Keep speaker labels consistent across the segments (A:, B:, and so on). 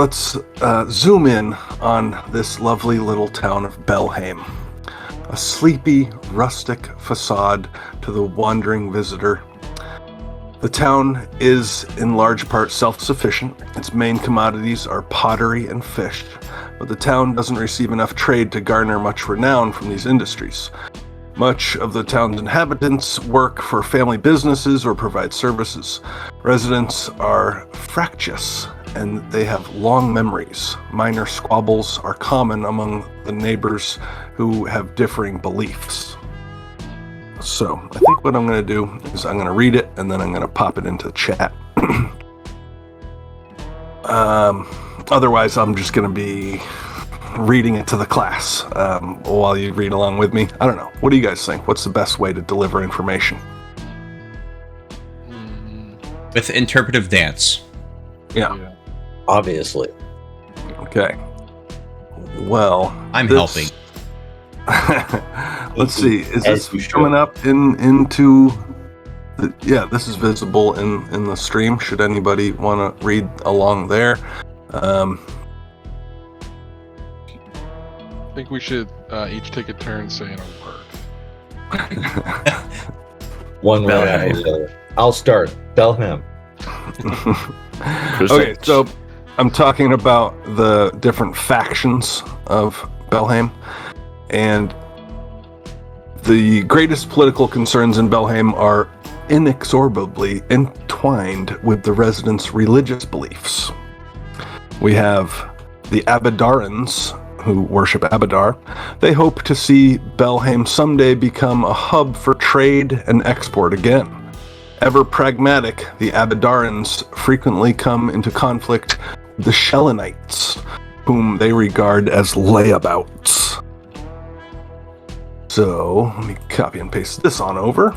A: let's zoom in on this lovely little town of Belhaim. A sleepy, rustic facade to the wandering visitor. The town is in large part self-sufficient. Its main commodities are pottery and fish, but the town doesn't receive enough trade to garner much renown from these industries. Much of the town's inhabitants work for family businesses or provide services. Residents are fractious, and they have long memories. Minor squabbles are common among the neighbors who have differing beliefs. So, I think what I'm going to do is I'm going to read it, and then I'm going to pop it into the chat. Otherwise, I'm just going to be reading it to the class while you read along with me. I don't know. What do you guys think? What's the best way to deliver information?
B: With interpretive dance.
A: Yeah.
C: Obviously.
A: Okay. Well,
B: I'm helping.
A: Let's see. Is this coming up into... Yeah, this is visible in the stream. Should anybody want to read along there?
D: I think we should each take a turn saying a word.
C: One way or the other. I'll start. Belhaim.
A: Okay, so I'm talking about the different factions of Belhaim, and the greatest political concerns in Belhaim are inexorably entwined with the residents' religious beliefs. We have the Abadarans, who worship Abadar. They hope to see Belhaim someday become a hub for trade and export again. Ever pragmatic, the Abadarans frequently come into conflict with the Shellenites, whom they regard as layabouts. So, let me copy and paste this on over.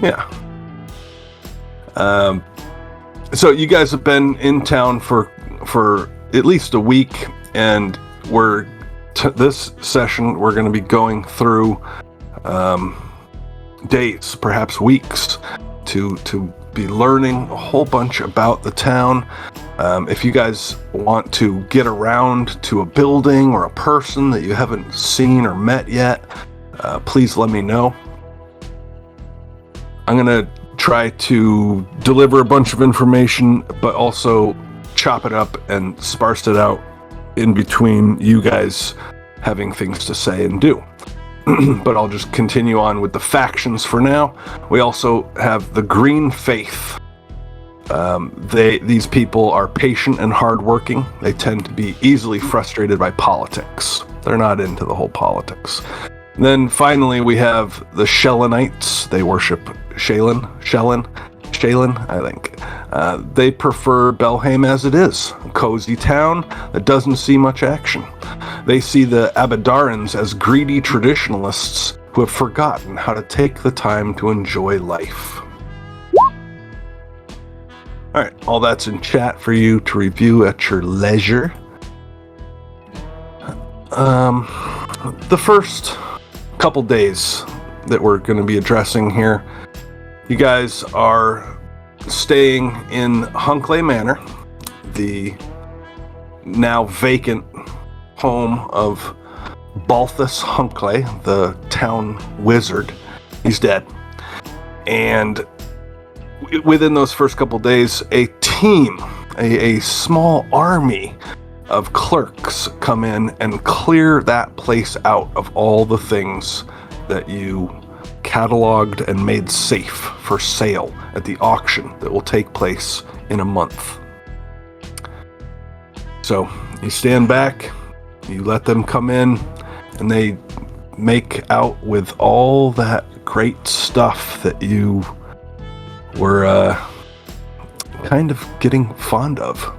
A: Yeah. So you guys have been in town for at least a week, and this session we're going to be going through days, perhaps weeks, to be learning a whole bunch about the town. If you guys want to get around to a building or a person that you haven't seen or met yet, please let me know. I'm going to try to deliver a bunch of information, but also chop it up and sparse it out in between you guys having things to say and do. But I'll just continue on with the factions for now. We also have the Green Faith. These people are patient and hardworking. They tend to be easily frustrated by politics. They're not into the whole politics. Then finally we have the Shellenites. They worship Shalen, I think. They prefer Belhaim as it is, a cozy town that doesn't see much action. They see the Abadarans as greedy traditionalists who have forgotten how to take the time to enjoy life. Alright, all that's in chat for you to review at your leisure. The first couple days that we're going to be addressing here, you guys are staying in Hunkley Manor, the now vacant home of Balthus Hunkley, the town wizard. He's dead. And within those first couple days, a team, a small army of clerks come in and clear that place out of all the things that you cataloged and made safe for sale at the auction that will take place in a month. So you stand back, you let them come in, and they make out with all that great stuff that you were kind of getting fond of.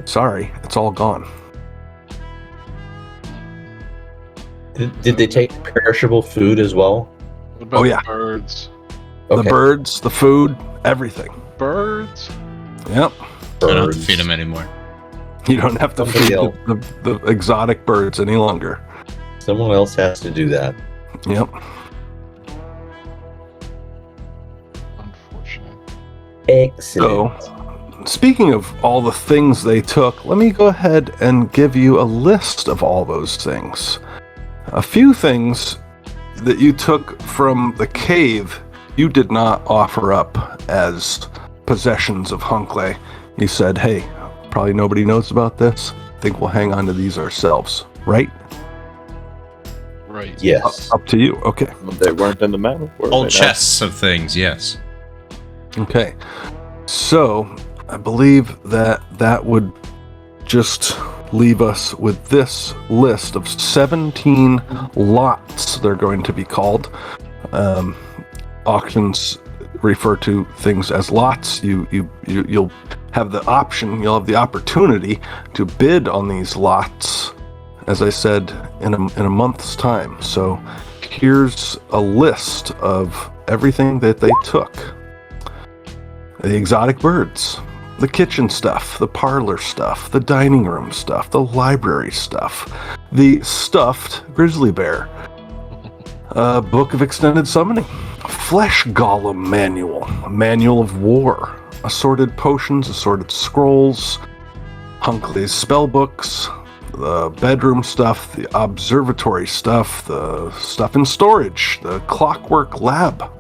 A: Sorry, it's all gone.
C: Did they take perishable food as well?
D: What about the birds?
A: The birds, the food, everything.
D: Birds?
A: Yep.
B: I don't have to feed them anymore.
A: You don't have to feed the exotic birds any longer.
C: Someone else has to do that.
A: Yep.
D: Unfortunate.
C: Excellent.
A: So, speaking of all the things they took, let me go ahead and give you a list of all those things. A few things that you took from the cave, you did not offer up as possessions of Hunkley. You said, hey, probably nobody knows about this. I think we'll hang on to these ourselves, right?
D: Right.
C: Yes.
A: Up to you. Okay.
E: They weren't in the map.
B: Old chests of things, yes.
A: Okay. So, I believe that would just leave us with this list of 17 lots, they're going to be called. Auctions refer to things as lots. You'll have the option, you'll have the opportunity to bid on these lots, as I said, in a month's time. So here's a list of everything that they took. The exotic birds, the kitchen stuff, the parlor stuff, the dining room stuff, the library stuff, the stuffed grizzly bear, a book of extended summoning, flesh golem manual, a manual of war, assorted potions, assorted scrolls, Hunkley's spell books, the bedroom stuff, the observatory stuff, the stuff in storage, the clockwork lab,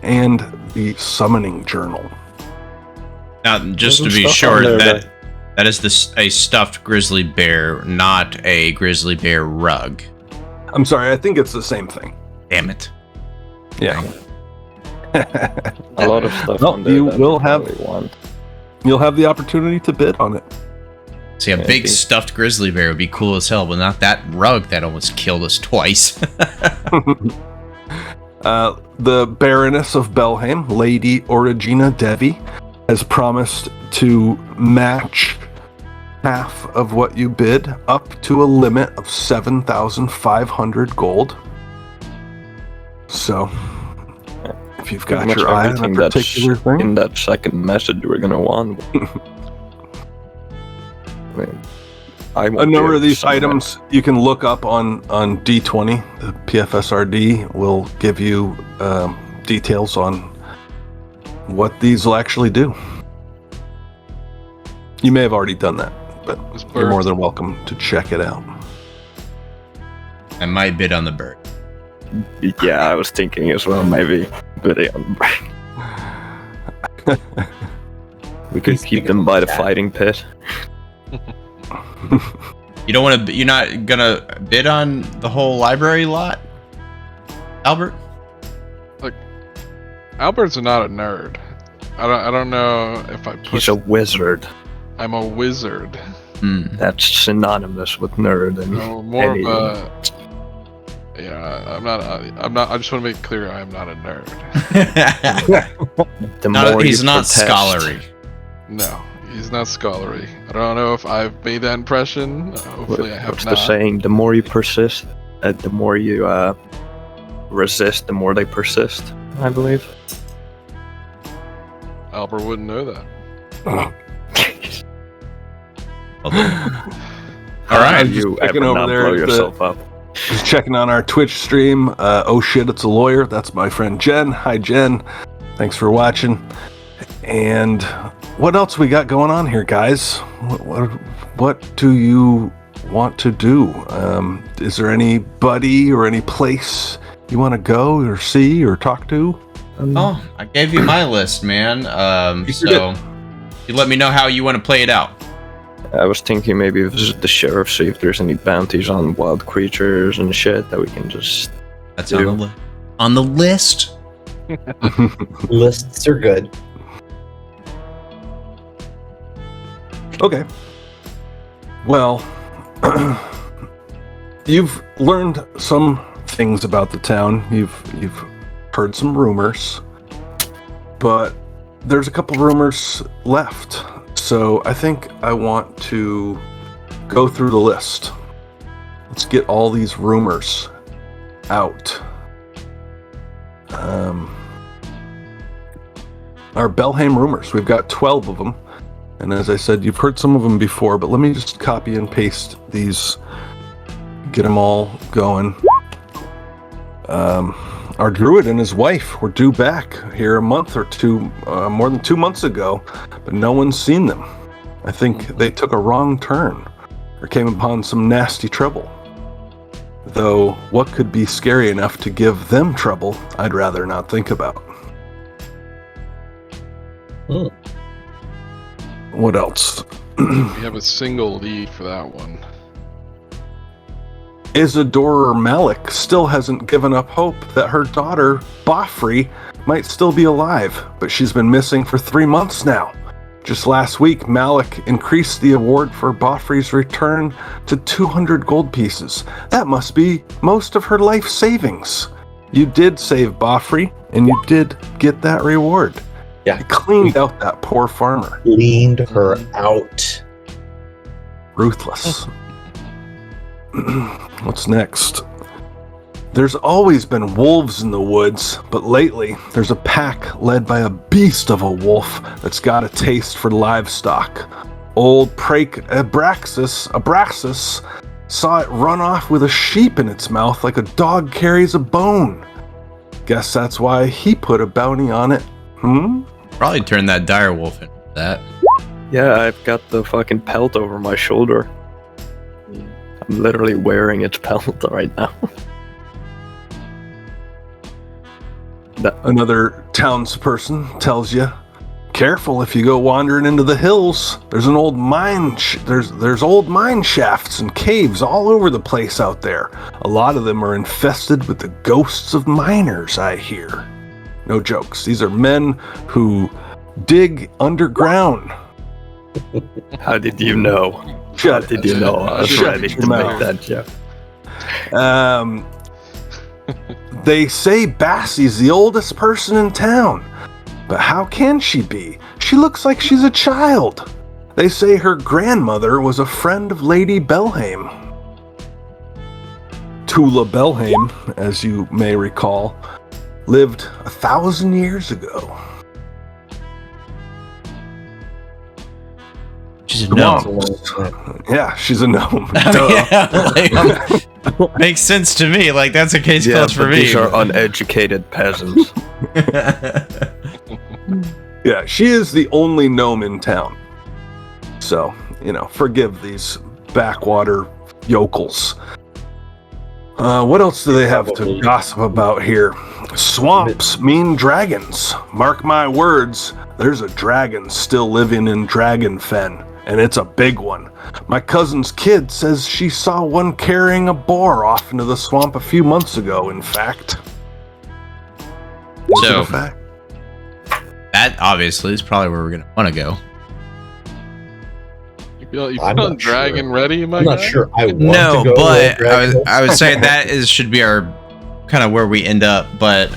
A: and the summoning journal.
B: Now, just to
E: There's
B: be
E: stuff
B: sure,
E: on there
B: that is a stuffed grizzly bear, not a grizzly bear rug.
A: I'm sorry, I think it's the same thing.
B: Damn it.
A: Yeah.
E: A lot of stuff
A: Well,
E: on there.
A: you
E: that
A: will
E: we
A: have-
E: really want.
A: You'll have the opportunity to bid on it.
B: See, a
E: Yeah, I
B: big
E: think-
B: stuffed grizzly bear would be cool as hell, but not that rug that almost killed us twice.
A: The Baroness of Belhaim, Lady Origina Devi, has promised to match half of what you bid up to a limit of 7,500 gold. So, if you've got
E: Pretty
A: your
E: much
A: eye on a
E: everything that's
A: particular thing,
E: in that second message we're gonna want. I mean, I won't
A: a
E: be
A: number
E: able
A: of
E: to
A: these
E: summon it.
A: items you can look up on D20. The PFSRD will give you details on what these will actually do. You may have already done that, but
D: This
A: you're
D: bird-
A: more than welcome to check it out.
B: I might bid on the bird.
E: Yeah, I was thinking as well, maybe. But we could keep them by the fighting pit.
B: You don't want to. You're not gonna bid on the whole library lot, Albert?
D: Albert's not a nerd. I don't know if I
E: He's
D: push.
E: a wizard.
D: I'm a wizard.
B: Hmm.
E: That's synonymous with nerd. And
D: No, more
E: any-
D: of a. Yeah, I'm not. I just want to make clear I am not a nerd.
E: the more
B: He's
E: you
B: not
E: protest-
B: scholarly.
D: No, he's not scholarly. I don't know if I've made that impression. Hopefully, I have
E: What's
D: not.
E: the saying? The more you persist, the more you resist, the more they persist. I believe.
D: Albert wouldn't know that.
B: Well, all right.
E: Have you
A: checking
E: ever
A: over
E: not
A: there
E: blow
A: at the-
E: yourself up?
A: Just checking on our Twitch stream. Oh shit, it's a lawyer. That's my friend Jen. Hi, Jen. Thanks for watching. And what else we got going on here, guys? What do you want to do? Is there anybody or any place you want to go or see or talk to?
B: Oh, I gave you my list, man.
A: You
B: So you let me know how you want to play it out.
E: I was thinking maybe visit the sheriff, see if there's any bounties on wild creatures and shit that we can just.
B: That's
E: Yeah.
B: on the list.
C: Lists are good.
A: Okay. Well, you've learned some things about the town. You've heard some rumors, but there's a couple rumors left. So I think I want to go through the list. Let's get all these rumors out. Our Belhaim rumors. We've got 12 of them. And as I said, you've heard some of them before, but let me just copy and paste these, get them all going. Our druid and his wife were due back here a month or two, more than 2 months ago, but no one's seen them. I think they took a wrong turn or came upon some nasty trouble. Though what could be scary enough to give them trouble, I'd rather not think about. What else?
D: We have a single lead for that one.
A: Isadora Malik still hasn't given up hope that her daughter, Bofri, might still be alive, but she's been missing for 3 months now. Just last week, Malik increased the award for Bofri's return to 200 gold pieces. That must be most of her life savings. You did save Bofri, and you did get that reward.
C: Yeah.
A: You cleaned out that poor farmer.
C: Cleaned her out.
A: Ruthless. What's next? There's always been wolves in the woods, but lately there's a pack led by a beast of a wolf that's got a taste for livestock. Old Abraxas saw it run off with a sheep in its mouth like a dog carries a bone. Guess that's why he put a bounty on it.
B: Probably turn that dire wolf into that.
E: Yeah, I've got the fucking pelt over my shoulder. I'm literally wearing its pelt right now.
A: Another townsperson tells you, careful if you go wandering into the hills. There's an old mine. There's old mine shafts and caves all over the place out there. A lot of them are infested with the ghosts of miners, I hear. No jokes. These are men who dig underground.
E: How did you know? How did you know I was ready to make that joke?
A: They say Bassie's the oldest person in town. But how can she be? She looks like she's a child. They say her grandmother was a friend of Lady Belhaim. Tula Belhaim, as you may recall, lived 1,000 years ago.
B: She's a gnome.
A: Yeah, she's a gnome.
B: Makes sense to me. Like, that's a case closed for me.
E: These are uneducated peasants.
A: Yeah, she is the only gnome in town. So, forgive these backwater yokels. What else do they have to gossip about here? Swamps mean dragons. Mark my words, there's a dragon still living in Dragonfen, and it's a big one. My cousin's kid says she saw one carrying a boar off into the swamp a few months ago, in fact.
B: So, that obviously is probably where we're going to want to go.
D: You feeling dragon ready, my
C: I'm not
D: guy?
C: sure I want to
B: No,
C: go.
B: but I would say that should be our kind of where we end up. But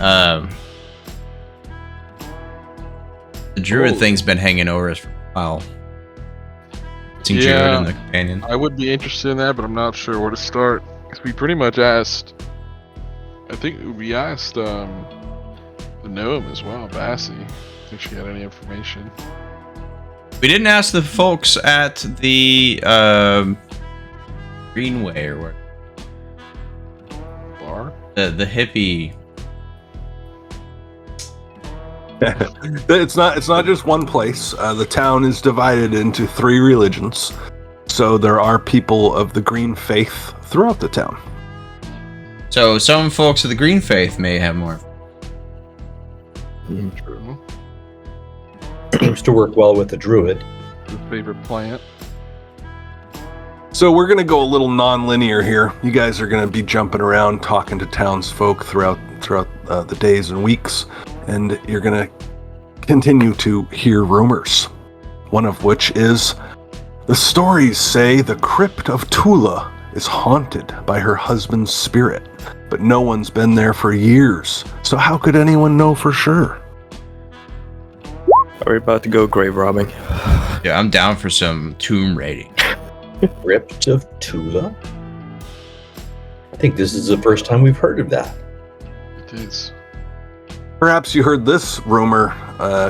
B: the druid thing's been hanging over us for a while. Seeing druid and the companion.
D: I would be interested in that, but I'm not sure where to start. Because we pretty much asked. I think we asked the gnome as well, Bassie. I think she had any information.
B: We didn't ask the folks at the Greenway or what?
D: Bar?
B: The hippie.
A: It's not just one place. The town is divided into 3 religions. So there are people of the green faith throughout the town.
B: So some folks of the green faith may have more.
D: True.
C: Seems to work well with the druid.
D: His favorite plant.
A: So we're going to go a little non-linear here. You guys are going to be jumping around, talking to townsfolk throughout the days and weeks, and you're going to continue to hear rumors. One of which is, the stories say the crypt of Tula is haunted by her husband's spirit, but no one's been there for years, so how could anyone know for sure?
E: Are we about to go grave robbing?
B: Yeah, I'm down for some tomb raiding.
C: Crypt of Tula? I think this is the first time we've heard of that.
D: It is.
A: Perhaps you heard this rumor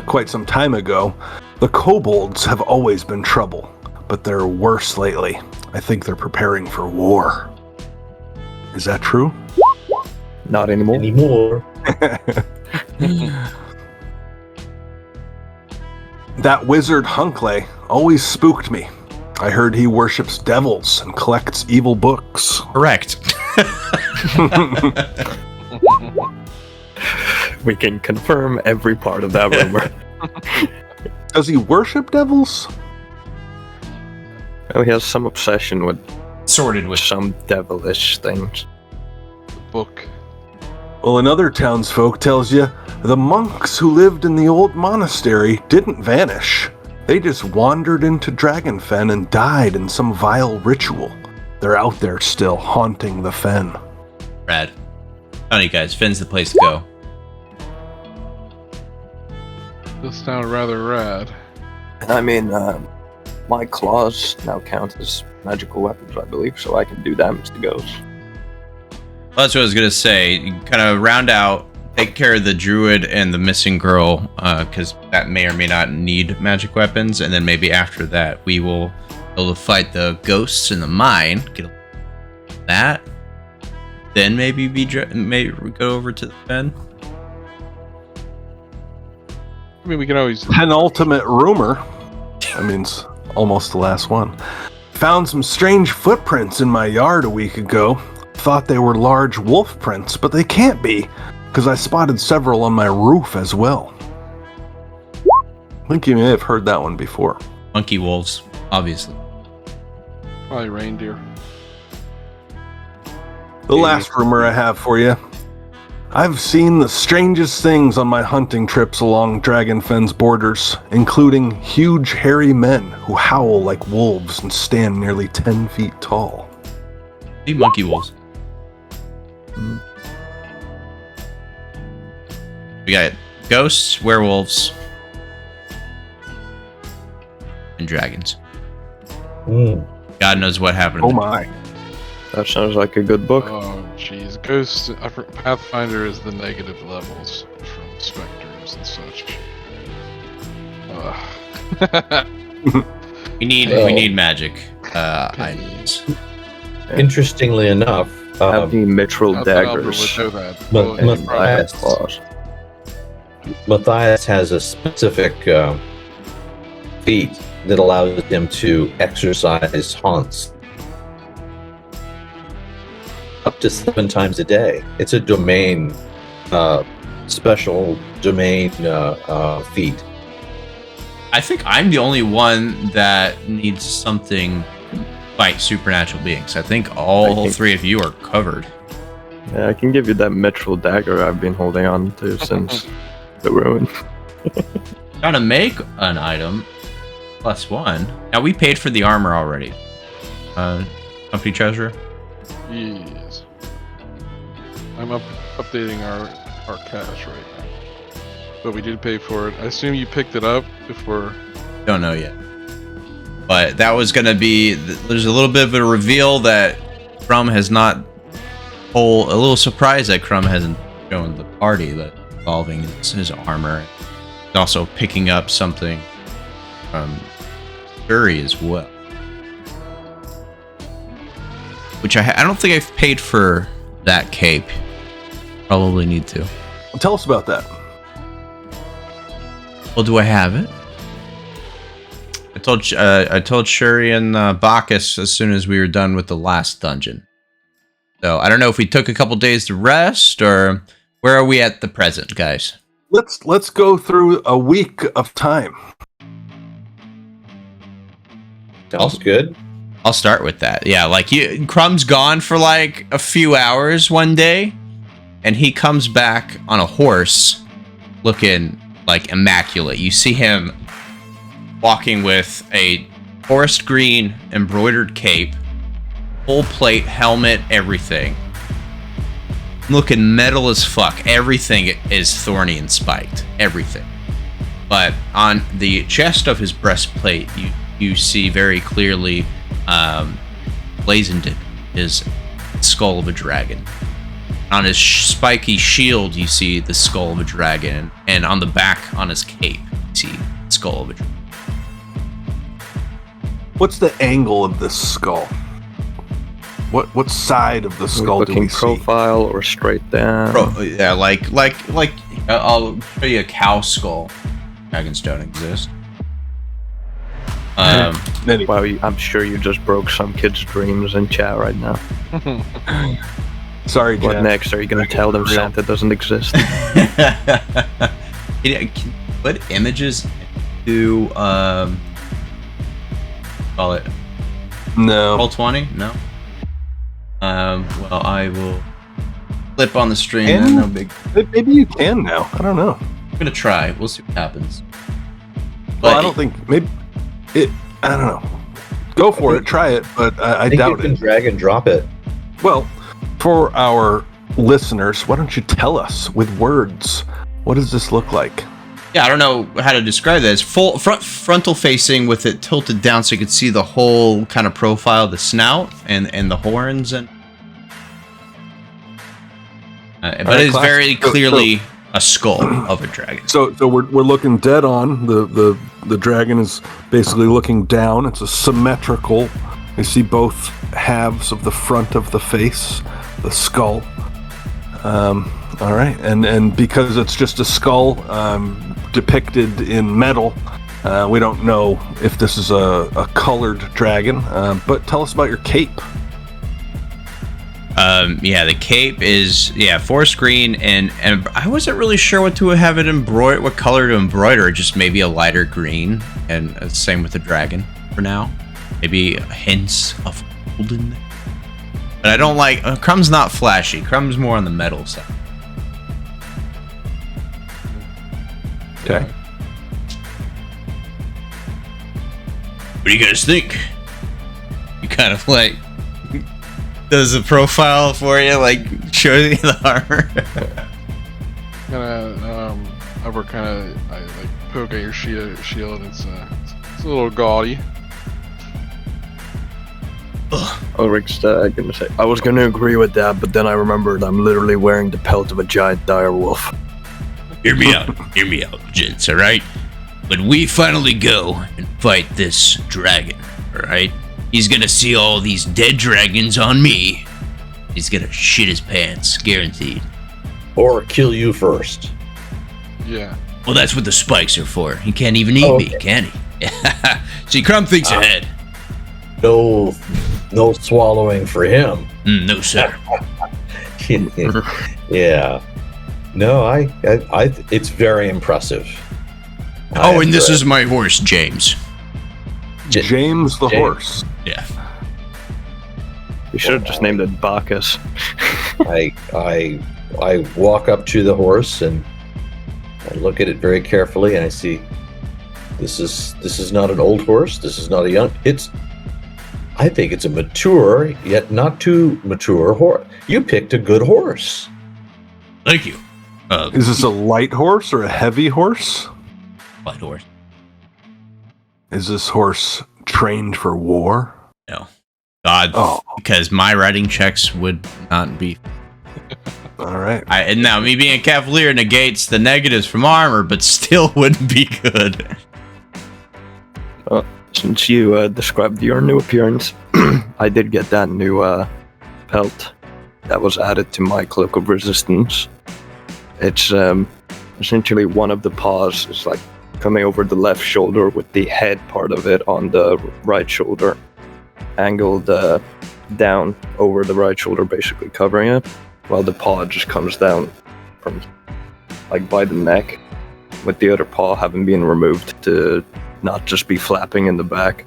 A: quite some time ago. The kobolds have always been trouble, but they're worse lately. I think they're preparing for war. Is that true?
E: Not anymore.
C: Anymore.
A: That wizard Hunkley always spooked me. I heard he worships devils and collects evil books.
B: Correct.
E: We can confirm every part of that rumor.
A: Does he worship devils?
E: Oh, he has some obsession with
B: Sorted with
E: some devilish things.
D: Book.
A: Well, another townsfolk tells you the monks who lived in the old monastery didn't vanish. They just wandered into Dragonfen and died in some vile ritual. They're out there still, haunting the fen.
B: Rad. Telling you guys, Fenn's the place to go.
D: This sounds rather rad.
E: I mean, my claws now count as magical weapons, I believe, so I can do damage to ghosts.
B: Well, that's what I was gonna say. You kind of round out, take care of the druid and the missing girl, because that may or may not need magic weapons, and then maybe after that we will be able to fight the ghosts in the mine. Get that, then maybe go over to the fen.
D: I mean, we can always.
A: Penultimate rumor, that means almost the last one, found some strange footprints in my yard a week ago. Thought they were large wolf prints, but they can't be, because I spotted several on my roof as well. I think you may have heard that one before.
B: Monkey wolves, obviously.
D: Probably reindeer.
A: The last rumor I have for you. I've seen the strangest things on my hunting trips along Dragonfen's borders, including huge hairy men who howl like wolves and stand nearly 10 feet tall.
B: Be monkey wolves. We got ghosts, werewolves, and dragons. God knows what happened.
A: Oh my.
E: That sounds like a good book.
D: Oh, jeez. Ghost. Pathfinder is the negative levels from specters and such.
B: We need magic items.
C: Interestingly enough,
E: Have the mithril daggers.
D: Would know that.
C: But-
D: Well,
C: but-
E: Matthias claws.
C: Matthias has a specific feat that allows him to exercise haunts up to 7 times a day. It's a domain, special domain feat.
B: I think I'm the only one that needs something like supernatural beings. I think all three of you are covered.
E: Yeah, I can give you that mithril dagger I've been holding on to since the ruin.
B: Gotta make an item +1. Now we paid for the armor already. Company treasurer.
D: Yes. I'm updating our cash right now. But we did pay for it. I assume you picked it up before.
B: Don't know yet. But that was gonna be. There's a little bit of a reveal that Crumb has not. A little surprise that Crumb hasn't shown the party that involving his armor. He's also picking up something from Shuri as well. Which I don't think I've paid for that cape. Probably need to.
A: Tell us about that.
B: Well, do I have it? I told Shuri and Bacchus as soon as we were done with the last dungeon. So I don't know if we took a couple days to rest or where are we at the present, guys?
A: Let's go through a week of time.
C: Sounds good.
B: I'll start with that. Yeah, like Crumb's gone for like a few hours one day, and he comes back on a horse, looking like immaculate. You see him walking with a forest green embroidered cape, full plate, helmet, everything. Looking metal as fuck. Everything is thorny and spiked. Everything. But on the chest of his breastplate, you see very clearly blazoned his skull of a dragon. On his spiky shield, you see the skull of a dragon, and on the back, on his cape, you see the skull of a dragon.
A: What's the angle of this skull? What side of the skull do we
E: Looking
A: see?
E: profile or straight down?
B: Yeah, like I'll show you a cow skull. Dragons don't exist.
A: Anyway,
E: Wow, I'm sure you just broke some kid's dreams in chat right now.
A: sorry,
E: What
A: Jen.
E: next? Are you gonna tell them
A: Real.
E: Santa doesn't exist?
B: Put images to call it
A: No.
B: Roll20? No. Well, I will flip on the stream.
A: Can
B: Then
A: you?
B: no big.
A: Maybe you can now. I don't know.
B: I'm gonna try. We'll see what happens.
A: Well, I don't think maybe it. I don't know. Go for it. Try it, but I
C: think you
A: doubt
C: can
A: it.
C: drag and drop it.
A: Well, for our listeners, why don't you tell us with words? What does this look like?
B: Yeah, I don't know how to describe this. Full frontal facing with it tilted down so you could see the whole kind of profile, the snout and the horns, and but
A: right,
B: it is
A: class.
B: very
A: So-
B: clearly a skull of a dragon.
A: So we're looking dead on. The dragon is basically looking down. It's a symmetrical. You see both halves of the front of the face, the skull. All right, and because it's just a skull depicted in metal, we don't know if this is a colored dragon. But tell us about your cape.
B: Yeah, the cape is forest green, and I wasn't really sure what to have it embroidered, what color to embroider. Just maybe a lighter green, and same with the dragon for now. Maybe hints of golden. But I don't like Crumb's not flashy. Crumb's more on the metal side.
A: Okay.
B: What do you guys think? You kind of like does a profile for you, like shows you the armor.
D: I like poke at your shield. It's a little gaudy.
E: Ulrich's gonna say, I was gonna agree with that, but then I remembered I'm literally wearing the pelt of a giant dire wolf.
B: Hear me out, gents, alright? When we finally go and fight this dragon, alright? He's gonna see all these dead dragons on me. He's gonna shit his pants, guaranteed.
C: Or kill you first.
D: Yeah.
B: Well, that's what the spikes are for. He can't even eat me, can he? See, Crumb thinks ahead.
C: No swallowing for him.
B: No, sir.
C: Yeah. No, I it's very impressive.
B: Oh, and this is my horse, James.
A: James the horse.
B: Yeah.
E: You should have just named it Bacchus.
C: I walk up to the horse and I look at it very carefully, and I see this is not an old horse. This is not a young. I think it's a mature yet not too mature horse. You picked a good horse.
B: Thank you.
A: Is this a light horse or a heavy horse?
B: Light horse.
A: Is this horse trained for war?
B: No. God, because my writing checks would not be.
A: All right.
B: And now me being a cavalier negates the negatives from armor, but still wouldn't be good.
E: Since you described your new appearance, I did get that new pelt that was added to my cloak of resistance. It's essentially one of the paws is like coming over the left shoulder with the head part of it on the right shoulder, angled down over the right shoulder, basically covering it, while the paw just comes down from like by the neck, with the other paw having been removed to not just be flapping in the back.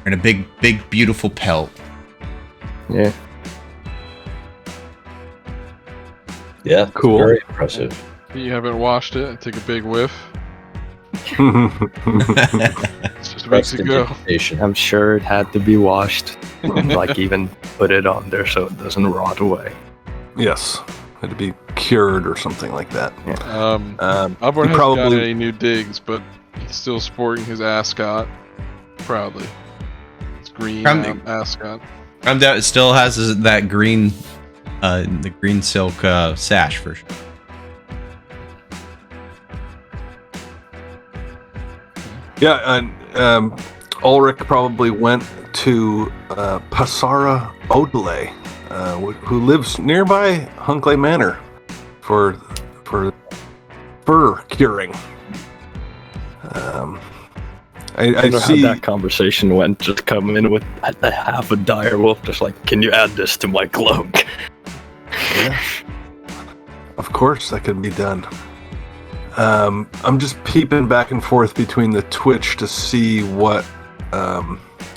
B: And a big, beautiful pelt.
E: Yeah.
C: Yeah,
A: Cool.
C: Very impressive.
D: You haven't washed it. I take a big whiff. It's just weeks ago.
C: Prestidigitation.
E: I'm sure it had to be washed. Like even put it on there so it doesn't rot away.
A: Yes. Had to be cured or something like that.
D: Upward
A: you
D: hasn't got
A: probably-
D: any new digs, but he's still sporting his ascot proudly. It's green ascot.
B: It still has that green, the green silk sash for sure.
A: Yeah, and Ulrich probably went to Passara Odele, who lives nearby Hunkley Manor for fur curing. I
E: wonder
A: see
E: how that conversation went. Just come in with a half a dire wolf, just like, can you add this to my cloak?
A: Yeah. Of course, that can be done. I'm just peeping back and forth between the Twitch to see what.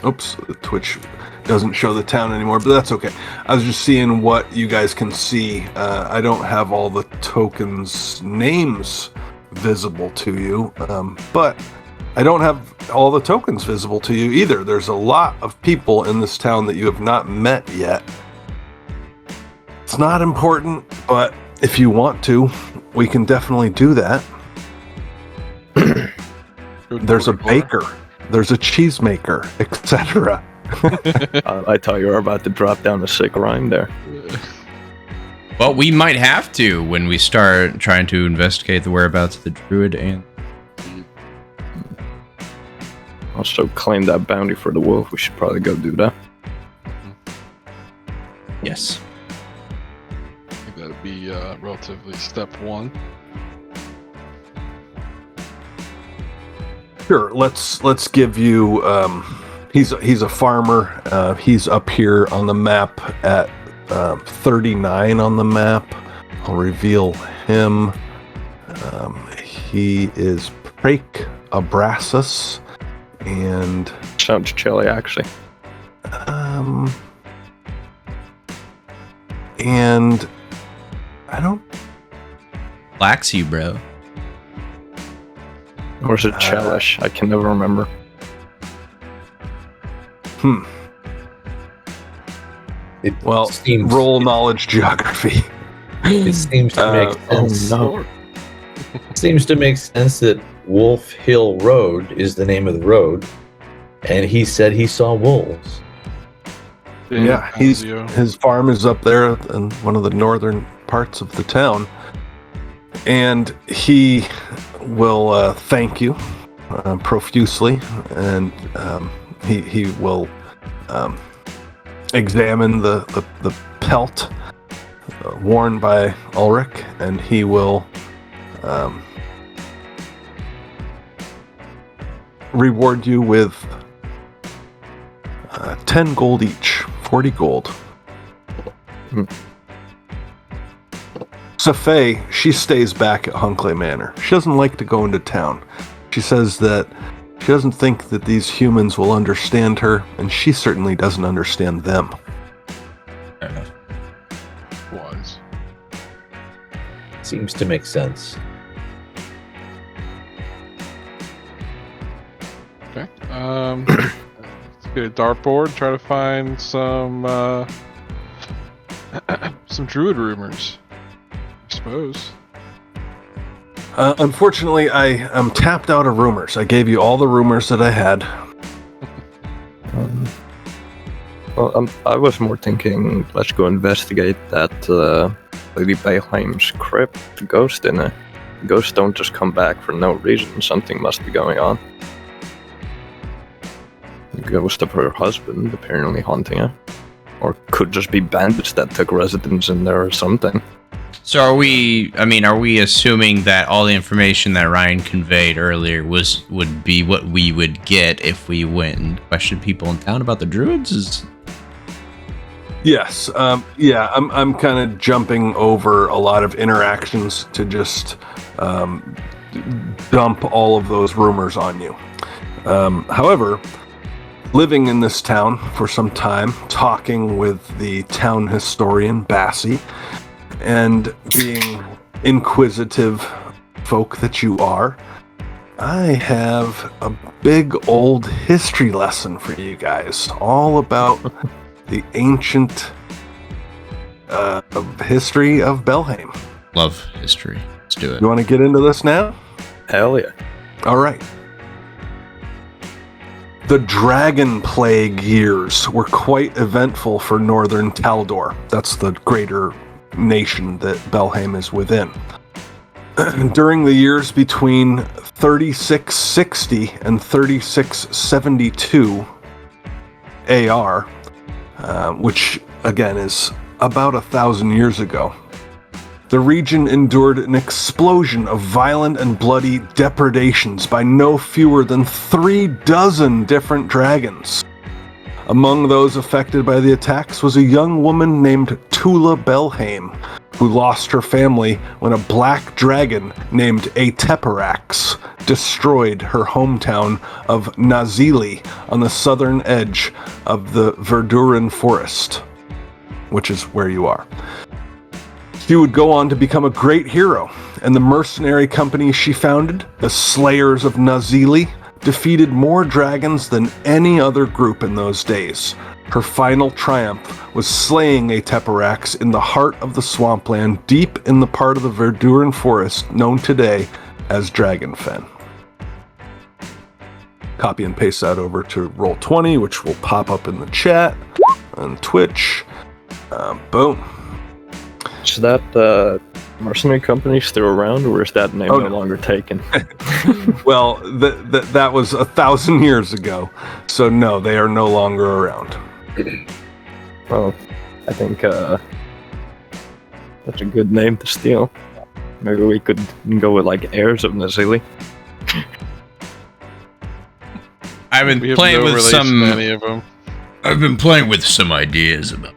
A: Oops, the Twitch doesn't show the town anymore, but that's okay. I was just seeing what you guys can see. I don't have all the tokens' names visible to you, but I don't have all the tokens visible to you either. There's a lot of people in this town that you have not met yet. It's not important, but if you want to, we can definitely do that. There's a baker, there's a cheesemaker, etc.
E: I thought you were about to drop down a sick rhyme there.
B: Well, we might have to when we start trying to investigate the whereabouts of the druid and...
E: Also claim that bounty for the wolf. We should probably go do that.
B: Yes.
D: I think that'd be relatively step one.
A: Sure, let's give you. He's a farmer. He's up here on the map at 39 on the map. I'll reveal him. He is Prake Abrasus, and
E: Sounds chilly, actually.
A: and I don't.
B: Laxy, bro.
E: Or is it Chalish? I can never remember.
A: Well,
C: seems,
A: roll knowledge geography.
C: It seems to make sense.
E: Oh no.
C: Seems to make sense that Wolf Hill Road is the name of the road, and he said he saw wolves.
A: Yeah, his farm is up there in one of the northern parts of the town, and he will thank you profusely, and he will examine the pelt worn by Ulrich, and he will reward you with 10 gold each, 40 gold. Safei, she stays back at Hunkley Manor. She doesn't like to go into town. She says that she doesn't think that these humans will understand her, and she certainly doesn't understand them.
B: Fair enough.
D: Wise.
C: Seems to make sense.
D: Okay. Let's get a dartboard. Try to find some some druid rumors. I suppose.
A: Unfortunately, I am tapped out of rumors. I gave you all the rumors that I had.
E: I was more thinking, let's go investigate that Lady Belhaim's crypt. The ghost in it. Ghosts don't just come back for no reason. Something must be going on. The ghost of her husband apparently haunting her. Or could just be bandits that took residence in there or something.
B: So are we assuming that all the information that Ryan conveyed earlier would be what we would get if we went and questioned people in town about the druids?
A: Yes. I'm kind of jumping over a lot of interactions to just dump all of those rumors on you. However, living in this town for some time, talking with the town historian, Bassie, and being inquisitive folk that you are, I have a big old history lesson for you guys, all about the ancient history of Belhaim.
B: Love history. Let's do it.
A: You want to get into this now?
E: Hell yeah.
A: All right. The Dragon Plague years were quite eventful for northern Taldor. That's the greater nation that Belhaim is within. During the years between 3660 and 3672 AR, which again is about 1,000 years ago. The region endured an explosion of violent and bloody depredations by no fewer than 36 different dragons. Among those affected by the attacks was a young woman named Tula Belhaim, who lost her family when a black dragon named Ateparax destroyed her hometown of Nazili on the southern edge of the Verduran Forest, which is where you are. She would go on to become a great hero, and the mercenary company she founded, the Slayers of Nazili, defeated more dragons than any other group in those days. Her final triumph was slaying Ateparax in the heart of the swampland, deep in the part of the Verduran Forest known today as Dragonfen. Copy and paste that over to Roll20, which will pop up in the chat on Twitch. Boom.
E: Is that mercenary company still around, or is that name no longer taken?
A: Well, that was 1,000 years ago, so no, they are no longer around.
E: Well, I think that's a good name to steal. Maybe we could go with like heirs of Nazili.
B: I've been
D: We have
B: playing
D: no
B: with
D: relation
B: some.
D: to any of them.
B: I've been playing with some ideas about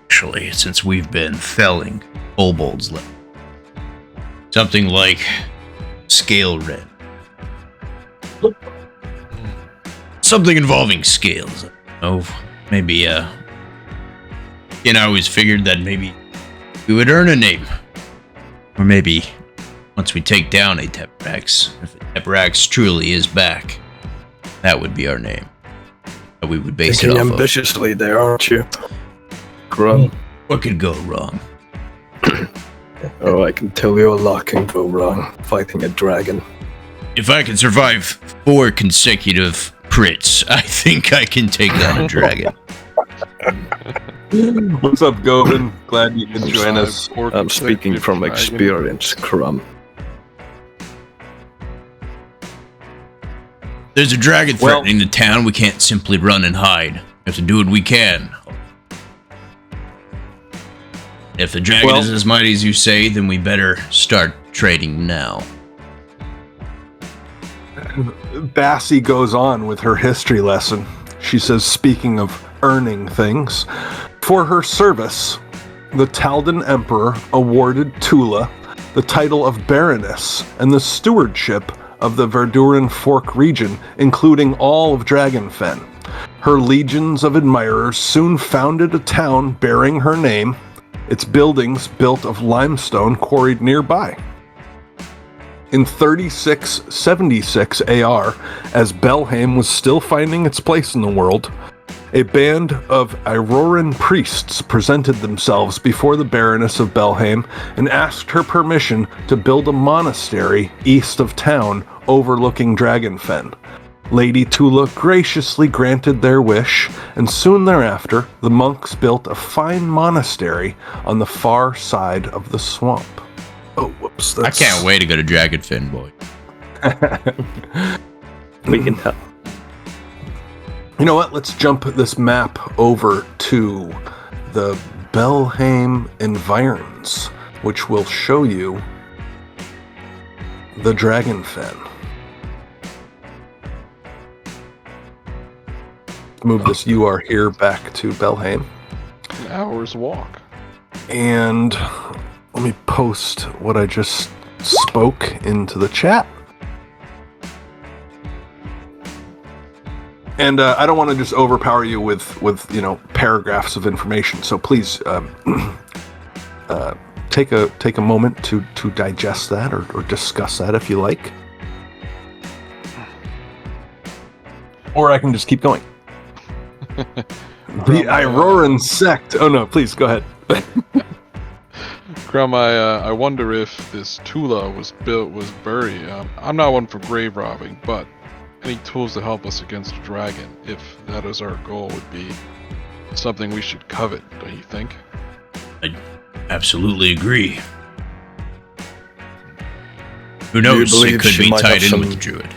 B: actually since we've been felling kobolds. Something like scale red. Something involving scales. Oh, maybe. I always figured that maybe we would earn a name, or maybe once we take down Ateparax, if Ateparax truly is back, that would be our name. That we would base it
E: Thinking
B: off
E: ambitiously there, aren't you? Grum.
B: What could go wrong?
E: Oh, I can tell you a lot can go wrong fighting a dragon.
B: If I can survive 4 consecutive crits, I think I can take down a dragon.
A: What's up, Govin? Glad you can join us.
E: I'm speaking from experience, Crumb.
B: There's a dragon threatening the town. We can't simply run and hide. We have to do what we can. If the dragon is as mighty as you say, then we better start trading now.
A: Bassie goes on with her history lesson. She says, speaking of earning things, for her service, the Taldan Emperor awarded Tula the title of Baroness and the stewardship of the Verduran Fork region, including all of Dragonfen. Her legions of admirers soon founded a town bearing her name, its buildings built of limestone quarried nearby. In 3676 AR, as Belhaim was still finding its place in the world, a band of Iroran priests presented themselves before the Baroness of Belhaim and asked her permission to build a monastery east of town overlooking Dragonfen. Lady Tula graciously granted their wish, and soon thereafter, the monks built a fine monastery on the far side of the swamp. Oh, whoops.
B: I can't wait to go to Dragonfen, boy.
E: We can tell.
A: You know what? Let's jump this map over to the Belhaim environs, which will show you the Dragonfen. Move this "you are here" back to Belhaim.
D: An hour's walk.
A: And let me post what I just spoke into the chat. And I don't want to just overpower you with paragraphs of information. So please take a moment to digest that or discuss that if you like. Or I can just keep going. The Iroran sect. Oh no, please go ahead.
D: Crumb, I wonder if this Tula was buried. I'm not one for grave robbing, but any tools to help us against a dragon, if that is our goal, would be something we should covet, don't you think?
B: I absolutely agree. Who knows?
E: believe
B: It could
E: she
B: be
E: might
B: tied
E: have
B: in with
E: some-
B: the druid.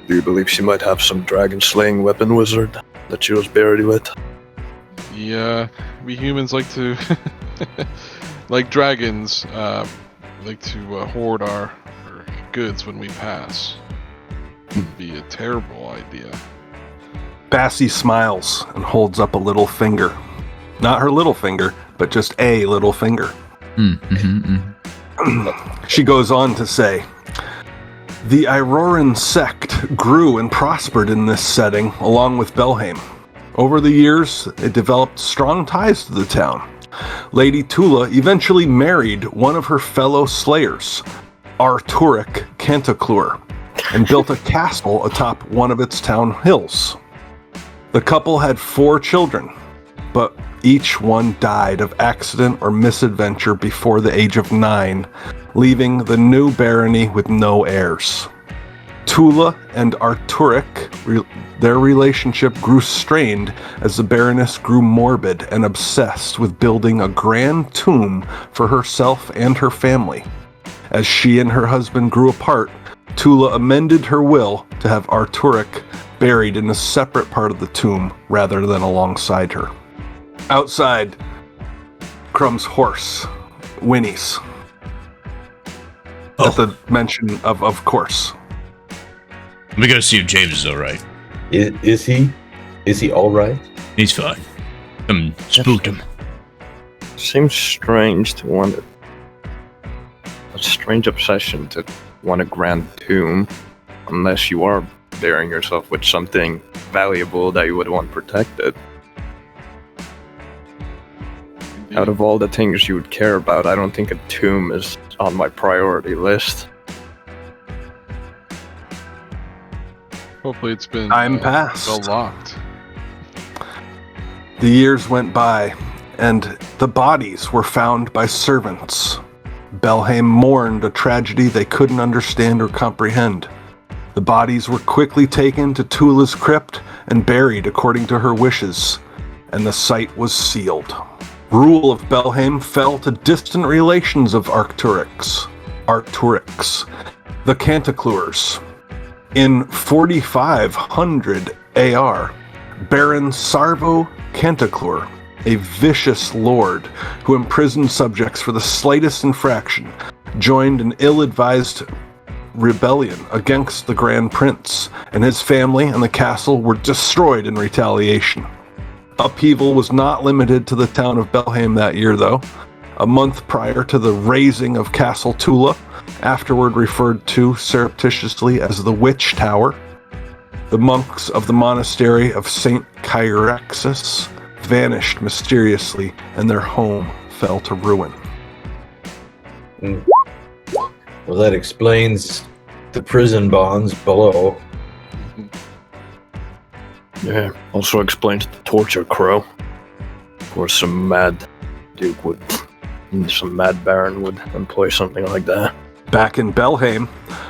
E: Do you believe she might have some dragon-slaying weapon wizard that she was buried with?
D: Yeah, we humans like to, like dragons, like to hoard our goods when we pass. Would be a terrible idea.
A: Bassie smiles and holds up a little finger. Not her little finger, but just a little finger. She goes on to say, the Iroran sect grew and prospered in this setting along with Belhaim. Over the years, it developed strong ties to the town. Lady Tula eventually married one of her fellow slayers, Arturic Cantaclur, and built a castle atop one of its town hills. The couple had 4 children, but each one died of accident or misadventure before the age of 9, leaving the new barony with no heirs. Tula and Arturic, their relationship grew strained as the Baroness grew morbid and obsessed with building a grand tomb for herself and her family. As she and her husband grew apart, Tula amended her will to have Arturic buried in a separate part of the tomb rather than alongside her. Outside, Crumb's horse whinnies at the mention of course.
B: We gotta see if James is alright.
C: Is he? Is he all right?
B: He's fine. Spooked him.
E: Seems strange to want a strange obsession to want a grand tomb, unless you are burying yourself with something valuable that you would want protected. Out of all the things you would care about, I don't think a tomb is on my priority list.
D: Hopefully it's been
A: Time passed.
D: well locked.
A: The years went by, and the bodies were found by servants. Belhaim mourned a tragedy they couldn't understand or comprehend. The bodies were quickly taken to Tula's crypt and buried according to her wishes, and the site was sealed. Rule of Belhaim fell to distant relations of Arturics, the Cantaclurs. In 4500 AR, Baron Sarvo Cantaclur, a vicious lord who imprisoned subjects for the slightest infraction, joined an ill-advised rebellion against the Grand Prince, and his family and the castle were destroyed in retaliation. Upheaval was not limited to the town of Belhaim that year, though. A month prior to the razing of Castle Tula, afterward referred to surreptitiously as the Witch Tower, the monks of the monastery of St. Chirexus vanished mysteriously, and their home fell to ruin.
C: Well, that explains the prison bonds below.
E: Yeah, also explains the torture crow. Of course, some mad duke would, some mad baron would employ something like that.
A: Back in Belhaim,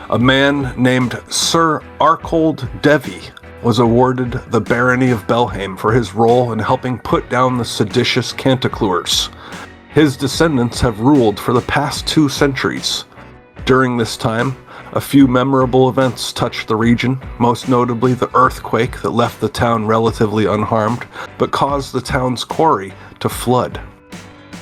A: a man named Sir Arkold Devi was awarded the barony of Belhaim for his role in helping put down the seditious Cantaclurs. His descendants have ruled for the past 2 centuries. During this time, a few memorable events touched the region, most notably the earthquake that left the town relatively unharmed, but caused the town's quarry to flood.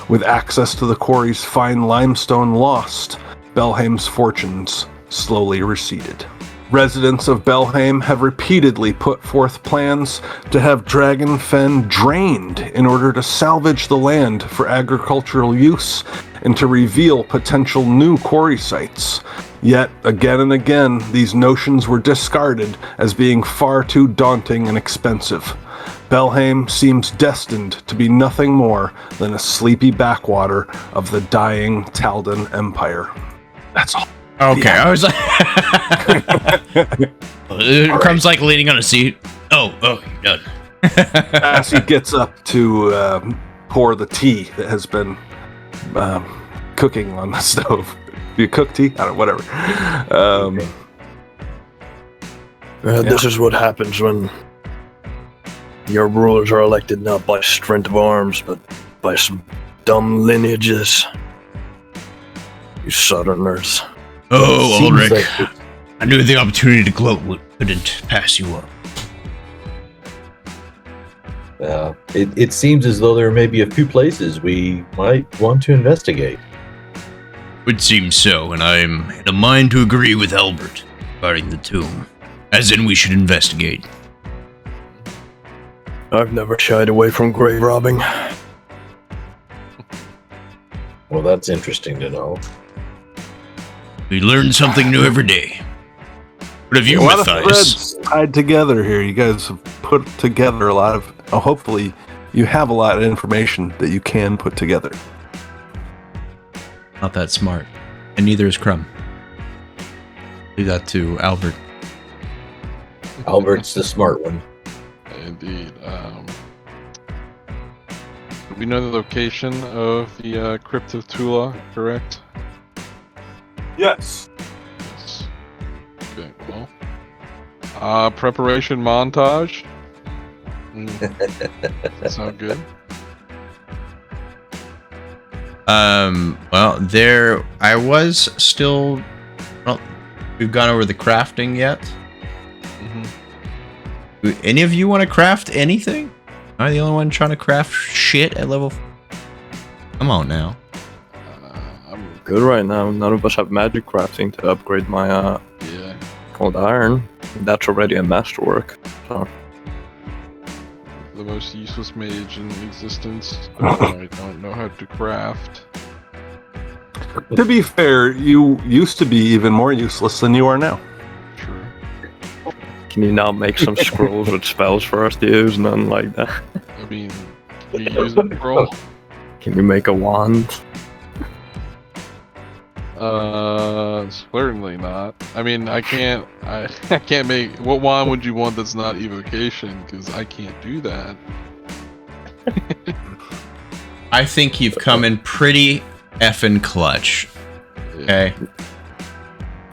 A: With access to the quarry's fine limestone lost, Belhaim's fortunes slowly receded. Residents of Belhaim have repeatedly put forth plans to have Dragonfen drained in order to salvage the land for agricultural use and to reveal potential new quarry sites. Yet, again and again, these notions were discarded as being far too daunting and expensive. Belhaim seems destined to be nothing more than a sleepy backwater of the dying Taldan Empire. That's all.
B: Okay,
A: Yeah.
B: I was like... Crumb's like leaning on a seat. Oh, you're done.
A: As he gets up to pour the tea that has been cooking on the stove. Do you cook tea? I don't know, whatever.
E: This is what happens when your rulers are elected not by strength of arms, but by some dumb lineages. You southerners.
B: Oh,
C: Seems
B: Ulrich.
C: like
B: I knew the opportunity to gloat couldn't pass you up.
C: it seems as though there may be a few places we might want to investigate.
B: Would seem so, and I'm in a mind to agree with Albert regarding the tomb. As in, we should investigate.
E: I've never shied away from grave robbing.
C: Well, that's interesting to know.
B: We learn something new every day. What have you,
A: A lot of
B: Matthias?
A: threads tied together here. You guys have put together a lot of. Hopefully, you have a lot of information that you can put together.
B: Not that smart. And neither is Crumb. Leave that to Albert.
C: Albert's the smart one.
D: Indeed. We know the location of the Crypt of Tula, correct?
A: Yes.
D: Yes. Okay, well. Preparation montage. Sound good?
B: Well, there, I was still, well, we've gone over the crafting yet. Do any of you want to craft anything? Am I the only one trying to craft shit at level? Come on now.
D: I'm
E: Good right now. None of us have magic crafting to upgrade my
D: yeah.
E: cold iron. That's already a masterwork. So
D: The most useless mage in existence. I don't know how to craft.
A: To be fair, you used to be even more useless than you are now.
D: True.
E: can you now make some scrolls with spells for us to use? None like that.
D: I mean, can you use a scroll?
E: Can you make a wand?
D: Certainly not. I mean, I can't make. What wand would you want that's not evocation? Because I can't do that.
B: I think you've come in pretty effing clutch. Okay.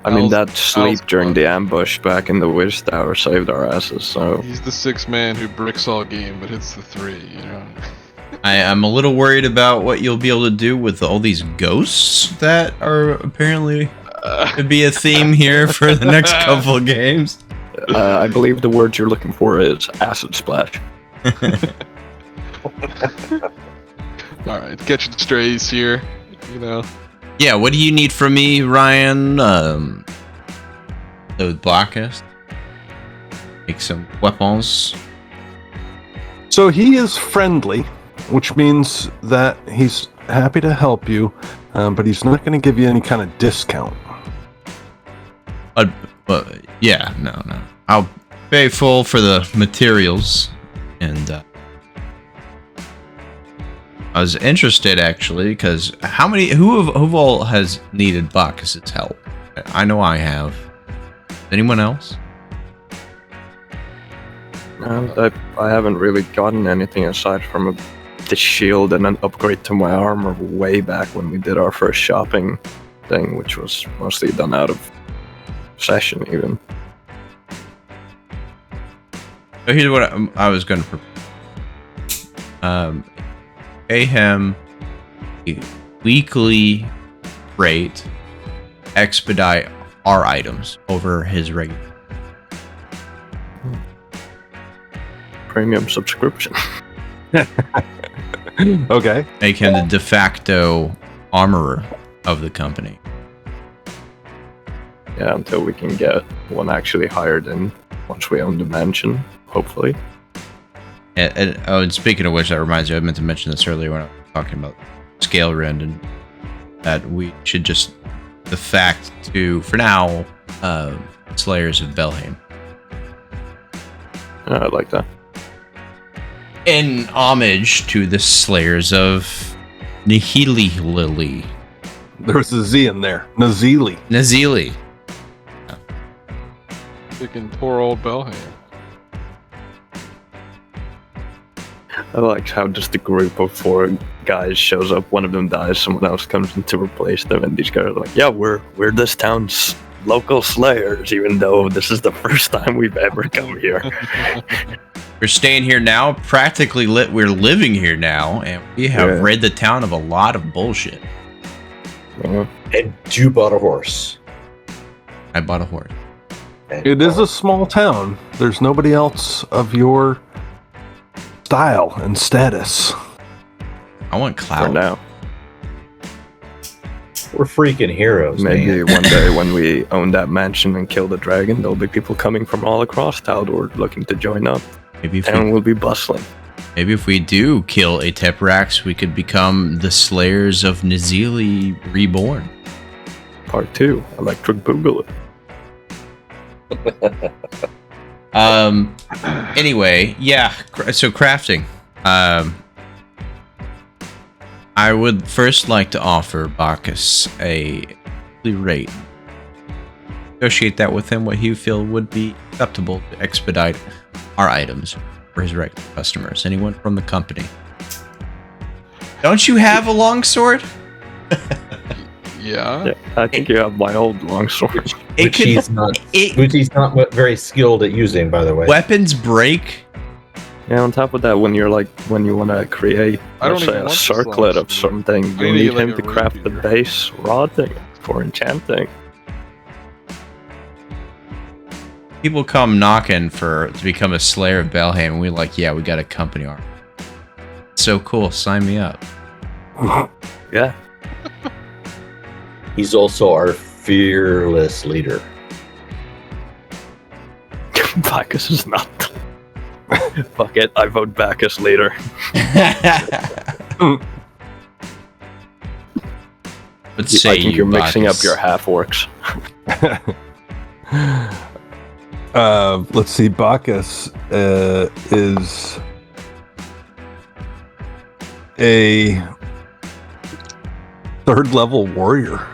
E: I mean,
D: Al's-
E: that sleep
D: Al's
E: during
D: fun.
E: the ambush back in the Wiz Tower saved our asses, so...
D: He's the sixth man who bricks all game, but hits the three. You know.
B: I'm a little worried about what you'll be able to do with all these ghosts that are apparently to be a theme here for the next couple of games.
E: I believe the word you're looking for is acid splash.
D: All right, catching strays here. You know.
B: Yeah, what do you need from me, Ryan? The Blackus? Make some weapons.
A: So he is friendly, which means that he's happy to help you, but he's not going to give you any kind of discount.
B: Yeah, no. I'll pay full for the materials, and I was interested actually because who of all has needed Bacchus's help? I know I have. Anyone else?
E: No, I haven't really gotten anything aside from the shield and an upgrade to my armor way back when we did our first shopping thing, which was mostly done out of session even.
B: So here's what I was going to pay him a weekly rate, expedite our items over his regular.
E: Premium subscription.
A: Okay.
B: Make him the de facto armorer of the company.
E: Yeah, until we can get one actually hired in once we own the mansion, hopefully.
B: And speaking of which, that reminds me, I meant to mention this earlier when I was talking about scale rend, and that we should just the fact to, for now, Slayers of Belhaim.
E: Yeah, I like that.
B: In homage to the Slayers of Nihili.
A: There was a Z in there. Nazili.
B: Nazili.
D: Freaking poor old Belhaim.
E: I like how just a group of 4 guys shows up, one of them dies, someone else comes in to replace them, and these guys are like, yeah, we're this town's local slayers, even though this is the first time we've ever come here.
B: We're staying here now. Practically we're living here now, and we have rid the town of a lot of bullshit.
E: Uh,
C: And you bought a horse.
B: I bought a horse.
A: It is a small town. There's nobody else of your style and status.
B: I want
E: For
B: clout.
E: now.
C: We're freaking heroes,
E: Maybe
C: man.
E: one day when we own that mansion and kill the dragon, there'll be people coming from all across Taldor looking to join up.
B: Maybe if
E: Town
B: we,
E: will be bustling.
B: maybe if we do kill a Teprax, we could become the Slayers of Nazili Reborn.
E: Part 2, Electric Boogaloo.
B: Anyway, yeah. So crafting. I would first like to offer Bacchus a rate. Negotiate that with him, what he feel would be acceptable to expedite our items for his regular customers. Anyone from the company? Don't you have a longsword?
D: Yeah.
E: Yeah, I think you have my old longsword.
C: Which he's not very skilled at using, by the way.
B: Weapons break.
E: Yeah, on top of that, when you want to create,
D: I don't
E: let's
D: even
E: say, a
D: want this
E: circlet of
D: longsword.
E: something,
D: I
E: you
D: need
E: need
D: like
E: him
D: a
E: to craft the
D: rapier.
E: base rod thing for enchanting.
B: People come knocking to become a Slayer of Belhaim, and we're like, yeah, we got a company arm. So cool, sign me up.
E: Yeah.
C: He's also our fearless leader.
E: Bacchus is not. Fuck it, I vote Bacchus later.
B: Let's say
E: I think you're mixing up
B: Bacchus.
E: your half-orcs.
A: Let's see. Bacchus is a 3rd level warrior.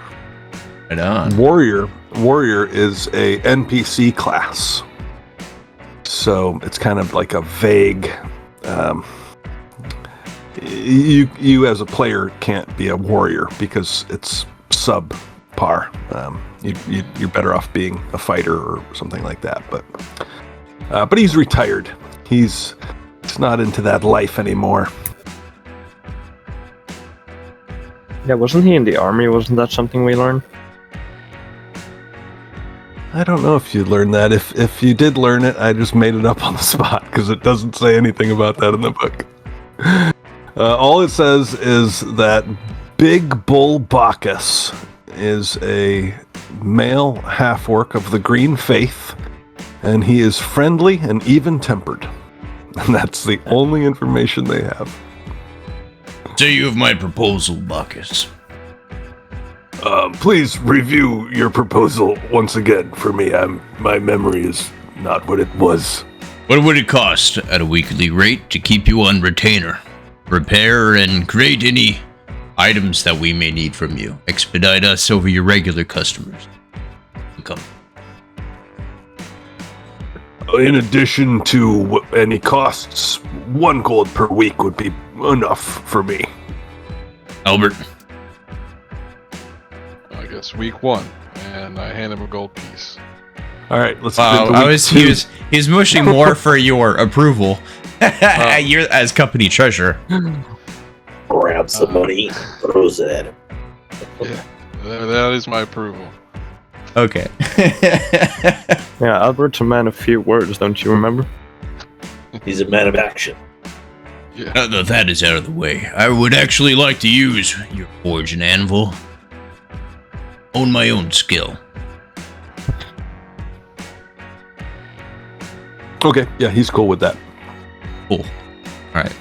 B: Right on.
A: Warrior is a NPC class, so it's kind of like a vague. You as a player can't be a warrior because it's subpar. You're better off being a fighter or something like that. But he's retired. He's not into that life anymore.
E: Yeah, wasn't he in the army? Wasn't that something we learned?
A: I don't know if you learned that. If you did learn it, I just made it up on the spot because it doesn't say anything about that in the book. All it says is that Big Bull Bacchus is a male half-orc of the Green Faith, and he is friendly and even-tempered. And that's the only information they have.
B: So you have my proposal, Bacchus.
A: Please review your proposal once again for me. My memory is not what it was.
B: What would it cost at a weekly rate to keep you on retainer? Repair and create any items that we may need from you. Expedite us over your regular customers. Come.
A: In addition to any costs, 1 gold per week would be enough for me.
B: Albert.
D: I guess week 1, and I hand him a gold piece.
A: All right, let's
B: Wow,
A: get to week 2.
B: he was mushing more for your approval. You're as company treasurer.
C: Grabs the money, throws it at him.
D: Yeah, that is my approval.
B: Okay.
E: Yeah, Albert's a man of few words, don't you remember?
C: He's a man of action.
D: Yeah.
B: Now that that is out of the way, I would actually like to use your forge and anvil. Own my own skill.
A: Okay, yeah, he's cool with that.
B: Cool. Alright.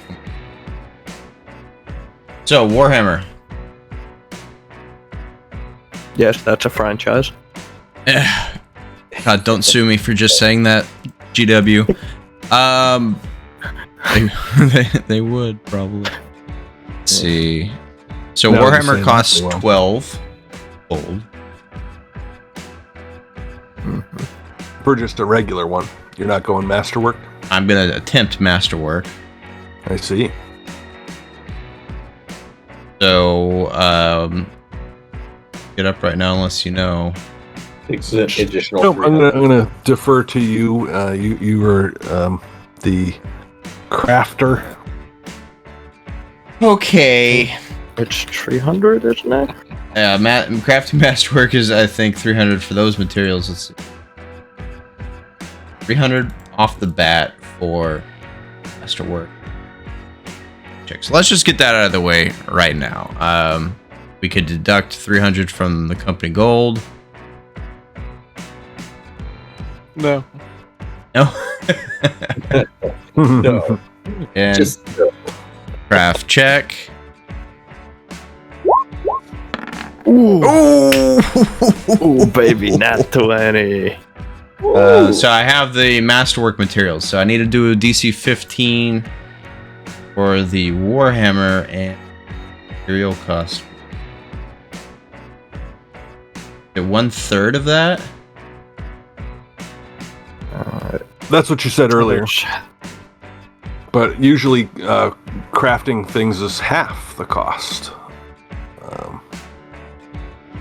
B: So, Warhammer.
E: Yes, that's a franchise.
B: God, don't sue me for just saying that, GW. They would, probably. Let's see. So,
A: No, I'm
B: Warhammer
A: saying
B: costs
A: they will.
B: 12 gold.
A: For just a regular one. You're not going masterwork?
B: I'm going to attempt masterwork.
A: I see.
B: So, get up right now unless you know.
C: It's an additional.
A: No, I'm gonna defer to you. You were the crafter.
B: Okay.
E: It's 300, isn't it?
B: Crafting masterwork is, I think, 300 for those materials. Let's see. 300 off the bat for masterwork. Check. So let's just get that out of the way right now. We could deduct 300 from the company gold.
D: No.
B: No.
C: No.
B: And
C: Just no.
B: craft check.
E: Ooh,
B: Oh!
E: ooh, baby, nat 20.
B: So I have the masterwork materials. So I need to do a DC 15 for the Warhammer and material cost. At 1/3 of that.
A: That's what you said earlier. But usually, crafting things is half the cost.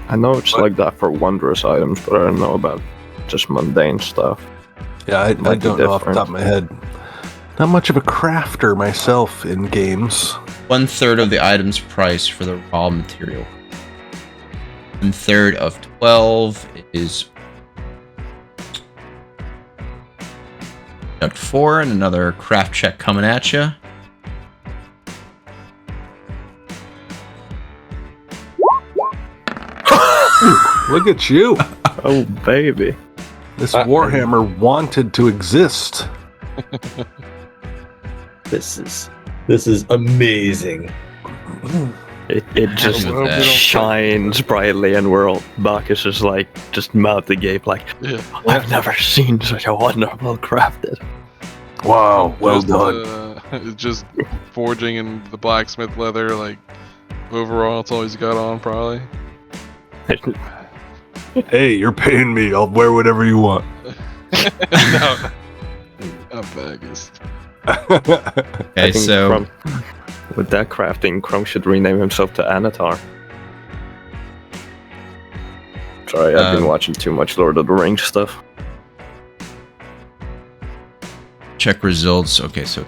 E: I know it's like that for wondrous items, but I don't know about just mundane stuff.
A: Yeah, I
E: Might be
A: don't know off the
E: different.
A: top of my head. Not much of a crafter myself in games.
B: 1/3 of the item's price for the raw material. 1/3 of 12 is 4, and another craft check coming at you.
A: Look at you.
E: Oh, baby.
A: This Warhammer wanted to exist.
C: This is amazing.
E: It just
B: Happy with that.
E: shines brightly, and Bacchus is like, just mouth agape, like,
D: Yeah.
E: I've never seen such a wonderful crafted.
A: Wow, well
D: Just,
A: done.
D: Just forging and the blacksmith leather, like, overall, it's all he's got on, probably.
A: Hey, you're paying me. I'll wear whatever you want.
D: No. I'm Vegas.
B: Okay, so
E: With that crafting, Crumb should rename himself to Anatar. Sorry, I've been watching too much Lord of the Rings stuff.
B: check results. Okay, so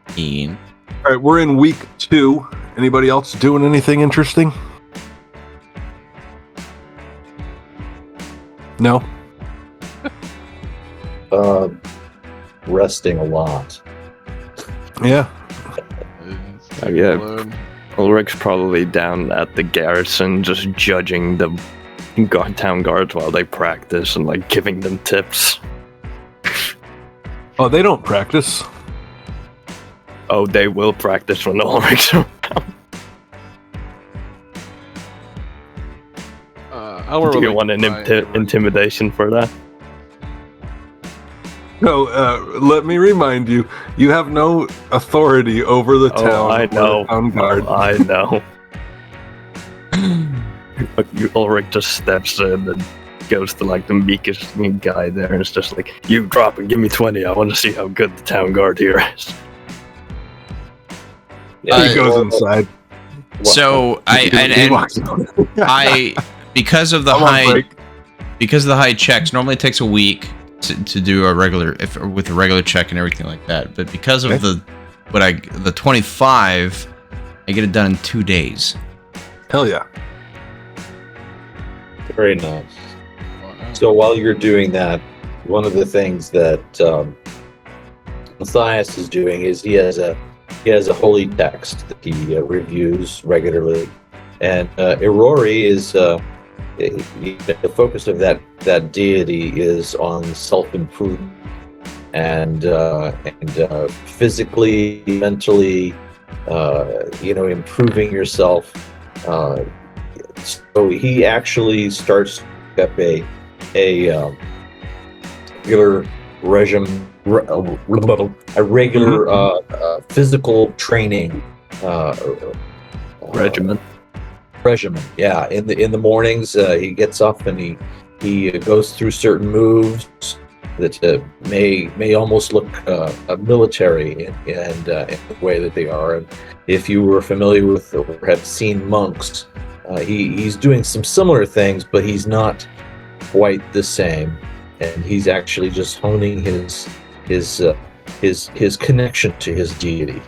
B: 15.
A: All right, we're in week 2. Anybody else doing anything interesting? No?
C: Resting a lot.
A: Yeah.
E: Yeah. Ulrich's probably down at the garrison just judging the town guards while they practice and like giving them tips.
A: Oh, they don't practice.
E: Oh, they will practice when Ulrich's around. Do you want an intimidation for that?
A: No, let me remind you, you have no authority over the town.
E: Oh, I
A: or the
E: know.
A: town guard.
E: I know. Ulrich just steps in and goes to like the meekest guy there and it's just like, you drop and give me 20. I want to see how good the town guard here is.
C: Yeah,
A: He goes inside.
B: So
A: He walks out.
B: because of the
A: I'm on
B: high
A: break.
B: checks, normally it takes a week to do a regular with a regular check and everything like that. But because of
A: Okay.
B: the 25, I get it done in 2 days.
A: Hell yeah.
C: very nice. So while you're doing that, one of the things that Matthias is doing is he has a holy text that he reviews regularly, and Irori is the focus of that deity is on self-improvement and physically, mentally, improving yourself. So he actually starts up a regular physical training
E: Regimen.
C: regimen. Yeah, in the mornings he gets up and he goes through certain moves that may almost look military in the way that they are. And if you were familiar with or have seen monks, he's doing some similar things, but he's not quite the same. And he's actually just honing his connection to his deity.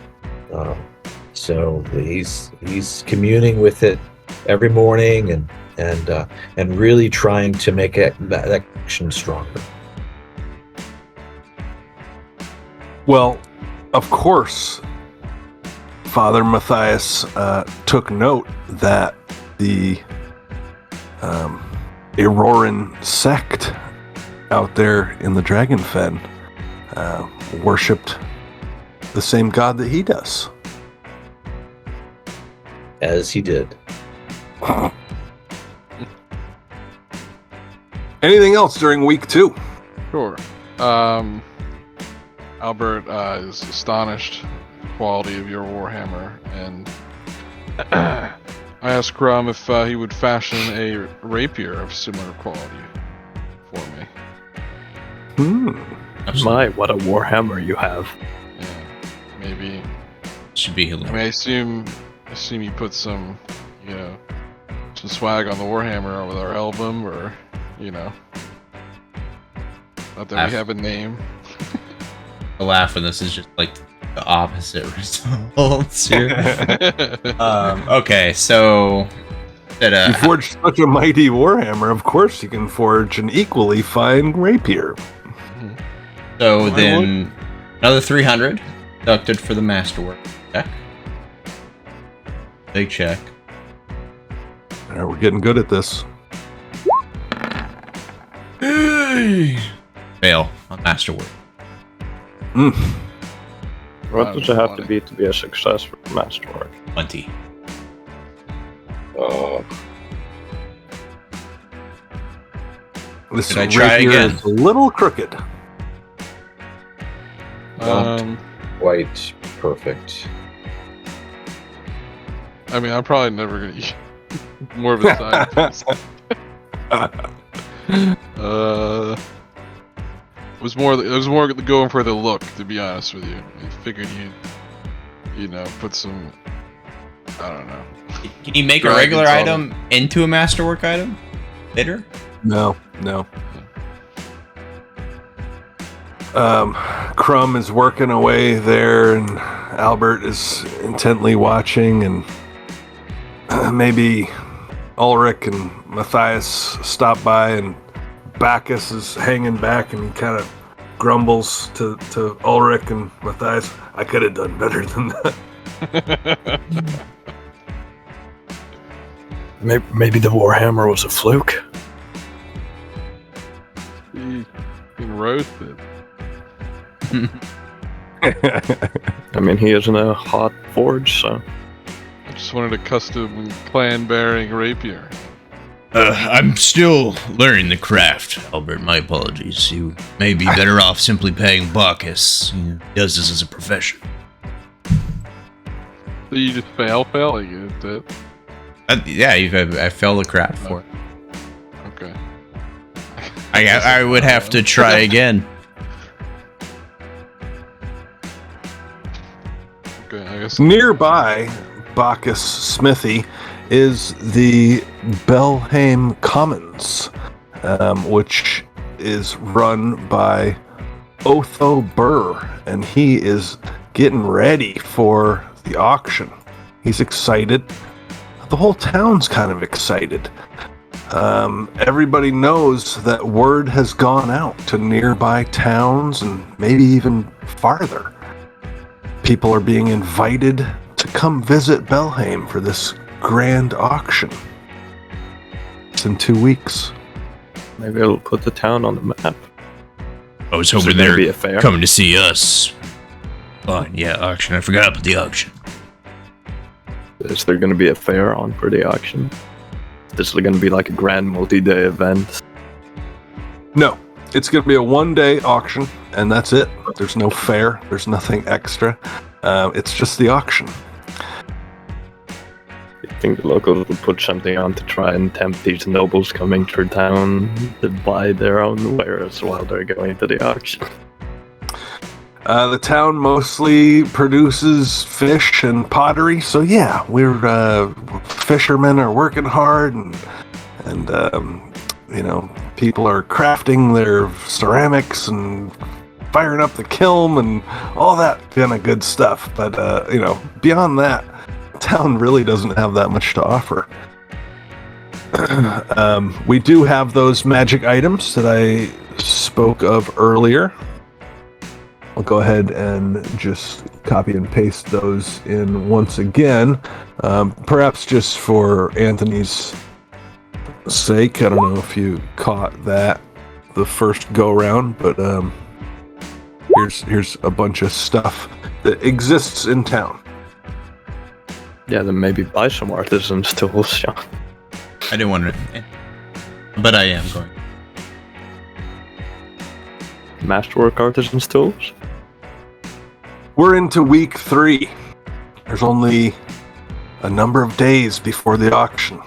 C: So he's communing with it every morning and really trying to make that action stronger.
A: Well, of course, Father Matthias took note that the Auroran sect out there in the Dragonfen worshipped the same god that he does.
C: As he did.
A: Anything else during week 2?
D: Sure. Albert is astonished at the quality of your warhammer, and I asked Crumb if he would fashion a rapier of similar quality for me.
E: My, what a warhammer you have.
D: Yeah, maybe.
B: Should be
D: I
B: hilarious.
D: mean, I assume you put some, some swag on the warhammer with our album, or, not that we have a name.
B: The laugh and this is just like the opposite results here. Okay, so
A: You forged such a mighty warhammer, of course you can forge an equally fine rapier.
B: so then another 300 deducted for the masterwork check. Big check.
A: All right, we're getting good at this.
B: Fail on masterwork.
E: What does it have to be a success for masterwork?
B: 20.
A: This
B: Should I try
A: rapier
B: again?
A: is a little crooked.
C: Quite perfect.
D: I mean, I'm probably never gonna use more of a scientist. It was more going for the look, to be honest with you. I figured you'd, put some, I don't know.
B: Can you make a
D: Dragons
B: regular
D: on
B: item into a masterwork item later?
A: No. Crumb is working away there, and Albert is intently watching, and maybe Ulrich and Matthias stop by, and Bacchus is hanging back, and he kind of grumbles to Ulrich and Matthias, I could have done better than that.
E: Maybe the warhammer was a fluke.
D: He roasted.
E: I mean, he isn't a hot forge, so.
D: I just wanted a custom clan-bearing rapier.
B: I'm still learning the craft, Albert. My apologies. You may be better off simply paying Bacchus. He does this as a profession.
D: So you just fail? Like, is it?
B: I failed the craft for it.
D: Okay.
B: I would have to try again.
D: Okay, I guess.
A: Nearby Bacchus Smithy is the Belhaim Commons, which is run by Otho Burr, and he is getting ready for the auction. He's excited. The whole town's kind of excited. Everybody knows that word has gone out to nearby towns and maybe even farther. People are being invited to come visit Belhaim for this grand auction. It's in 2 weeks.
E: Maybe it'll put the town on the map.
B: I was
E: Is
B: hoping
E: there gonna
B: they're
E: be a fair?
B: coming to see us. Oh, yeah, auction. I forgot about the auction.
E: Is there going to be a fair on for the auction? This is going to be like a grand multi-day event.
A: No, it's going to be a one-day auction, and that's it. There's no fair. There's nothing extra. It's just the auction.
E: I think the locals will put something on to try and tempt these nobles coming through town to buy their own wares while they're going to the auction.
A: The town mostly produces fish and pottery, so yeah, we're fishermen are working hard, and people are crafting their ceramics and firing up the kiln and all that kind of good stuff. But beyond that, town really doesn't have that much to offer. We do have those magic items that I spoke of earlier. I'll go ahead and just copy and paste those in once again, perhaps just for Anthony's sake. I don't know if you caught that the first go round, but here's a bunch of stuff that exists in town.
E: Yeah, then maybe buy some artisans tools, Sean.
B: I didn't want to, but I am going.
E: Masterwork artisans tools?
A: We're into week 3. There's only a number of days before the auction.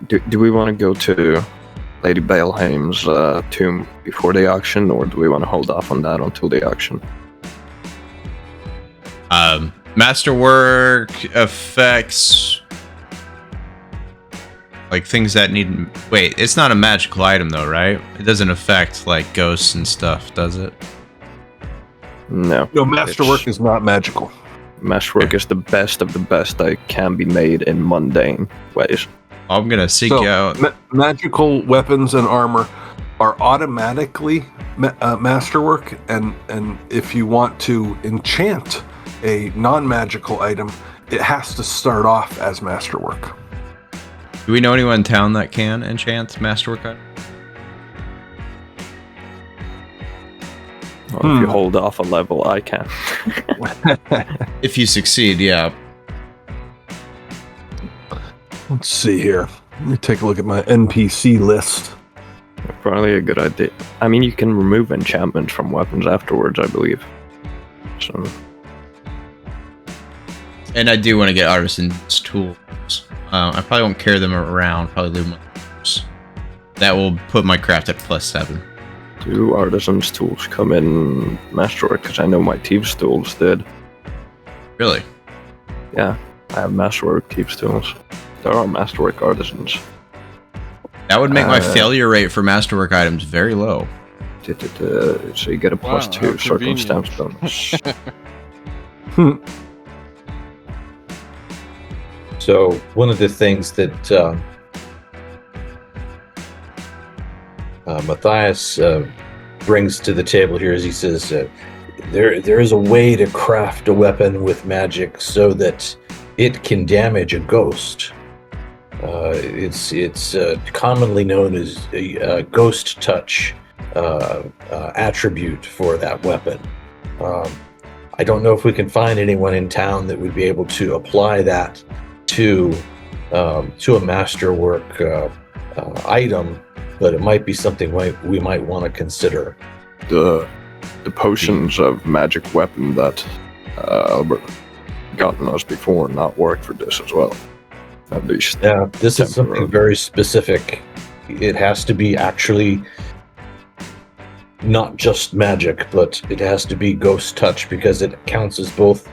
E: Do we want to go to Lady Belhaim's tomb before the auction, or do we want to hold off on that until the auction?
B: Masterwork affects like things that need. Wait, it's not a magical item though, right? It doesn't affect like ghosts and stuff, does it?
E: No.
A: No, masterwork is not magical.
E: Masterwork is the best of the best that can be made in mundane ways.
B: I'm gonna seek out.
A: Magical weapons and armor are automatically masterwork, and if you want to enchant a non-magical item, it has to start off as masterwork.
B: Do we know anyone in town that can enchant masterwork items?
E: Well, if you hold off a level, I can.
B: If you succeed, yeah.
A: Let's see here. Let me take a look at my NPC list.
E: Probably a good idea. I mean, you can remove enchantments from weapons afterwards, I believe. So,
B: And I do want to get artisan's tools. I probably won't carry them around. Probably leave them on the horse. That will put my craft at +7.
E: do artisan's tools come in masterwork? Because I know my thieves' tools did.
B: Really?
E: Yeah, I have masterwork thieves' tools. There are masterwork artisans.
B: That would make my failure rate for masterwork items very low.
E: So you get a +2
D: how
E: circumstance bonus.
C: So one of the things that Matthias brings to the table here is he says there is a way to craft a weapon with magic so that it can damage a ghost. It's commonly known as a ghost touch attribute for that weapon. I don't know if we can find anyone in town that would be able to apply that to a masterwork item, but it might be something we might want to consider.
E: The potions of magic weapon that Albert gotten us before not work for this as well. At least.
C: Yeah, this is something very specific. It has to be actually not just magic, but it has to be ghost touch because it counts as both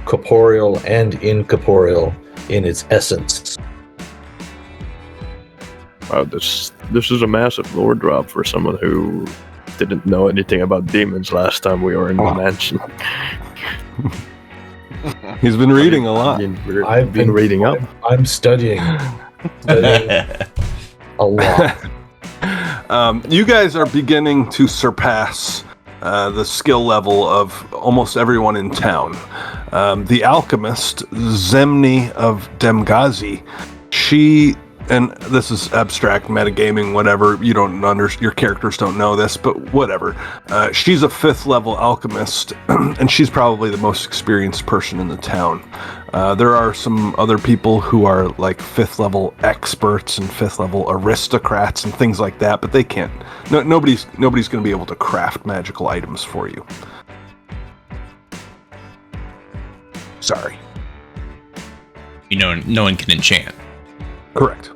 C: corporeal and incorporeal in its essence.
E: Wow, this is a massive lore drop for someone who didn't know anything about demons last time we were in the mansion.
A: He's been reading a lot.
E: I've been reading up.
C: I'm studying a lot.
A: You guys are beginning to surpass the skill level of almost everyone in town. The alchemist, Zemni of Demgazi, she, and this is abstract metagaming, whatever, you don't your characters don't know this, but whatever. She's a 5th level alchemist, and she's probably the most experienced person in the town. There are some other people who are like 5th level experts and 5th level aristocrats and things like that, but they can't. Nobody's going to be able to craft magical items for you. Sorry.
B: You know, no one can enchant.
A: Correct.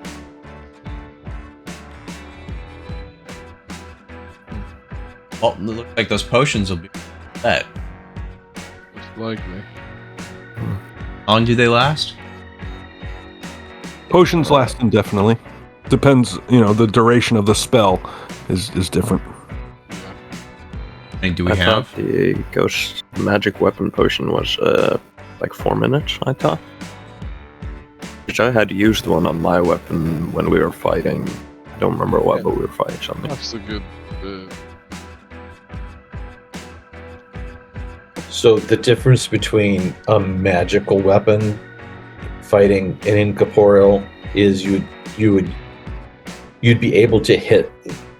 B: Well, it looks like those potions will be set.
D: Most likely.
B: How long do they last?
A: Potions last indefinitely. Depends, the duration of the spell is different.
B: And do we
E: I
B: have?
E: thought the ghost magic weapon potion was like 4 minutes, I thought. Which I had used one on my weapon when we were fighting. I don't remember what,
D: Yeah.
E: but we were fighting something.
D: That's a good bit.
C: So the difference between a magical weapon fighting an incorporeal is you'd be able to hit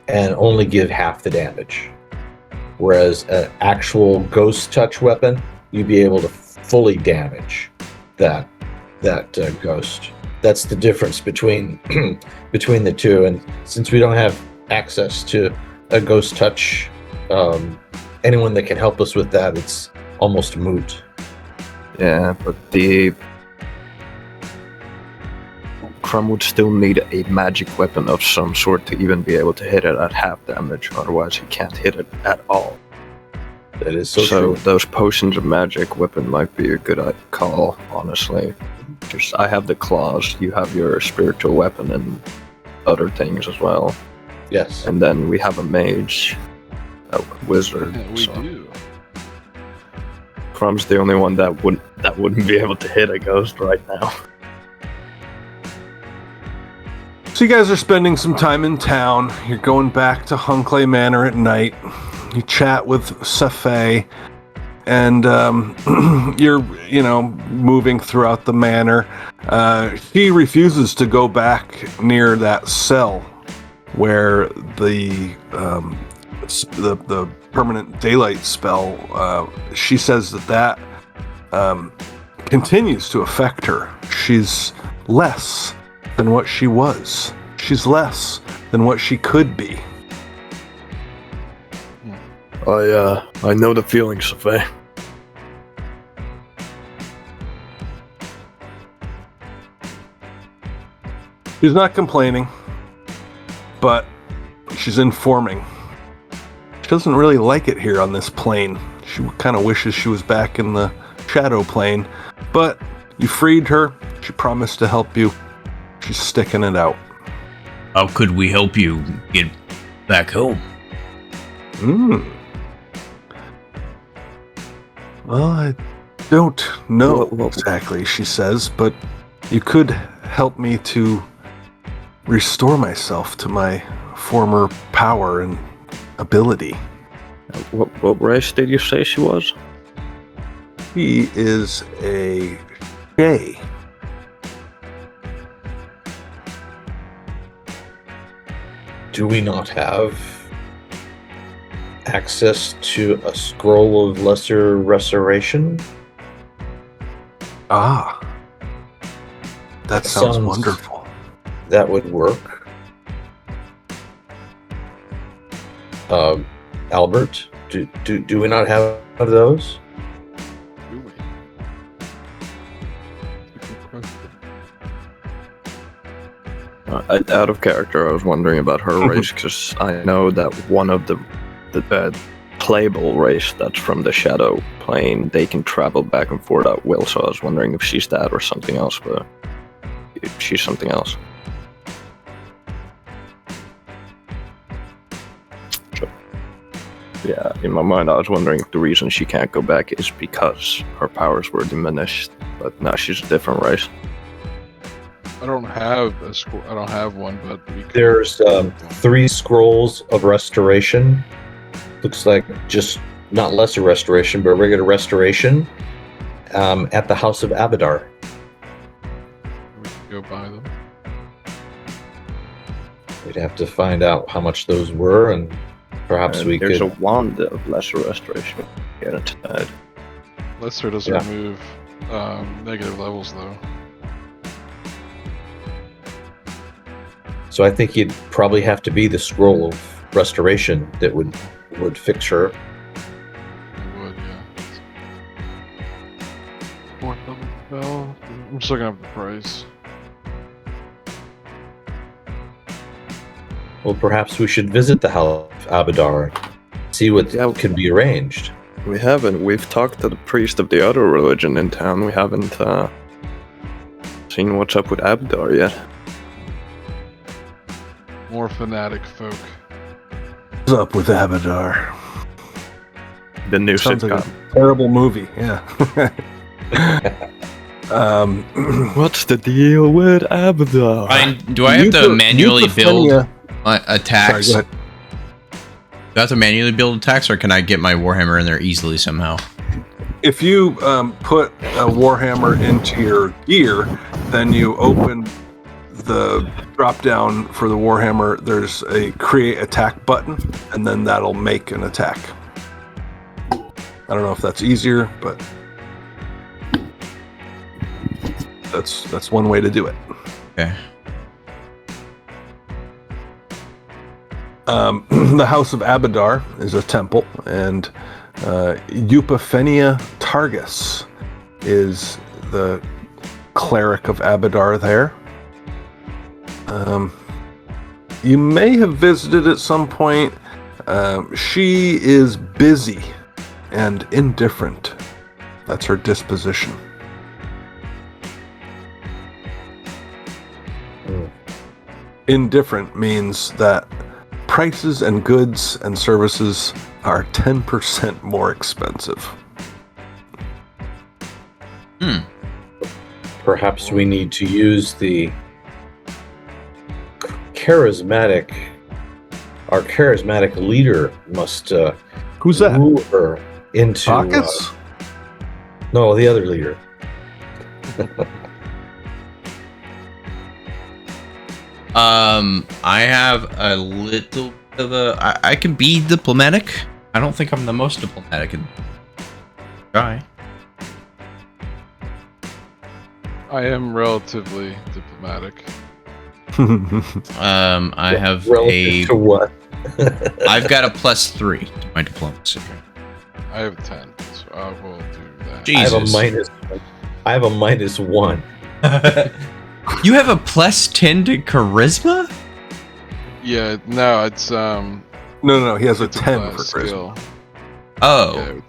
C: and only give half the damage, whereas an actual ghost touch weapon you'd be able to fully damage that ghost. That's the difference between between the two. And since we don't have access to a ghost touch, anyone that can help us with that, it's almost moot.
E: Yeah, but the Crumb would still need a magic weapon of some sort to even be able to hit it at half damage, otherwise he can't hit it at all.
C: That is so
E: So
C: true.
E: those potions of magic weapon might be a good call, honestly. Just I have the claws, you have your spiritual weapon and other things as well.
C: Yes.
E: And then we have a mage, a wizard.
D: Yeah, we
E: so
D: do.
E: Crumb's the only one that wouldn't be able to hit a ghost right now.
A: So you guys are spending some time in town. You're going back to Hunclay Manor at night. You chat with Safé, and you're, moving throughout the manor. She refuses to go back near that cell where the permanent daylight spell. She says that continues to affect her. She's less than what she was. She's less than what she could be.
E: I know the feeling, Safé.
A: She's not complaining, but she's informing. She doesn't really like it here on this plane. She kind of wishes she was back in the shadow plane, but you freed her. She promised to help you. She's sticking it out.
B: How could we help you get back home?
A: Well, I don't know
E: Well-
A: exactly, she says, but you could help me to restore myself to my former power and ability.
E: What race did you say she was?
A: He is a Shay.
C: Do we not have access to a scroll of lesser restoration?
A: Ah. That sounds
C: Sounds-
A: wonderful.
C: That would work. Albert, do we not have those?
D: Do we? That's a good question.
E: Out of character, I was wondering about her race because I know that one of the playable race that's from the shadow plane, they can travel back and forth at will. So I was wondering if she's that or something else, but she's something else. So, yeah, in my mind, I was wondering if the reason she can't go back is because her powers were diminished, but now she's a different race.
D: I don't have a scroll. I don't have one, but we could.
C: There's 3 scrolls of restoration. Looks like just not lesser restoration, but regular restoration at the House of Abadar.
D: We could go buy them.
C: We'd have to find out how much those were, and perhaps we
E: There's
C: could.
E: a wand of lesser restoration. Get it tonight.
D: Lesser doesn't
C: Yeah.
D: remove negative levels, though.
C: So I think you'd probably have to be the scroll of restoration that would fix her.
D: It would, yeah. Fourth level spell. I'm just looking up the price.
C: Well, perhaps we should visit the House of Abadar, see what
E: Yeah.
C: can be arranged.
E: We haven't. We've talked to the priest of the other religion in town. We haven't seen what's up with Abdar yet.
D: More fanatic folk.
A: What's up with Abadar?
E: the new
A: Sounds
E: sitcom.
A: like a terrible movie. Yeah.
E: What's the deal with Abadar?
B: Ryan, do I have to manually build attacks?
A: Sorry, go ahead.
B: Do I have to manually build attacks, or can I get my Warhammer in there easily somehow?
A: If you put a Warhammer into your gear, then you open the drop down for the Warhammer. There's a create attack button, and then that'll make an attack. I don't know if that's easier, but that's one way to do it.
B: Okay.
A: The House of Abadar is a temple, and Eupophenia Targus is the cleric of Abadar there. You may have visited at some point. She is busy and indifferent. That's her disposition. Indifferent means that prices and goods and services are 10% more expensive.
C: Perhaps we need to use the our charismatic leader must
A: Who's that?
C: woo her into
A: Bacchus?
C: no, the other leader.
B: I have a little bit of a... I can be diplomatic. I don't think I'm the most diplomatic in... Try.
D: I am relatively diplomatic.
B: I have
C: Relative to what?
B: I've got a +3 to my diplomacy.
D: I have 10, so I will do that.
B: Jesus.
C: I have a -1.
B: You have a +10 to charisma?
D: Yeah, no, it's
A: No, he has a
D: it's
A: 10
D: class
A: for charisma.
D: skill.
B: Oh.
D: Yeah,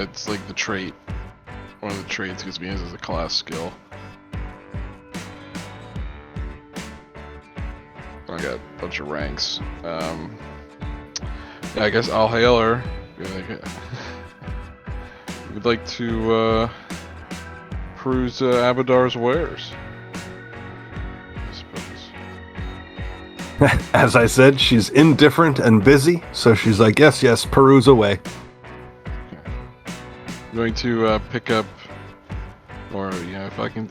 D: it's like the trait. One of the traits gives me as a class skill. I got a bunch of ranks. Yeah, I guess I'll hail her. We'd like to peruse Abadar's wares. I suppose.
A: As I said, she's indifferent and busy, so she's like, yes, peruse away.
D: I'm going to pick up, or if I can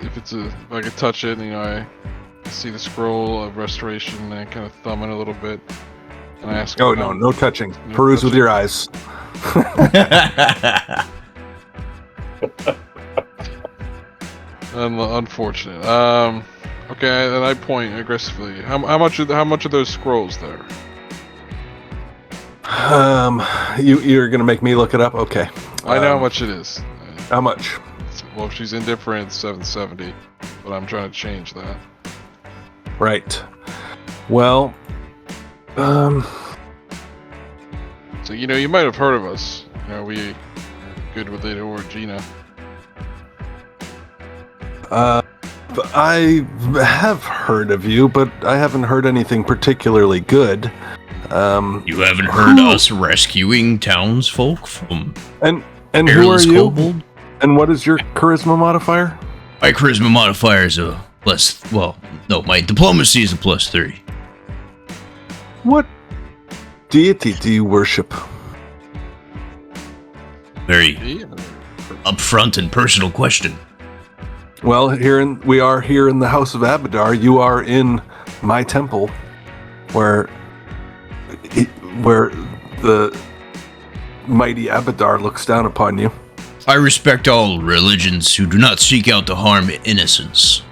D: touch it, I see the scroll of restoration, and I kind of thumb it a little bit, and I ask.
A: Oh no touching. Peruse with your eyes.
D: Unfortunate. Okay, then I point aggressively. How much are those scrolls there?
A: You're gonna make me look it up? Okay.
D: I know how much it is.
A: How much?
D: Well, if she's indifferent, it's 770, but I'm trying to change that.
A: Right. Well,
D: So you might have heard of us. We are good with Lady Orgina.
A: I have heard of you, but I haven't heard anything particularly good.
B: You haven't heard us rescuing townsfolk from
A: And who are
B: Airless
A: you?
B: Kobold?
A: And what is your charisma modifier?
B: My charisma modifier is a my diplomacy is a +3.
A: What deity do you worship?
B: Very
D: Yeah.
B: upfront and personal question.
A: Well, we are here in the House of Abadar. You are in my temple, where the mighty Abadar looks down upon you.
B: I respect all religions who do not seek out to harm innocents.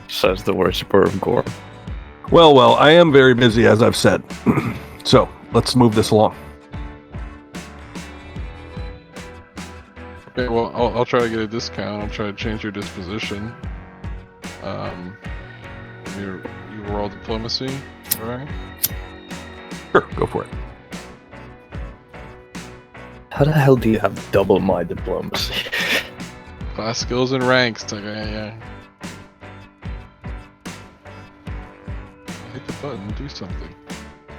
E: Says the worshipper of Gore.
A: Well, I am very busy, as I've said. So, let's move this along.
D: Okay, well, I'll try to get a discount. I'll try to change your disposition. You roll diplomacy, alright?
A: Sure, go for it.
E: How the hell do you have double my diplomacy?
D: Class skills and ranks. Yeah. Hit the button, do something.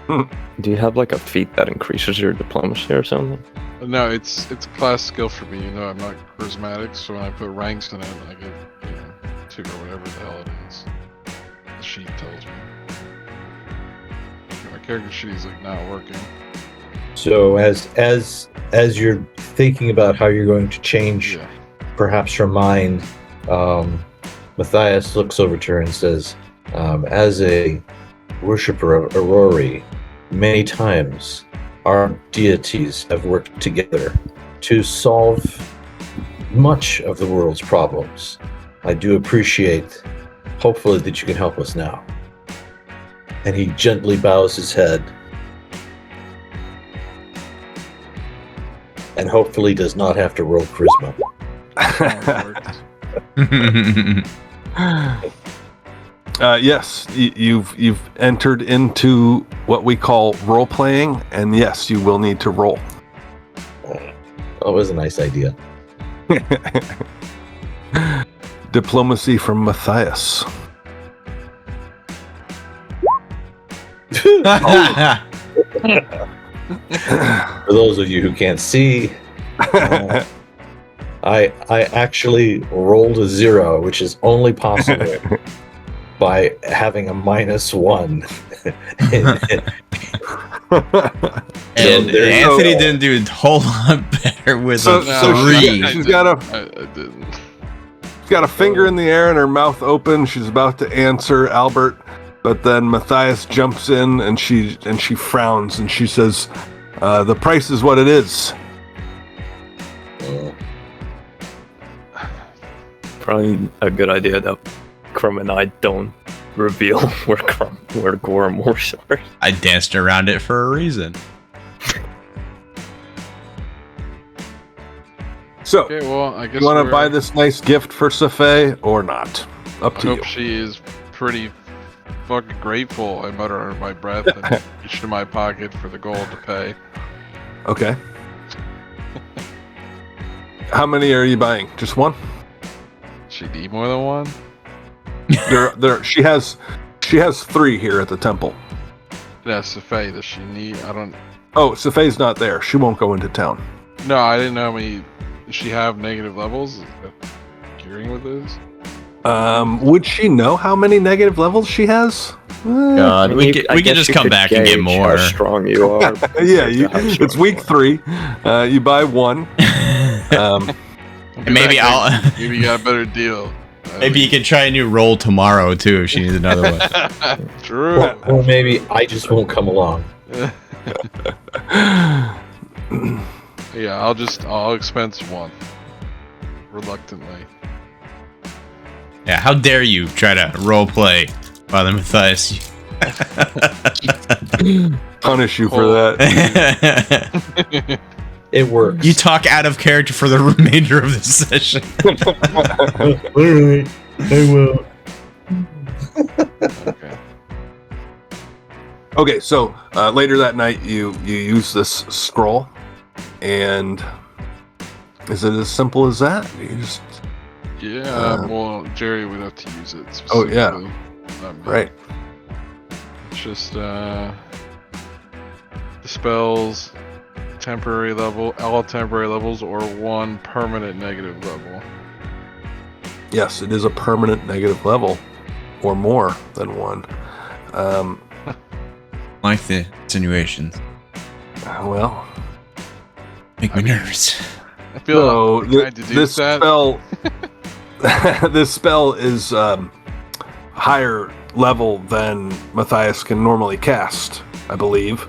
E: Do you have like a feat that increases your diplomacy or something?
D: No, it's a class skill for me. You know, I'm not charismatic, so when I put ranks in it, I get 2 or whatever the hell it is. The sheet tells me. My character sheet is like not working.
C: So as you're thinking about how you're going to change
D: Yeah.
C: perhaps her mind, Matthias looks over to her and says, as a worshipper of Aurori, many times our deities have worked together to solve much of the world's problems. I do appreciate, hopefully, that you can help us now. And he gently bows his head and hopefully does not have to roll charisma.
A: Yes, you've entered into what we call role playing, and yes, you will need to roll.
C: That was a nice idea.
A: Diplomacy from Matthias.
C: For those of you who can't see, I actually rolled a 0, which is only possible by having a -1.
B: And
C: So there's
B: Anthony
C: no-
B: didn't do a whole lot better with
A: So-
B: a
A: so
B: 3.
A: she's got a
D: I didn't.
A: she's got a finger in the air and her mouth open. She's about to answer Albert, but then Matthias jumps in and she frowns and she says, "The price is what it is."
E: Probably a good idea that Crumb and I don't reveal where Gorham works.
B: I danced around it for a reason.
A: So,
D: Okay, well, I guess
A: you want to
D: we're-
A: buy this nice gift for Safei or not? Up
D: I
A: to you.
D: hope she is pretty fucking grateful. I mutter under my breath and reach to my pocket for the gold to pay.
A: Okay. How many are you buying? Just one?
D: She need more than one?
A: She has 3 here at the temple.
D: Yeah, Safei, does she need? I don't.
A: Oh, Safei's not there. She won't go into town.
D: No, I didn't know how many. Does she have negative levels? Is that gearing with this?
A: Would she know how many negative levels she has?
E: God,
B: We can just come back and get more.
E: How strong you are.
A: Yeah, it's week 3. You buy 1.
B: And maybe
D: Maybe you got a better deal.
B: maybe you can try a new roll tomorrow too if she needs another one.
D: True.
C: Or maybe I just won't come along.
D: Yeah, I'll expense 1. Reluctantly.
B: Yeah, how dare you try to role play Father Matthias?
A: Punish you for that.
C: It works.
B: You talk out of character for the remainder of the session.
C: Alright, I will.
D: Okay.
A: Okay, so later that night, you use this scroll, and is it as simple as that? You just
D: Yeah, well, Jerry would have to use it.
A: Oh, yeah.
D: specifically. Not me.
A: right.
D: It's just dispels temporary level, all temporary levels, or 1 permanent negative level.
A: Yes, it is a permanent negative level, or more than 1.
B: Like the insinuations.
A: Well,
B: Make me nervous.
D: I feel
A: so
D: like I had to do
A: this
D: that.
A: spell, this spell is higher level than Matthias can normally cast, I believe.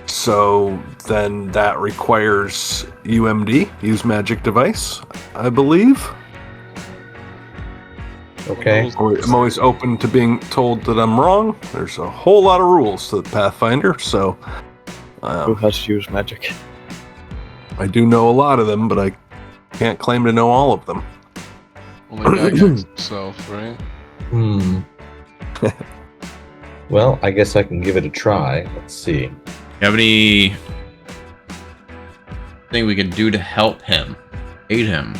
A: So then that requires UMD, use magic device, I believe.
C: Okay.
A: I'm always open to being told that I'm wrong. There's a whole lot of rules to the Pathfinder, so
E: Who has to use magic?
A: I do know a lot of them, but I can't claim to know all of them.
D: Only guy against himself, right?
C: Well, I guess I can give it a try. Let's see.
B: You have any thing we can do to help him? Aid him?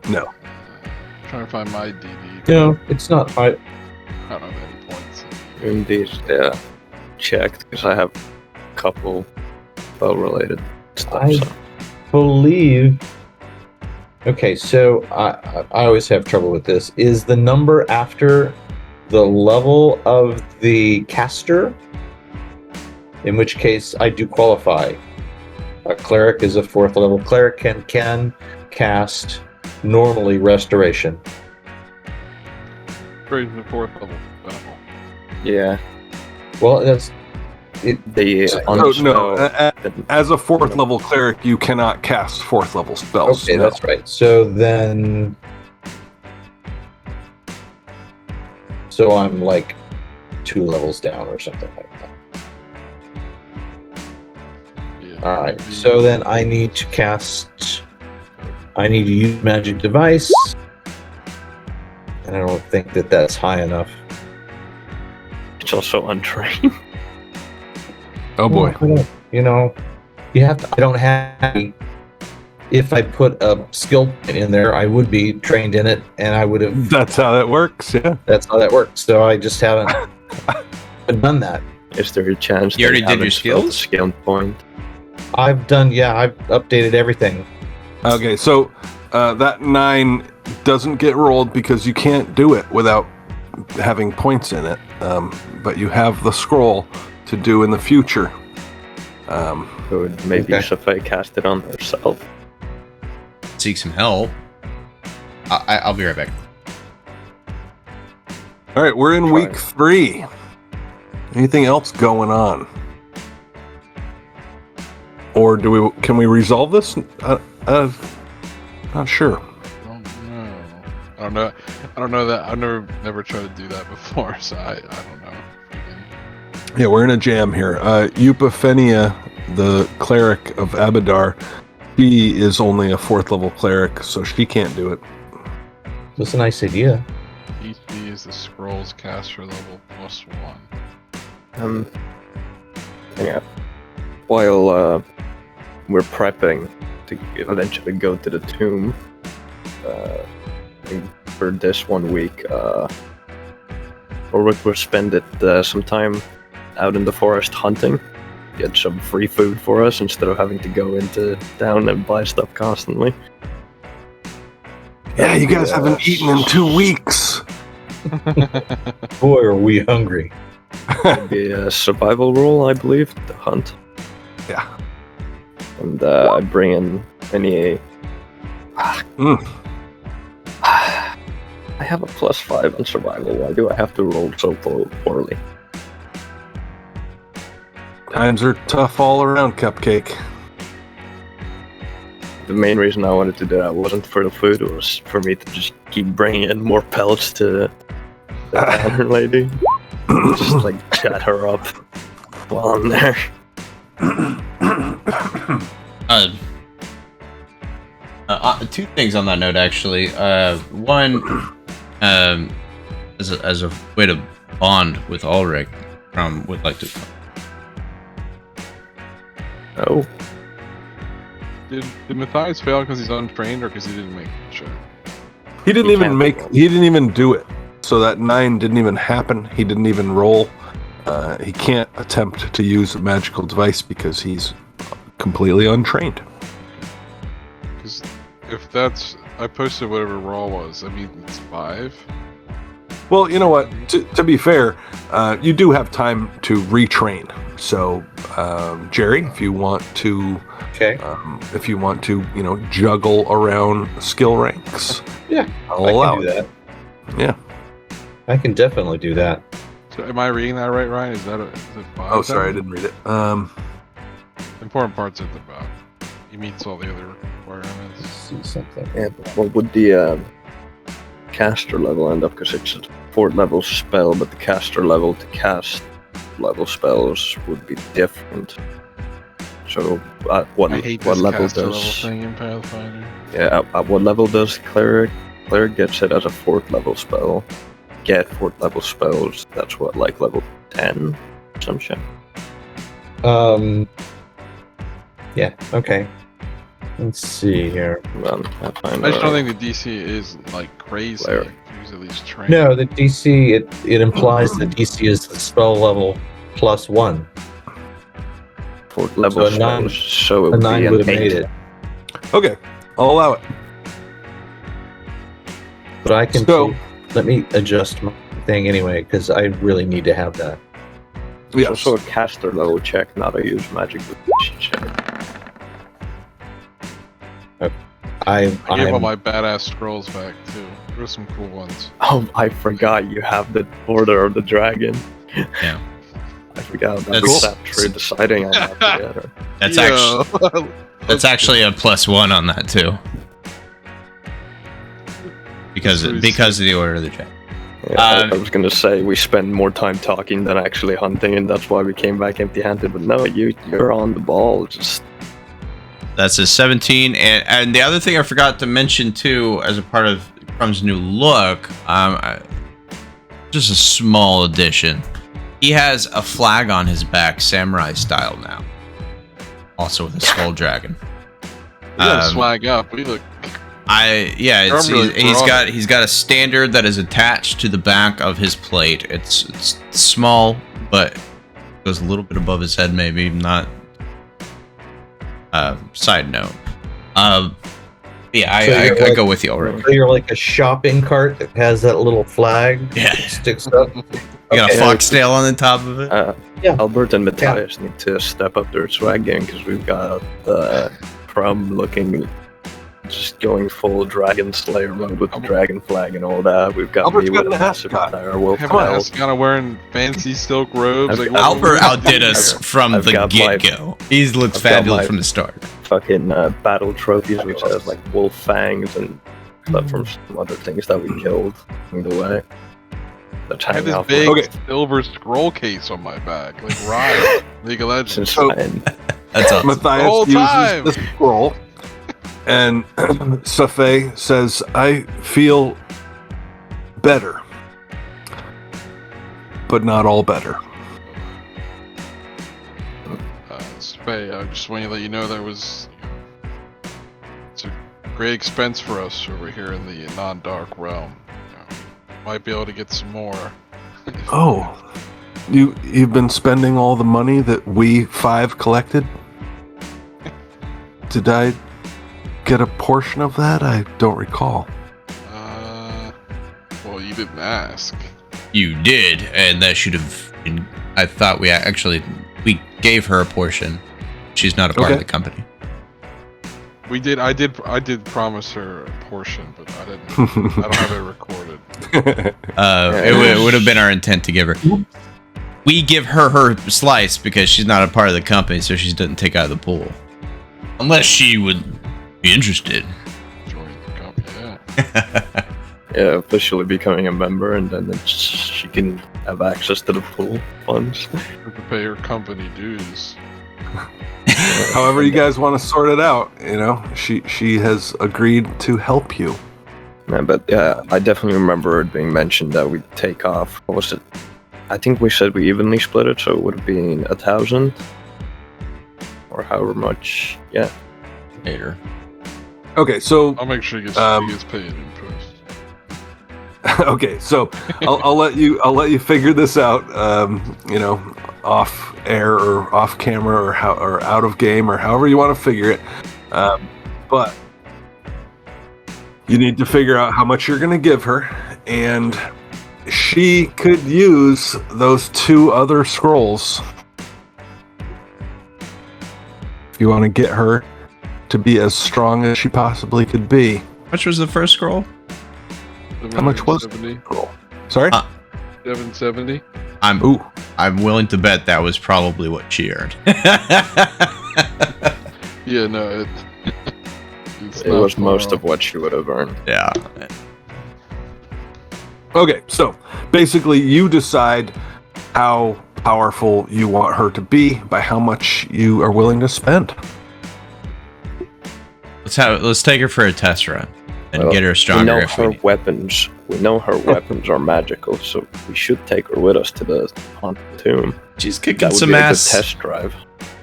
A: No.
D: Trying to find my DD.
C: No, it's not hard.
D: I don't have any points.
E: Indeed, yeah. checked because I have a couple spell-related stuff.
C: I
E: So.
C: believe. Okay, so I always have trouble with this. Is the number after the level of the caster? In which case, I do qualify. A cleric is a 4th level cleric and can cast normally restoration.
D: Straight to the 4th level.
E: Yeah.
C: Well, that's it.
E: The
A: No, as a 4th level cleric, you cannot cast 4th level spells.
C: Okay,
A: no.
C: that's right. So then, so I'm like 2 levels down or something like that.
D: Yeah.
C: All right. So then I need to cast. I need to use magic device, and I don't think that that's high enough.
E: It's also untrained.
A: Oh boy.
C: You know, you have to. I don't have. If I put a skill point in there, I would be trained in it, and I would have.
A: That's how that works, yeah.
C: That's how that works. So I just haven't done that.
E: Is there a chance
B: You already
E: that
B: did your
E: haven't spelled a
B: skills?
E: skill point?
C: I've done. Yeah, I've updated everything.
A: Okay, so that 9 doesn't get rolled because you can't do it without having points in it. But you have the scroll to do in the future.
E: It would maybe
C: Okay.
E: Sophie cast it on herself.
B: Seek some help. I'll be right back.
A: All right, we're in
E: Try.
A: week 3. Anything else going on? Or can we resolve this? Not sure.
D: I don't know. I don't know that. I've never tried to do that before, so I don't know.
A: Yeah, we're in a jam here. Eupophenia, the cleric of Abadar, she is only a 4th level cleric, so she can't do it.
C: That's a nice idea.
D: DC is the scrolls caster level +1.
E: Yeah. While we're prepping to eventually go to the tomb, for this 1 week, Ulrich will spend some time out in the forest hunting, get some free food for us instead of having to go into town and buy stuff constantly.
A: Yeah, you guys haven't eaten in 2 weeks.
C: Boy, are we hungry.
E: It'd be a survival roll, I believe, to hunt.
A: Yeah.
E: And I bring in any. I have a +5 on survival. Why do I have to roll so poorly?
A: Times are tough all around, Cupcake.
E: The main reason I wanted to do that wasn't for the food, it was for me to just keep bringing in more pelts to the banner lady. Just like chat her up while I'm there.
B: Two things on that note, actually. One, as a way to bond with Ulrich, would like to.
E: Oh,
D: Did Matthias fail because he's untrained or because he didn't make the check?
A: He didn't
E: He
A: even
E: can't.
A: he didn't even do it. So that 9 didn't even happen. He didn't even roll. He can't attempt to use a magical device because he's completely untrained.
D: Because if that's, I posted whatever raw was. I mean, it's 5.
A: Well, you know what? To be fair, you do have time to retrain. So, Jerry, if you want to,
C: Okay.
A: juggle around skill ranks,
C: Yeah,
A: I'll
C: I
A: allow
C: can do
A: it.
C: that.
A: Yeah.
C: I can definitely do that.
D: So am I reading that right, Ryan? Is it 5?
A: Oh, sorry, I didn't read it.
D: Important part's at the bottom. He meets all the other requirements.
C: Let's see something.
E: yeah, but what would the caster level end up? Because it's a 4th level spell, but the caster level to cast level spells would be different. So, at what
D: I hate
E: what
D: this
E: level
D: caster
E: does?
D: level thing in Pathfinder.
E: Yeah, at what level does cleric? Cleric gets it as a 4th level spell. Get 4th level spells. That's what, like level 10, some shit.
C: Yeah. Okay. Let's see here.
E: I find
D: I just don't think the DC is like crazy.
E: Where?
D: If he's at least trained.
C: No, the DC it implies the DC is the spell level +1.
E: For level
C: So a 9
E: spells, so it
C: A
E: would
C: 9
E: be
C: would
E: an
C: have made
E: 8.
C: it.
A: Okay, I'll allow it.
C: But I can
A: So-
C: let me adjust my thing anyway, because I really need to have that.
E: It's
A: Yes.
E: also a caster level check, not a use magic check.
D: I gave all
C: I'm
D: my badass scrolls back too. There were some cool ones.
E: Oh, I forgot you have the Order of the Dragon.
B: Yeah.
E: I forgot that we
B: That's-
E: sat through deciding on that together.
B: That's
D: Yo.
B: actually a +1 on that too. Because
D: That's
B: because of the Order of the Dragon.
E: Yeah, I was gonna say we spend more time talking than actually hunting, and that's why we came back empty-handed. But no, you're on the ball. Just
B: That's a 17, and the other thing I forgot to mention too, as a part of Crumb's new look, just a small addition. He has a flag on his back, samurai style now, also with a skull dragon.
D: We gotta swag up. We look.
B: He's got a standard that is attached to the back of his plate. It's small, but goes a little bit above his head, maybe not. Side note. I go with you already.
C: So you're like a shopping cart that has that little flag
B: Yeah.
C: that sticks up.
B: You got a foxtail on the top of it.
C: Yeah.
E: Albert and Matthias need to step up their swag game because we've got Crumb looking, just going full dragonslayer mode with the dragon flag and all that. We've got
A: Albert's
E: me
A: got
E: with
A: an
E: a massive
A: ascot.
E: entire wolf
D: Have
E: tail.
D: kind of wearing fancy silk robes.
E: I've-
D: Like, what-
B: Albert outdid us from
E: I've
B: the
E: got my-
B: get-go. He's looked
E: I've got
B: fabulous
E: my-
B: from the start.
E: Fucking battle trophies, which has like wolf fangs and stuff from some other things that we killed along the way. That's
D: I have
E: hanging
D: this
E: off
D: big
A: Okay.
D: silver scroll case on my back, like Ryan, League of Legends.
E: since
A: So-
B: That's awesome.
A: Matthias
D: whole time.
A: uses the scroll, and Safei says, "I feel better, but not all better."
D: Spay, I just want to let you know that it's a great expense for us over here in the non-dark realm. Might be able to get some more.
A: Oh, you've been spending all the money that we 5 collected? Did I get a portion of that? I don't recall.
D: Well, you didn't ask.
B: You did, and that should have been. I thought we gave her a portion. She's not a part of
A: Okay.
B: the company.
D: We did. I did promise her a portion, but I didn't. I don't have it recorded.
B: It would have been our intent to give her. We give her slice because she's not a part of the company, so she doesn't take out of the pool. Unless she would be interested.
D: Join the company. Yeah.
E: Yeah, officially becoming a member, and then she can have access to the pool funds.
D: We have to pay her company dues.
A: However you guys want to sort it out, she has agreed to help you.
E: Yeah, but yeah, I definitely remember it being mentioned that we'd take off. What was it? I think we said we evenly split it, so it would have been 1,000 or however much. Yeah.
B: Later.
A: Okay, so
D: I'll make sure he gets paid in post.
A: okay, so I'll let you figure this out. Off air or off camera or out of game or however you want to figure it. But you need to figure out how much you're going to give her, and she could use those 2 other scrolls if you want to get her to be as strong as she possibly could be.
B: How much was the first scroll?
A: How much was
D: 770?
A: Sorry?
D: 770.
B: I'm willing to bet that was probably what she earned.
D: Yeah, no,
E: It was most of what she would have earned.
B: Yeah.
A: Okay, so basically you decide how powerful you want her to be by how much you are willing to spend.
B: Let's take her for a test run and
E: Well,
B: get her stronger.
E: We know
B: If we
E: her
B: need.
E: weapons. We know her weapons are magical, so we should take her with us to the haunted tomb.
B: She's
E: That
B: kicking
E: would
B: some
E: be a good
B: ass.
E: test drive.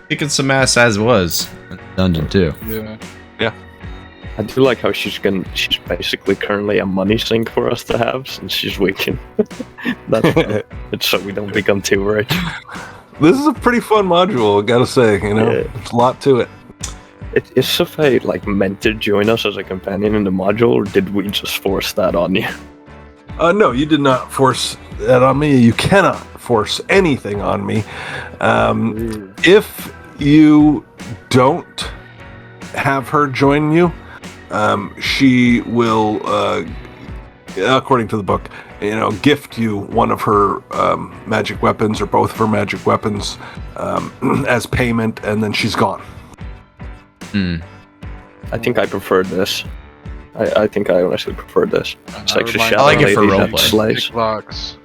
B: Kicking some ass as was in Dungeon 2.
D: Yeah.
E: I do like how she's basically currently a money sink for us to have since she's weakened. That's fun. It's so we don't become too rich.
A: This is a pretty fun module, I gotta say. You know,
E: Yeah.
A: there's a lot to it.
E: Is Safai like meant to join us as a companion in the module, or did we just force that on you?
A: No, you did not force that on me. You cannot force anything on me. If you don't have her join you, she will, according to the book, gift you one of her magic weapons or both of her magic weapons as payment, and then she's gone.
E: I think I prefer this. I think I honestly prefer this. It's like the
D: I
E: shadow
B: like it for
E: lady that
B: roleplay.
E: slays.
D: Big box.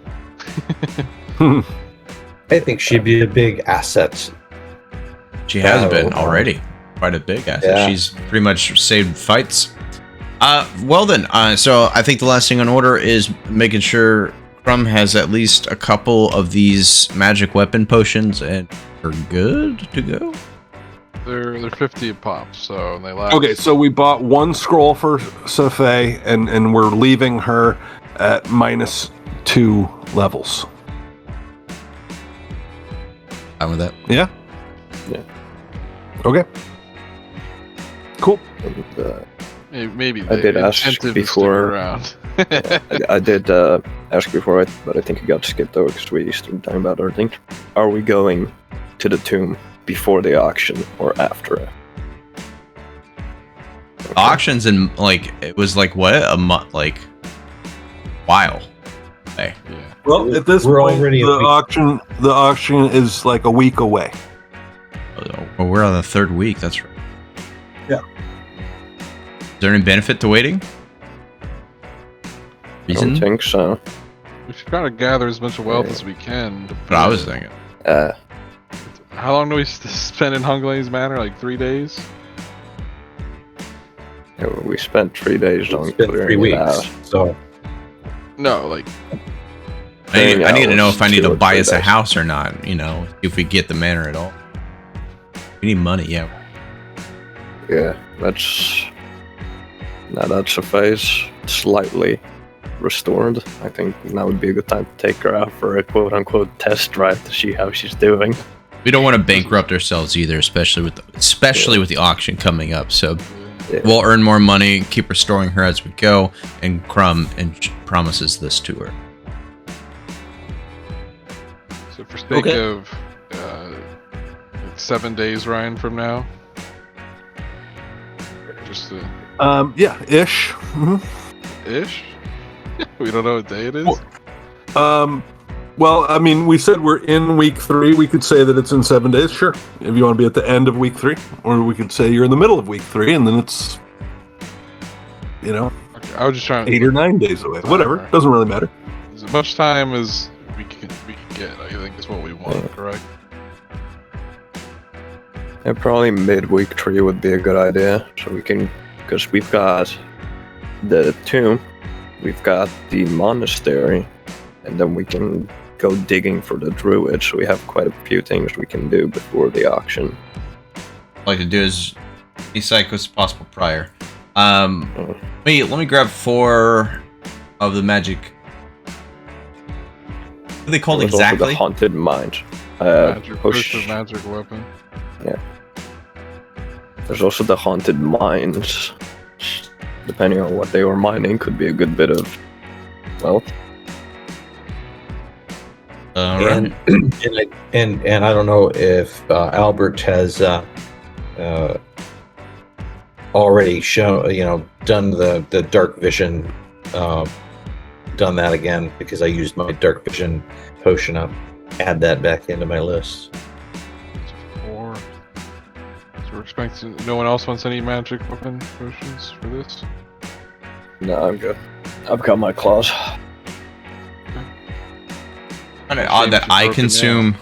C: I think she'd be a big asset.
B: She has
C: Oh,
B: been already quite a big asset.
C: Yeah.
B: She's pretty much saved fights. Well then, so I think the last thing on order is making sure Crumb has at least a couple of these magic weapon potions, and we're good to go.
D: They're 50 a pop, so they last.
A: Okay, so we bought one scroll for Safai, and we're leaving her at -2 levels.
B: Fine with that.
A: Yeah?
E: Yeah.
A: Okay. Cool.
E: And,
D: Maybe
E: I did ask
D: incentive to stick
E: before.
D: around.
E: I did ask before, but I think it got skipped over because we started talking about other things. Are we going to the tomb before the auction or after it?
B: Auctions in it was what a month, while. Hey,
D: Yeah.
A: Well, at this
C: We're
A: point,
C: already a week.
A: the auction is like a week away.
B: well, we're on the third week. That's right.
A: Yeah.
B: Is there any benefit to waiting?
E: I don't
B: Reason?
E: think so.
D: We should try to gather as much wealth as we can.
B: But I was thinking.
D: How long do we spend in Hunglane's Manor? Like 3 days?
E: We spent 3 days on
C: It's been
E: clearing
C: 3
E: it out.
C: weeks. So
D: No, like
B: I need to know if I need to
E: 2 or
B: buy
E: 3
B: us a
E: days.
B: house or not. If we get the manor at all. We need money, yeah.
E: Yeah, that's a phase slightly restored. I think now would be a good time to take her out for a quote-unquote test drive to see how she's doing.
B: We don't want to bankrupt ourselves either, especially with the auction coming up. So
E: Yeah.
B: we'll earn more money, keep restoring her as we go, and Crumb promises this to her.
D: so for sake of 7 days, Ryan, from now. Just
A: Yeah, ish. Mhm.
D: ish. We don't know what day it is.
A: Well, I mean, we said we're in week 3. We could say that it's in 7 days, sure. If you want to be at the end of week 3, or we could say you're in the middle of week 3, and then it's,
D: Okay, I was just trying
A: 8 or 9 days away. Whatever, doesn't really matter.
D: As much time as we can get, I think is what we want, correct?
E: Yeah, probably midweek 3 would be a good idea. So we can, because we've got the tomb, we've got the monastery, and then we can go digging for the druid. So we have quite a few things we can do before the auction.
B: What I'd like to do is be psycho as possible prior. Let me grab 4 of the magic. What are they called
E: There's also
B: exactly?
E: the haunted mine.
D: Magic,
E: push.
D: first magic weapon.
E: There's also the haunted mines. Depending on what they were mining, could be a good bit of wealth.
B: Right.
C: and I don't know if Albert has already shown, done the dark vision, done that again, because I used my dark vision potion up. Add that back into my list.
D: So 4. So we're expecting. No one else wants any magic weapon potions for this.
E: No, I'm good. I've got my claws.
B: Kind of odd that I consume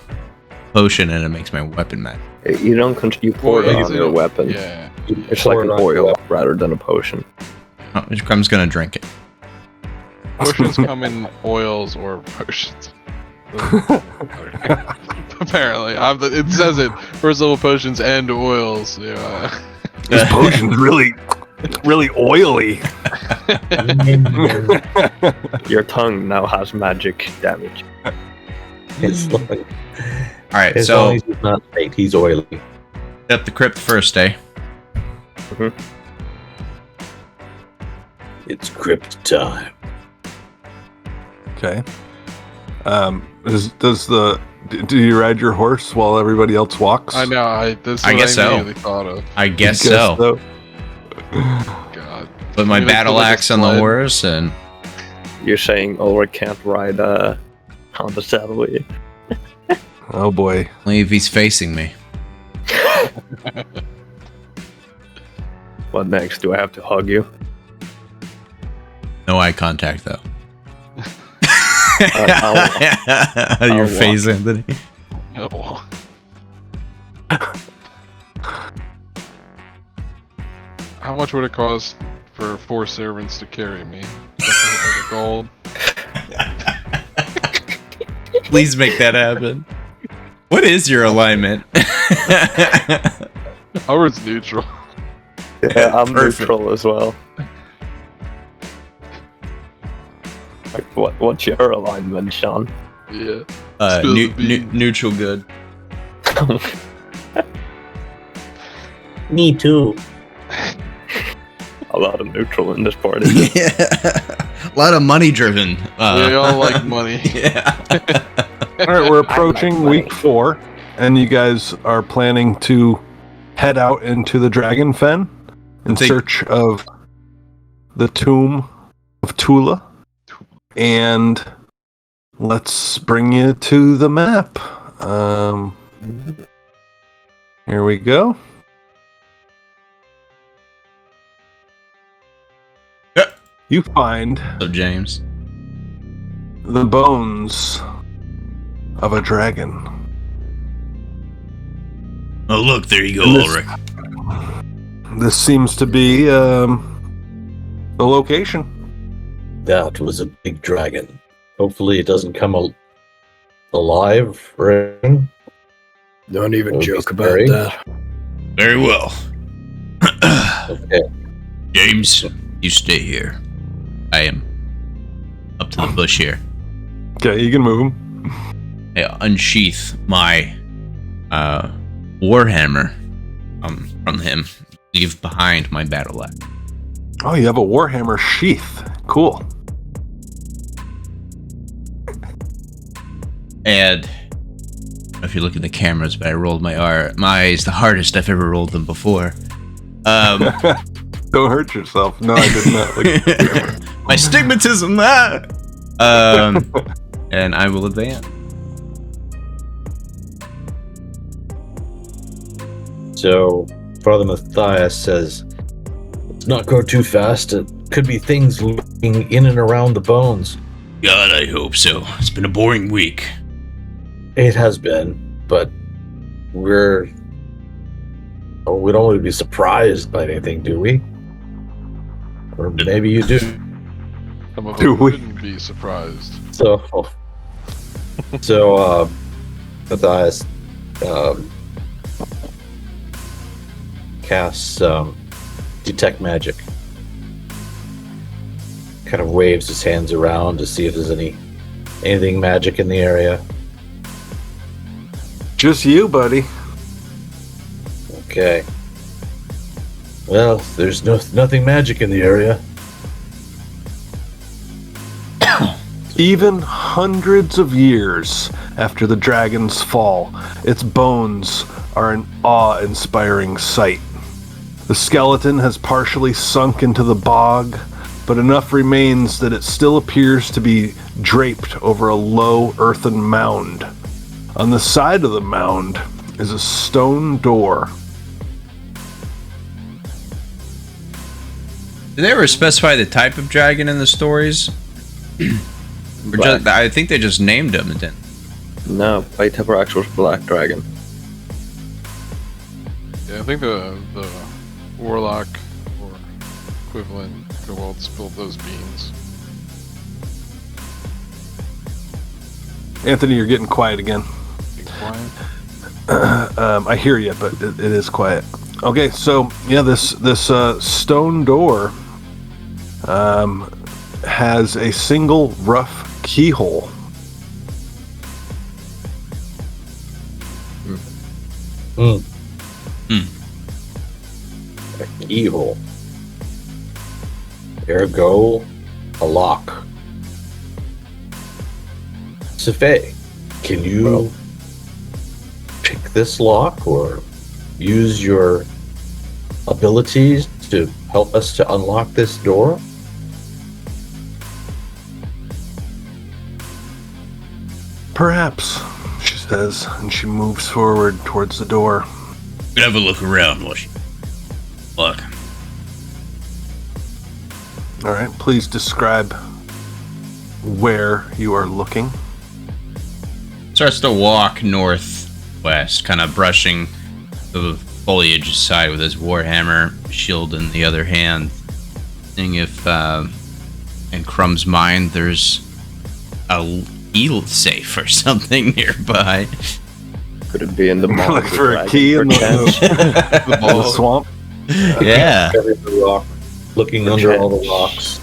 B: potion and it makes my weapon mad.
E: You don't you pour
D: Well,
E: it
D: yeah,
E: on your weapon.
D: Yeah.
E: It's like
C: Pour
E: an
C: it on your
E: oil
C: weapon.
E: rather than a potion.
B: Oh, Crumb's gonna drink it.
D: Potions come in oils or potions. Apparently, it says it. First level potions and oils. Yeah.
A: This potion's really oily.
E: Your tongue now has magic damage.
C: It's like,
B: All right,
C: As
B: so
C: long as he's not fake, he's oily.
B: at the crypt first, eh?
C: It's crypt time.
A: Okay. Do you ride your horse while everybody else walks?
D: I know. This is
B: I
D: what
B: guess
D: I
B: so.
D: immediately thought of.
B: I guess so.
D: God.
B: Put my
D: Maybe they
B: battle
D: put, like, a
B: axe on the
D: sled.
B: horse and
E: You're saying Ulrich can't ride on the saddle with you?
A: Oh boy.
B: only if he's facing me.
E: What next? Do I have to hug you?
B: No eye contact though.
E: I'll
B: Your
E: walk.
B: face, Anthony.
D: Oh. How much would it cost for 4 servants to carry me? Like a gold.
B: Please make that happen. What is your alignment?
D: Howard's neutral.
E: Yeah, I'm
B: Perfect.
E: neutral as well. Like, what's your alignment, Sean?
D: Yeah. Spill the beans.
B: Neutral good.
C: Me too.
E: A lot of neutral in this party.
B: Yeah. A lot of money driven.
D: We all like money.
B: Yeah.
A: All right, we're approaching week 4, and you guys are planning to head out into the Dragon Fen in search of the tomb of Tula. And let's bring you to the map. Here we go.
B: Yep.
A: You find
B: So James.
A: the bones of a dragon.
B: Oh look, there you go,
A: And this-
B: Ulrich.
A: This seems to be the location.
C: That was a big dragon. Hopefully it doesn't come alive or anything.
E: Don't even
C: That would be
E: joke about
C: scary.
E: that.
B: Very well.
C: Okay.
B: James, you stay here. I am up to the bush here.
A: Okay, you can move him.
B: I unsheath my warhammer from him. Leave behind my battle axe.
A: Oh, you have a Warhammer sheath. Cool.
B: And I don't know if you look at the cameras, but I rolled my eyes the hardest I've ever rolled them before.
A: Don't hurt yourself. No, I did not. Look at the camera.
B: My stigmatism. And I will advance.
C: So, Father Matthias says, let's not go too fast. It could be things looking in and around the bones.
B: God, I hope so. It's been a boring week.
C: It has been, but we don't want to be surprised by anything, do we? Or maybe you do.
D: Some of
A: Do
D: us
A: we?
D: wouldn't be surprised.
C: So Matthias casts detect magic. Kind of waves his hands around to see if there's anything magic in the area.
A: Just you, buddy.
C: Okay. Well, there's nothing magic in the area.
A: Even hundreds of years after the dragon's fall, its bones are an awe-inspiring sight. The skeleton has partially sunk into the bog, but enough remains that it still appears to be draped over a low earthen mound. On the side of the mound is a stone door.
B: Did they ever specify the type of dragon in the stories? Or just, I think they just named them. Didn't?
E: No, Paytabrax was Black Dragon.
D: Yeah, I think the warlock or equivalent could well spilled those beans.
A: Anthony, you're getting quiet again.
D: Being quiet.
A: I hear you, but it is quiet. Okay, so yeah, this stone door has a single rough keyhole.
C: A keyhole. Ergo, a lock. Safei, can you pick this lock or use your abilities to help us to unlock this door?
A: Perhaps, she says, and she moves forward towards the door.
B: Have a look around, Lush. Look.
A: All right, please describe where you are looking.
B: Starts to walk northwest, kind of brushing the foliage aside with his warhammer, shield in the other hand. Seeing if, in Crumb's mind, there's a eel safe or something nearby.
E: Could it be in the mall?
A: Look for a key in the swamp.
B: Yeah.
C: Every rock, looking under all the rocks.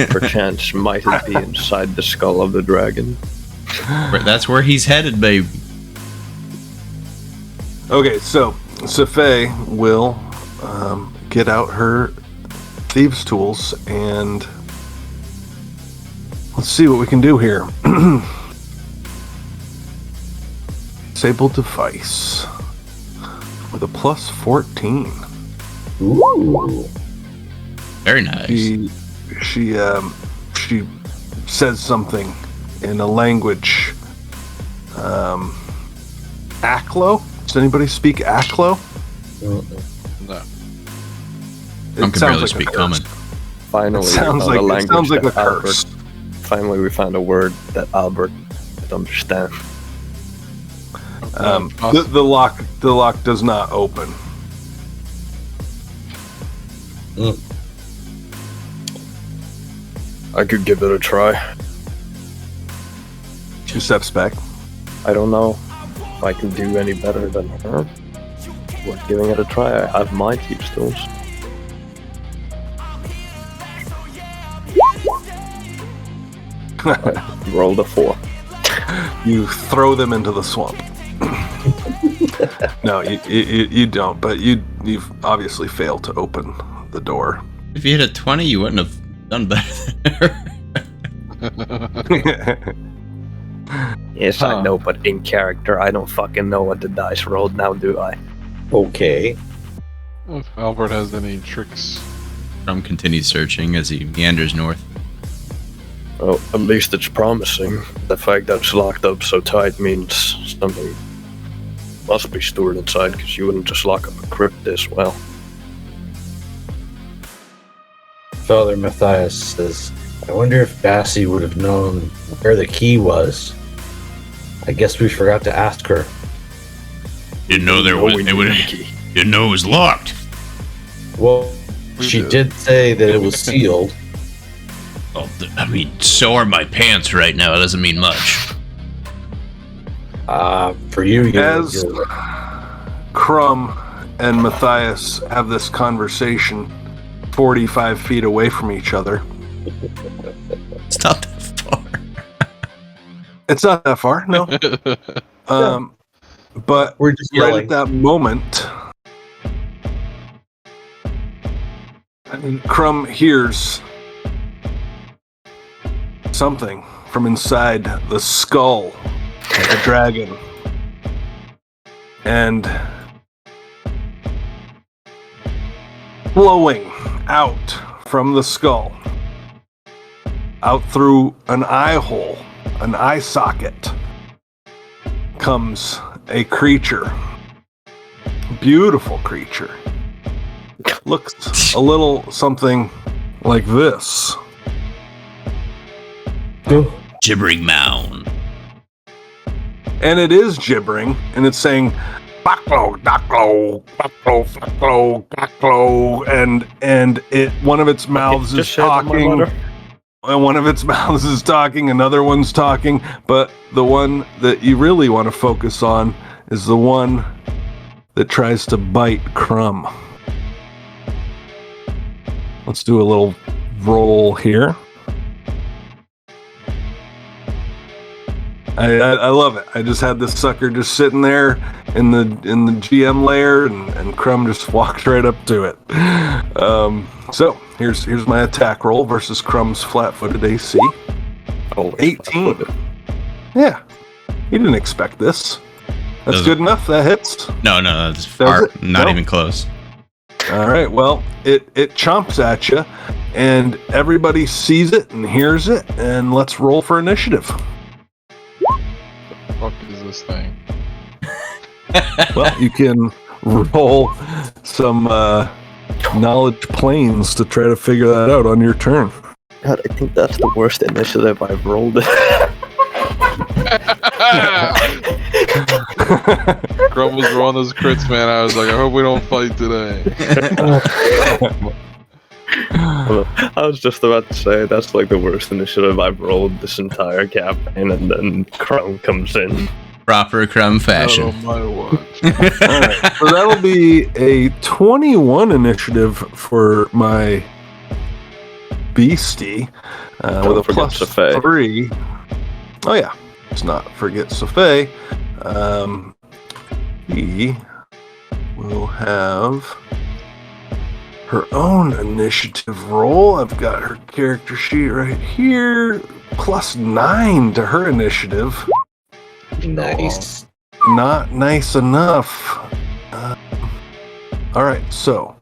E: Perchance might it be inside the skull of the dragon?
B: That's where he's headed, babe.
A: Okay, so Safei will get out her thieves' tools and let's see what we can do here. Disable device with a plus 14.
C: Ooh.
B: Very nice.
A: She says something in a language. Aklo? Does anybody speak Aklo?
D: No.
B: Some can barely speak common.
E: Finally,
A: It sounds
E: we found
A: like
E: a
A: it sounds like
E: language
A: a
E: that Albert.
A: curse.
E: Finally, we found a word that Albert could understand.
A: The lock does not open.
E: I could give it a try.
A: She steps back.
E: I don't know if I can do any better than her. Worth giving it a try. I have my thieves' tools. Rolled a 4.
A: You throw them into the swamp. No, you don't. But you've obviously failed to open the door.
B: If you hit a 20, you wouldn't have done better than her.
E: Yes, I know, but in character, I don't fucking know what the dice rolled now, do I?
C: Okay.
D: If Albert has any tricks.
B: Crum continues searching as he meanders north.
E: Well, at least it's promising. The fact that it's locked up so tight means something must be stored inside, because you wouldn't just lock up a crypt this well.
C: Father Matthias says, I wonder if Bassie would have known where the key was. I guess we forgot to ask her.
B: Didn't know Didn't know it was locked.
C: Well, she did say that it was sealed.
B: Well, I mean, so are my pants right now. It doesn't mean much.
C: For you,
A: As Crumb and Matthias have this conversation 45 feet away from each other.
B: It's not that far.
A: It's not that far, no. But
C: we're just
A: right
C: yelling.
A: at that moment, Crumb hears something from inside the skull of the dragon. And flowing out from the skull, out through an eye hole, an eye socket, comes a creature. Beautiful creature. Looks a little something like this.
B: Gibbering mound.
A: And it is gibbering, and it's saying Baklo, Daklo, Baklo, Faklo, Gaklo, and it one of its mouths is talking. And one of its mouths is talking, another one's talking, but the one that you really want to focus on is the one that tries to bite Crumb. Let's do a little roll here. I love it. I just had this sucker just sitting there in the GM layer, and Crumb just walked right up to it. So here's my attack roll versus Crumb's flat-footed AC.
E: Oh,
A: 18. Yeah, he didn't expect this. That's good enough. That hits.
B: No, that's far, not even close.
A: All right. Well, it chomps at you, and everybody sees it and hears it. And let's roll for initiative.
D: What is this thing?
A: Well, you can roll some knowledge planes to try to figure that out on your turn.
E: God, I think that's the worst initiative I've rolled.
D: Crumb was rolling those crits, man. I was like, I hope we don't fight today.
E: I was just about to say that's like the worst initiative I've rolled this entire campaign, and then Crumb comes in.
B: Proper Crumb
D: Not
B: fashion.
D: on my watch.
A: Alright, so that'll be a 21 initiative for my beastie with a
E: forget
A: plus
E: Safei.
A: 3. Oh yeah, let's not forget Safei. He will have her own initiative roll. I've got her character sheet right here. Plus 9 to her initiative.
C: Nice.
A: Not nice enough. Alright, so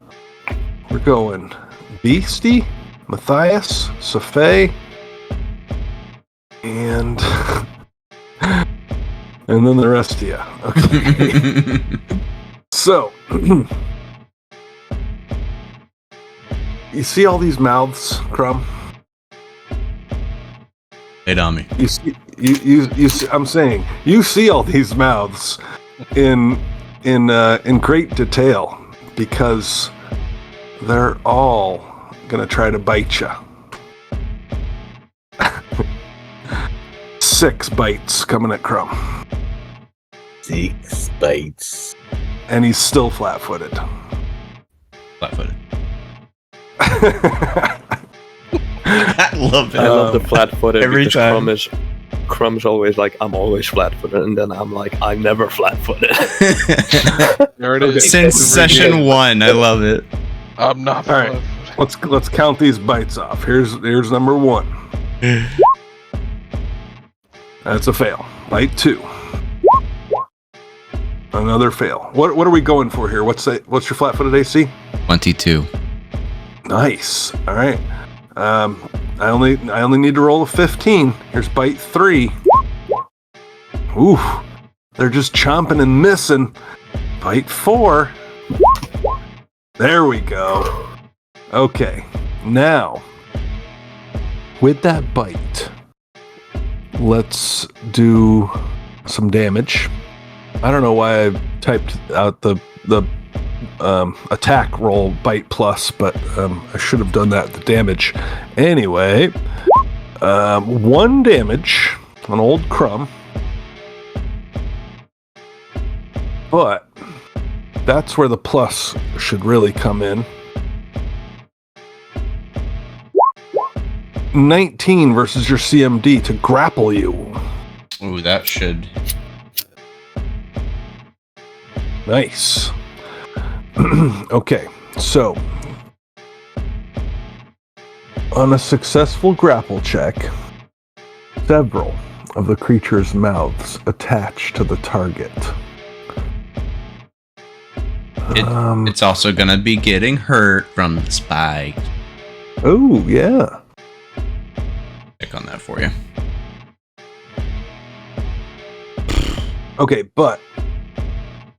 A: we're going Beastie, Matthias, Safei, and then the rest of you. Okay. So you see all these mouths, Crumb?
B: Hit on me.
A: You see, you see, I'm saying you see all these mouths in great detail because they're all gonna try to bite you. 6 bites coming at Crumb,
C: 6 bites.
A: and he's still flat-footed.
B: Flat-footed. I love it.
E: I love the flat-footed
B: every
E: because
B: time.
E: Crumb's always like, I'm always flat-footed, and then I'm like, I'm never flat-footed.
D: There it is.
B: Since session 1, I love it.
D: I'm not.
A: All right. Let's count these bites off. Here's number 1. That's a fail. Bite 2. Another fail. What are we going for here? What's your flat-footed AC?
B: 22.
A: Nice. All right. I only need to roll a 15. Here's bite 3. Ooh, they're just chomping and missing. Bite 4. There we go. Okay, now with that bite, let's do some damage. I don't know why I typed out the attack roll bite plus, but I should have done that, the damage. Anyway, 1 damage on old Crumb, but that's where the plus should really come in. 19 versus your CMD to grapple you.
B: Ooh, that should.
A: Nice. Okay, so on a successful grapple check, several of the creature's mouths attach to the target.
B: It's also gonna be getting hurt from the spike.
A: Oh, yeah.
B: Check on that for you.
A: Okay, but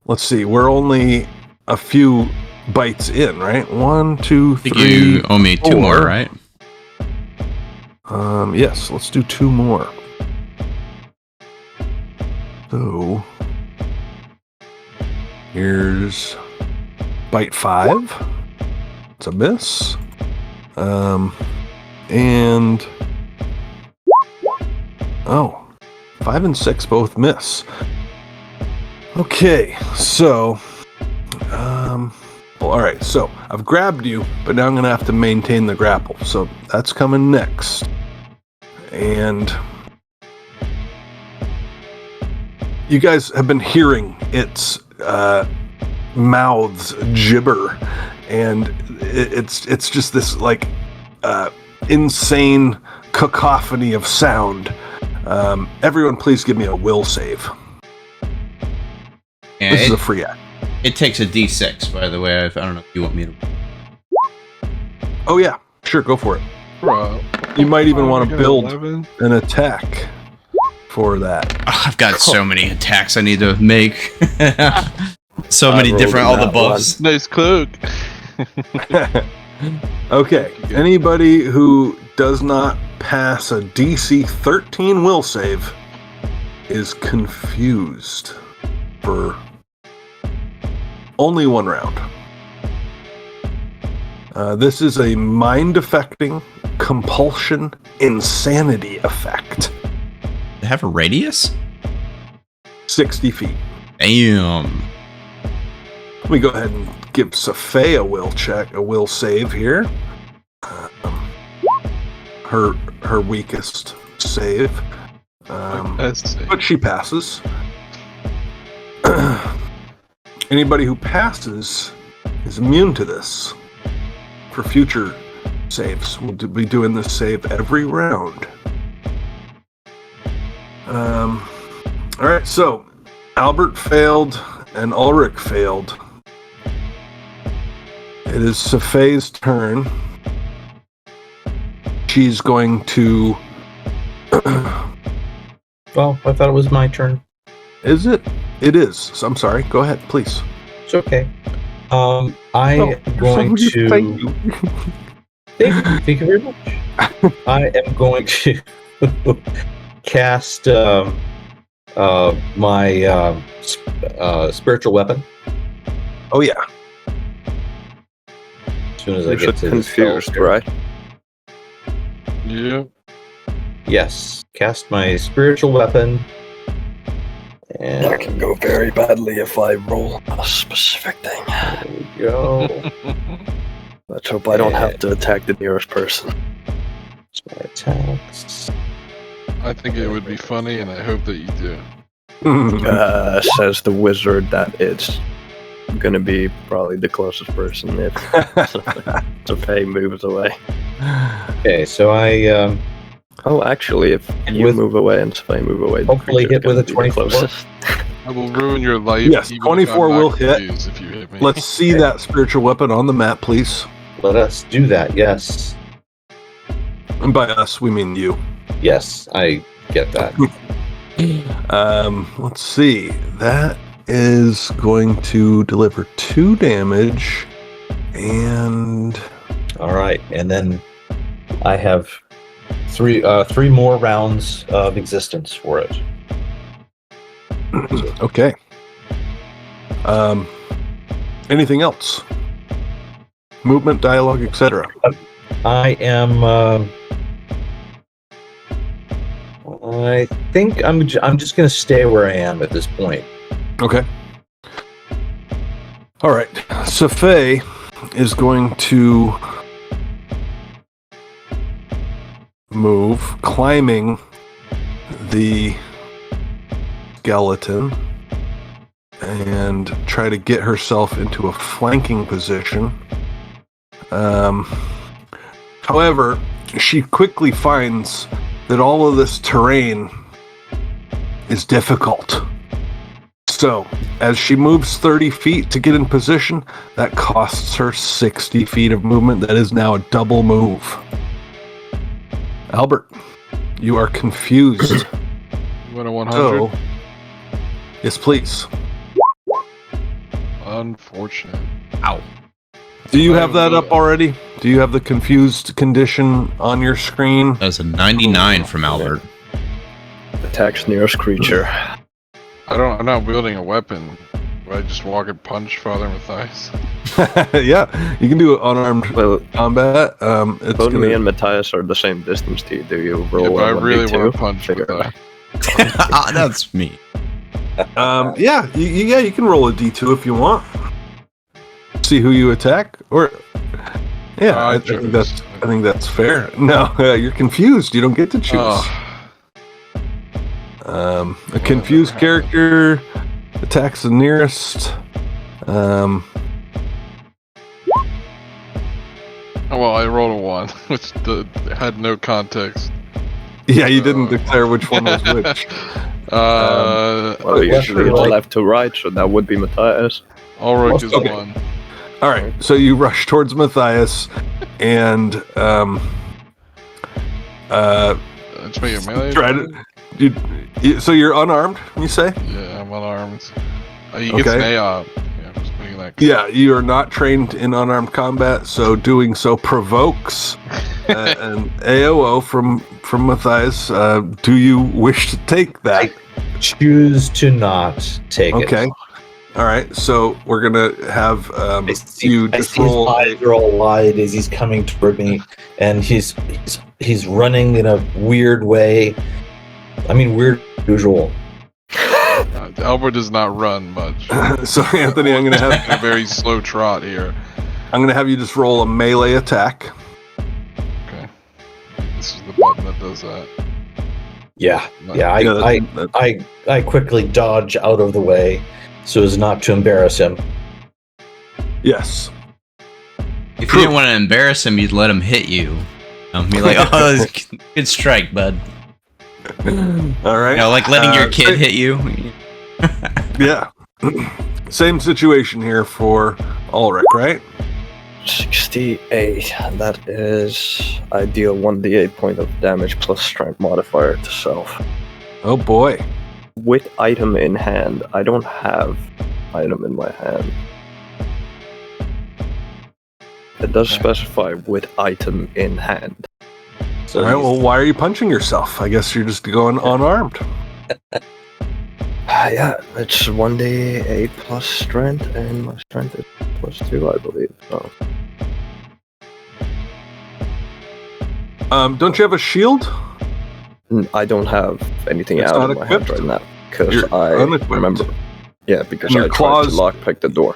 A: let's see. We're only a few bites in, right? 1, 2,
B: I think
A: 3.
B: you owe me 2 more,
A: 4.
B: right?
A: Yes, let's do 2 more. So here's bite 5. It's a miss. And 5 and 6 both miss. Okay, so well, all right. So I've grabbed you, but now I'm gonna have to maintain the grapple. So that's coming next. And you guys have been hearing its mouths gibber, and it's just this like insane cacophony of sound. Everyone, please give me a will save.
B: And
A: This is a free act.
B: it takes a D6, by the way. I don't know if you want me to.
A: Oh yeah, sure, go for it.
D: Bro,
A: You might even want to
D: we got
A: build
D: 11.
A: an attack for that.
B: Oh, I've got so many attacks I need to make. So
E: I
B: many
E: rolled
B: different,
E: a
B: all the
E: nat
B: buffs.
D: Nice cloak.
A: Okay, anybody who does not pass a DC 13 will save is confused for only one round. This is a mind-affecting compulsion insanity effect.
B: They have a radius?
A: 60 feet.
B: Damn.
A: Let me go ahead and give Safei a will save here. Her weakest save. But she passes. Anybody who passes is immune to this. For future saves, we'll be doing this save every round. Alright, so Albert failed and Ulrich failed. It is Safei's turn. She's going to...
C: Well, I thought it was my turn.
A: Is it? It is. So I'm sorry. Go ahead, please.
C: It's okay. I am going to...
A: Thank you.
C: Thank you very much. I am going to cast my spiritual weapon.
A: Oh yeah.
C: As soon as I
E: You
C: get
E: should
C: to this
E: confused,
C: spell.
E: right?
D: Yeah.
C: Yes, cast my spiritual weapon. And
E: That can go very badly if I roll a specific thing.
C: there we go.
E: Let's hope I don't have to attack the nearest person.
C: That's my attacks.
D: I think it would be funny, and I hope that you do.
E: Says the wizard that it's gonna be probably the closest person if Safei moves away.
C: Okay, so I
E: Oh, actually, if you
C: with-
E: move away and Safei move away, the
C: hopefully
E: creature's
C: hit with
E: gonna
C: a
E: be the
C: 24.
E: closest.
D: I will ruin your life.
A: Yes,
D: even
A: 24
D: if I'm
A: will
D: not
A: hit.
D: confused if you hit me.
A: Let's see that spiritual weapon on the map, please.
C: let us do that. Yes,
A: And by us, we mean you.
C: yes, I get that.
A: Let's see. That is going to deliver 2 damage, and
C: All right, and then I have three more rounds of existence for it.
A: okay. Anything else? Movement, dialogue, etc.
C: I am. I think I'm just gonna stay where I am at this point.
A: Okay. All right. Safei is going to move, climbing the skeleton, and try to get herself into a flanking position. However, she quickly finds that all of this terrain is difficult. So, as she moves 30 feet to get in position, that costs her 60 feet of movement. That is now a double move. Albert, you are confused.
D: You want a 100?
A: So, yes, please.
D: Unfortunate.
B: Ow.
A: Do you have that up already? Do you have the confused condition on your screen?
B: That was a 99 from Albert.
E: Attacks nearest creature.
D: I'm not wielding a weapon. Do I just walk and punch Father Matthias?
A: Yeah, you can do unarmed
E: Well,
A: combat. It's
E: both
A: gonna,
E: me and Matthias are the same distance to you. Do you roll
D: Yeah, but I
E: a
D: really
E: 1d2?
D: want to punch
E: Figure it
D: Matthias.
E: out.
B: That's me.
A: yeah, you can roll a d2 if you want. See who you attack, or yeah, I think that's fair. No, you're confused. You don't get to choose.
D: Oh,
A: A confused character attacks the nearest.
D: Well, I rolled a 1, which had no context.
A: Yeah, you didn't declare which one was which.
E: Well, usually it's left to right, so that would be Matthias.
D: Ulrich is
A: Okay.
D: 1.
A: All right, so you rush towards Matthias, and
D: Let's make it melee.
A: try to. So you're unarmed, you say?
D: Yeah, I'm unarmed. He gets an AOP. Yeah, I'm just making that clear.
A: Yeah, you are not trained in unarmed combat, so doing so provokes an AOO from Matthias. Do you wish to take that?
C: I choose to not take it.
A: Okay. All right, so we're gonna have
C: I see
A: you
C: his
A: just roll.
C: eyes are all wide as he's coming toward me, and he's running in a weird way. I mean, weird, usual.
D: Albert does not run much.
A: So Anthony, I'm gonna
D: In a
A: have
D: very slow trot here.
A: you just roll a melee attack.
D: Okay. This is the button that does that.
C: Yeah.
A: Yeah,
C: I quickly dodge out of the way so as not to embarrass him.
A: Yes.
B: If you didn't want to embarrass him, you'd let him hit you. Be like, oh, that's a good strike, bud.
A: All right.
B: You know, like letting your kid hit you.
A: Yeah. Same situation here for Ulrich, right?
E: 68. That is, I deal 1d8 point of damage plus strength modifier to self.
A: Oh boy.
E: With item in hand. I don't have item in my hand. It does specify with item in hand.
C: So
A: All right. Well, why are you punching yourself? I guess you're just going unarmed.
E: Yeah, it's 1d8 plus strength, and my strength is +2, I believe. So.
A: Don't you have a shield?
E: I don't have anything
A: It's
E: out
A: not
E: of my hand
A: equipped?
E: right now because
A: You're
E: I
A: unequipped.
E: remember. Yeah, because
A: And your
E: I tried
A: claws-
E: to lockpick the door.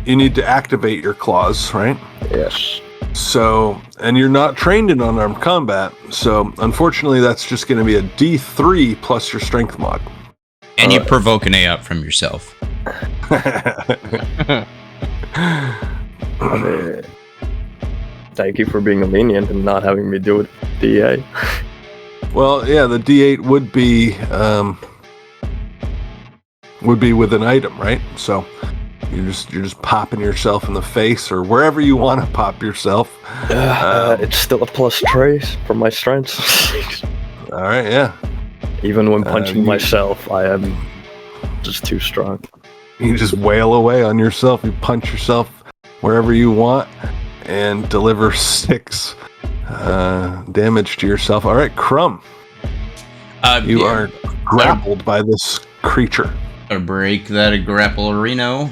A: You need to activate your claws, right?
E: Yes.
A: So, and you're not trained in unarmed combat, so unfortunately that's just going to be a D3 plus your strength mod.
B: And you provoke an A up from yourself.
E: Thank you for being lenient and not having me do it. DA.
A: Well, yeah, the D8 would be with an item, right? So you're just popping yourself in the face or wherever you want to pop yourself.
E: It's still a +3 for my strength.
A: All right, yeah.
E: Even when punching
A: you-
E: myself, I am just too strong.
A: You just wail away on yourself. You punch yourself wherever you want and deliver 6 damage to yourself. All right, Crumb, you are grappled by this creature.
B: Gotta break that grapple Reno.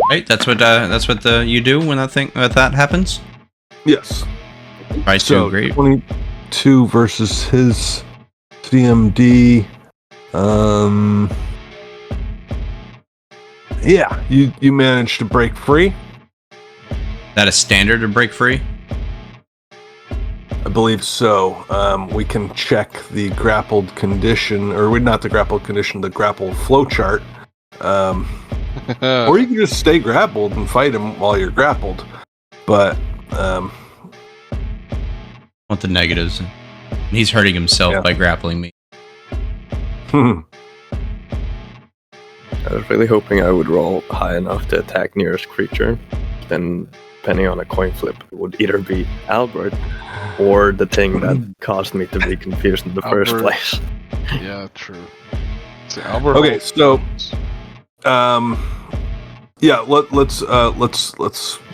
B: Right, that's what you do when that happens.
A: Yes.
B: Right,
A: So
B: great.
A: 22 versus his CMD. Yeah, you managed to break free.
B: That a standard to break free?
A: I believe so. We can check the grappled condition, or not the grappled condition, the grappled flowchart. Or you can just stay grappled and fight him while you're grappled. But
B: Want the negatives? He's hurting himself by grappling me.
E: I was really hoping I would roll high enough to attack nearest creature. Then, depending on a coin flip, it would either be Albert or the thing that caused me to be confused in the first
D: Albert.
E: place.
D: Yeah, true. See, Albert
A: Okay,
D: holds
A: so-
D: stones.
A: yeah, let's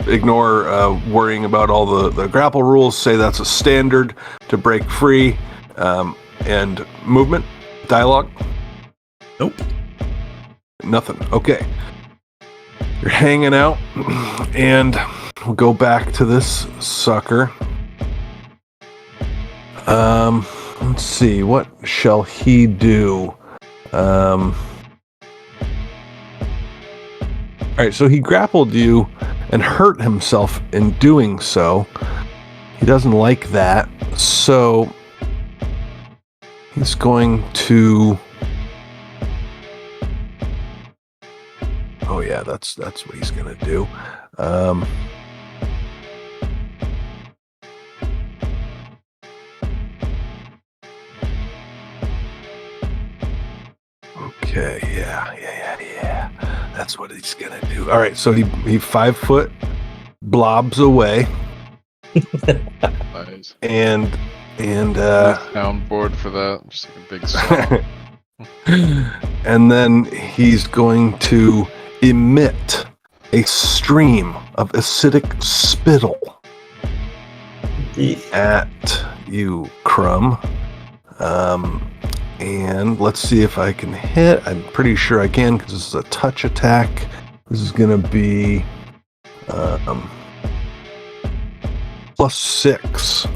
A: ignore worrying about all the grapple rules. Say that's a standard to break free. And movement, dialogue.
B: Nope.
A: Nothing. Okay. You're hanging out, and we'll go back to this sucker. Let's see. What shall he do? All right. So he grappled you and hurt himself in doing so. He doesn't like that. So He's going to. Oh yeah, that's what he's gonna do. Okay, yeah. That's what he's gonna do. All right, so he 5 foot blobs away,
D: Nice.
A: and
D: Soundboard for that. Just like a big song.
A: and then he's going to emit a stream of acidic spittle at you, Crumb. And let's see if I can hit. I'm pretty sure I can because this is a touch attack. This is going to be +6.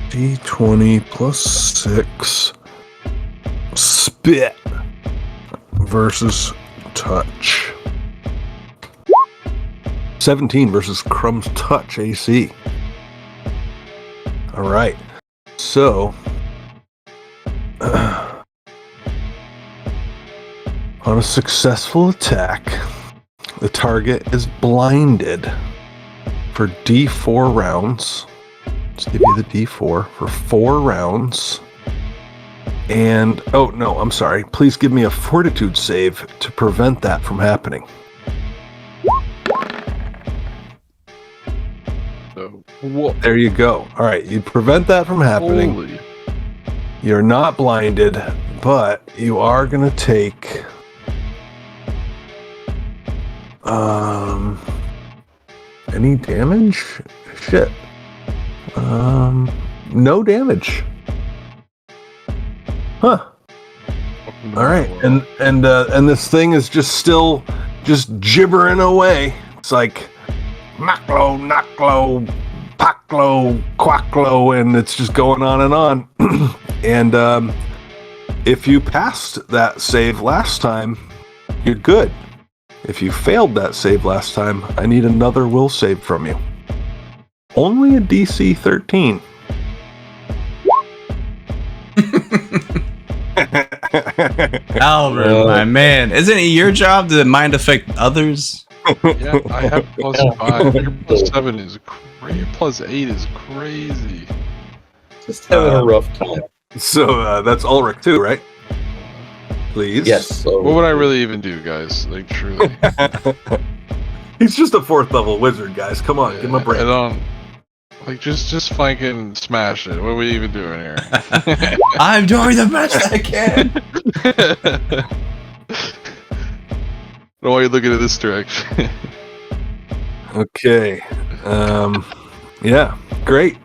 A: D20 +6. Spit versus touch. 17 versus Crumb's touch AC. All right. So, on a successful attack, the target is blinded for D4 rounds. Let's give you the D4 for 4 rounds. And, oh no, I'm sorry. Please give me a fortitude save to prevent that from happening.
D: So, whoa.
A: There you go. All right, you prevent that from happening.
D: Holy.
A: You're not blinded, but you are going to take any damage? Shit. No damage. Huh. All right. And this thing is just still just gibbering away. It's like Maklo, Naklo, Paklo, Quacklo, and it's just going on and on. And if you passed that save last time, you're good. If you failed that save last time, I need another will save from you. Only a DC 13.
B: Albert, my man. Isn't it your job to mind affect others?
D: Yeah, I have +5. Your +7 is crazy. Your +8 is crazy.
C: Just having a rough time.
A: So that's Ulrich too, right? Please.
C: Yes. So
D: What would I really even do, guys? Like, truly.
A: He's just a 4th level wizard, guys. Come on, give him a break.
D: I don't. Like, just fucking smash it. What are we even doing here?
B: I'm doing the best I can.
D: Why are you looking at this direction?
A: Okay. Yeah, great.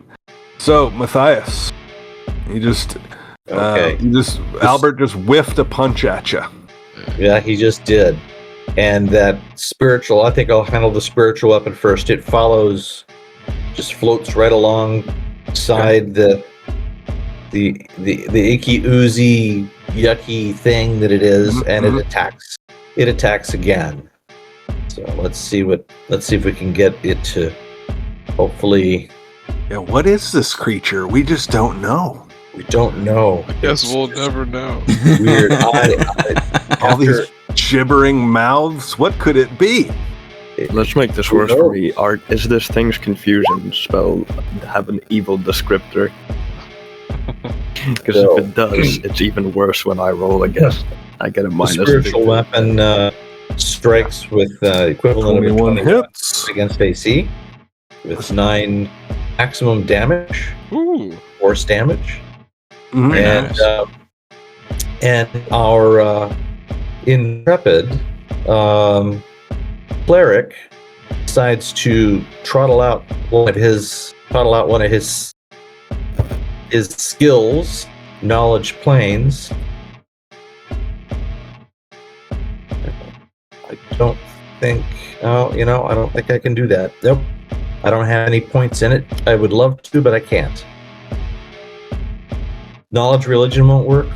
A: So, Matthias, you just
C: Okay.
A: Albert just whiffed a punch at you.
C: Yeah, he just did. And that spiritual, I think I'll handle the spiritual weapon first. It follows, just floats right alongside the icky, oozy, yucky thing that it is, and it attacks. It attacks again. So let's see if we can get it to hopefully.
A: Yeah, what is this creature? We just don't know.
C: We don't know.
D: I guess we'll never know.
C: Weird.
A: All these gibbering mouths. What could it be?
E: Let's make this worse for me. Art, is this thing's confusion spell have an evil descriptor? Because if it does, it's even worse when I roll against. I get a
C: The
E: minus.
C: spiritual weapon strikes with equivalent
A: 21
C: of 21
A: hits.
C: against AC with 9 maximum damage,
D: Ooh.
C: force damage,
A: Mhm.
C: and our intrepid cleric decides to trottle out one of his skills, knowledge planes. I don't think. Oh, I don't think I can do that. Nope. I don't have any points in it. I would love to, but I can't. Knowledge religion won't work.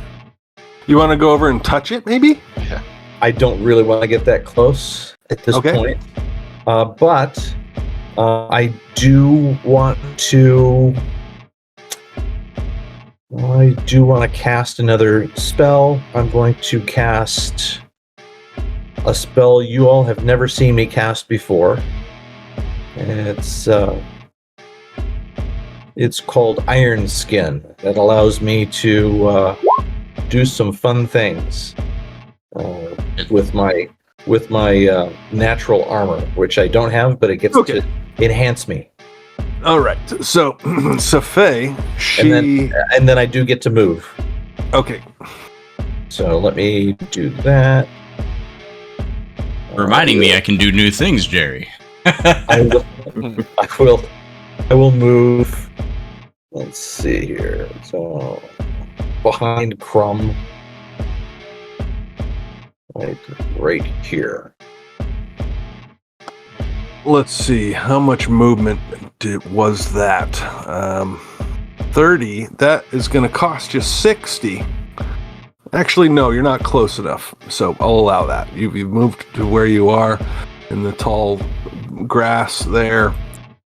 A: You want to go over and touch it, maybe?
D: Yeah.
C: I don't really want to get that close at this point. But I do want to I do want to cast another spell. I'm going to cast a spell you all have never seen me cast before. And it's called Iron Skin. That allows me to do some fun things with my natural armor, which I don't have, but it gets to enhance me.
A: All right. So, Safei,
C: and then I do get to move.
A: Okay.
C: So let me do that.
B: Reminding me I can do new things, Jerry.
C: I will move. Let's see here. So behind Crumb, like right here.
A: Let's see. How much movement was that? 30. That is going to cost you 60. Actually, no, you're not close enough. So I'll allow that. You've moved to where you are in the tall grass there.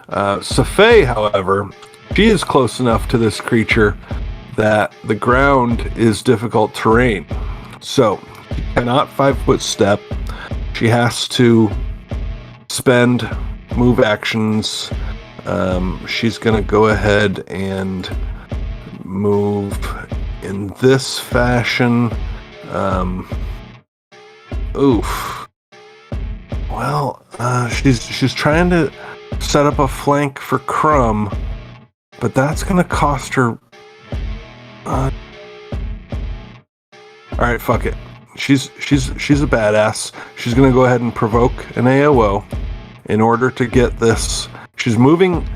A: Safei, however, she is close enough to this creature that the ground is difficult terrain. So she cannot 5-foot step. She has to spend move actions. She's going to go ahead and move in this fashion. Oof. Well, she's trying to set up a flank for Crumb, but that's going to cost her. All right, fuck it. She's a badass. She's going to go ahead and provoke an AOO in order to get this. She's moving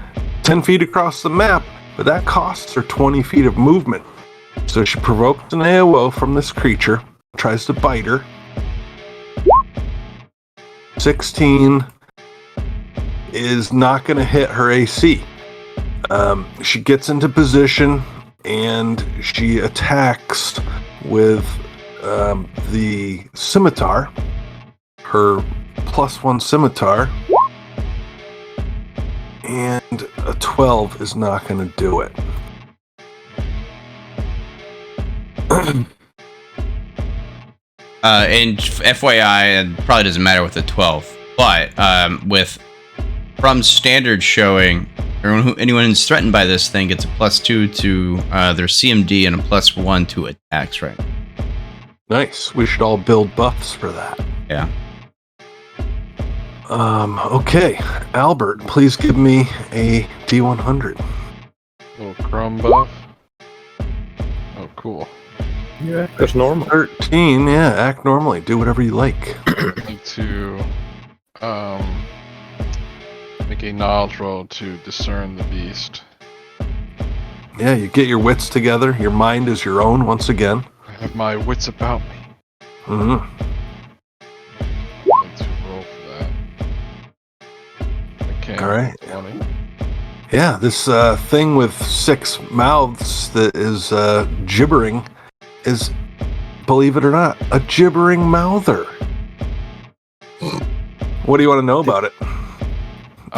A: 10 feet across the map, but that costs her 20 feet of movement. So she provokes an AOO from this creature, tries to bite her. 16 is not going to hit her AC. She gets into position and she attacks with the scimitar, her +1 scimitar, and a 12 is not going to do it.
B: And FYI, it probably doesn't matter with the 12, but with from standard showing, anyone who's threatened by this thing gets a +2 to their CMD and a +1 to attacks, right?
A: Nice. We should all build buffs for that.
B: Yeah.
A: Okay. Albert, please give me a D100.
D: Little Crumb buff. Oh, cool.
E: Yeah, that's normal.
A: 13, yeah, act normally. Do whatever you like.
D: I need to make a knowledge roll to discern the beast.
A: Yeah, you get your wits together. Your mind is your own once again.
D: I have my wits about me.
A: Mm-hmm.
D: I need to roll for that. I can't.
A: All right.
D: 20.
A: Yeah, this thing with 6 mouths that is gibbering is, believe it or not, a gibbering mouther. What do you want to know about it?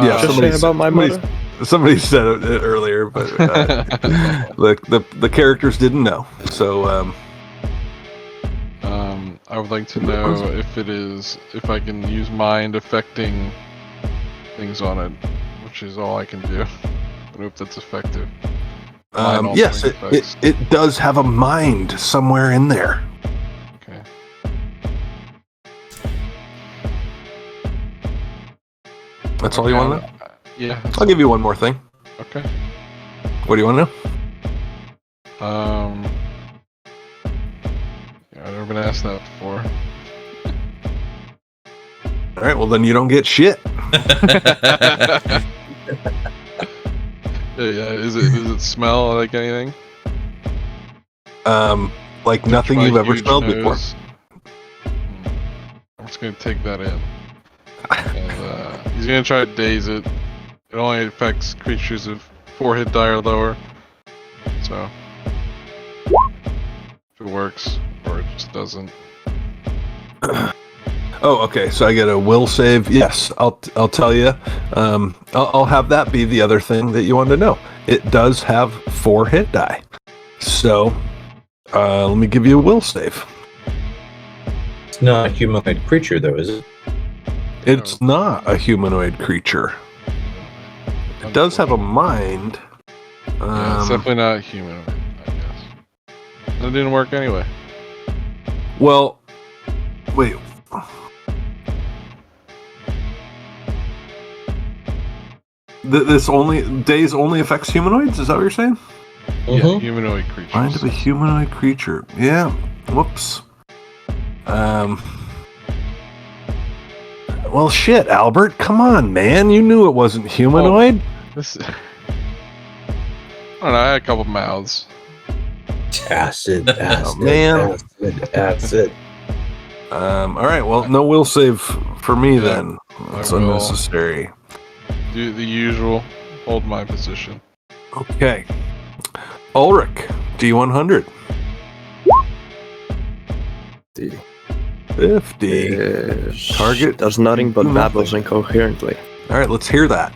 E: Just saying about my mother.
A: Somebody said it earlier, but the characters didn't know. So
D: I would like to know if I can use mind affecting things on it, which is all I can do. I hope that's effective.
A: yes, it does have a mind somewhere in there.
D: Okay.
A: That's all you want to know?
D: Yeah.
A: I'll give you one more thing.
D: Okay.
A: What do you want to know?
D: Yeah, I've never been asked that before.
A: All right, well then you don't get shit.
D: Yeah, does it smell like anything?
A: Like nothing
D: My
A: you've ever
D: huge
A: smelled before.
D: nose. I'm just gonna take that in. And he's gonna try to daze it. It only affects creatures of 4 hit die or lower. So if it works, or it just doesn't.
A: Oh, okay. So I get a will save. Yes, I'll tell you. I'll have that be the other thing that you wanted to know. It does have 4 hit die. So, let me give you a will save.
C: It's not a humanoid creature, though, is it?
A: It's not a humanoid creature. It does have a mind.
D: Yeah, it's definitely not human, I guess. It didn't work anyway.
A: Well, wait. Daze only affects humanoids? Is that what you're saying?
D: Yeah, humanoid creatures.
A: Mind of a humanoid creature. Yeah. Whoops. Well, shit, Albert. Come on, man. You knew it wasn't humanoid.
D: This. I don't know. I had a couple mouths.
C: Acid,
A: man.
C: acid.
A: All right. Well, no will save for me
D: Yeah,
A: then. It's
D: I will.
A: unnecessary.
D: Do the usual. Hold my position.
A: Okay. Ulrich, D100. 50.
E: Yes.
A: Target
E: does nothing but
A: do
E: babbles
A: nothing.
E: incoherently.
A: All right, let's hear that.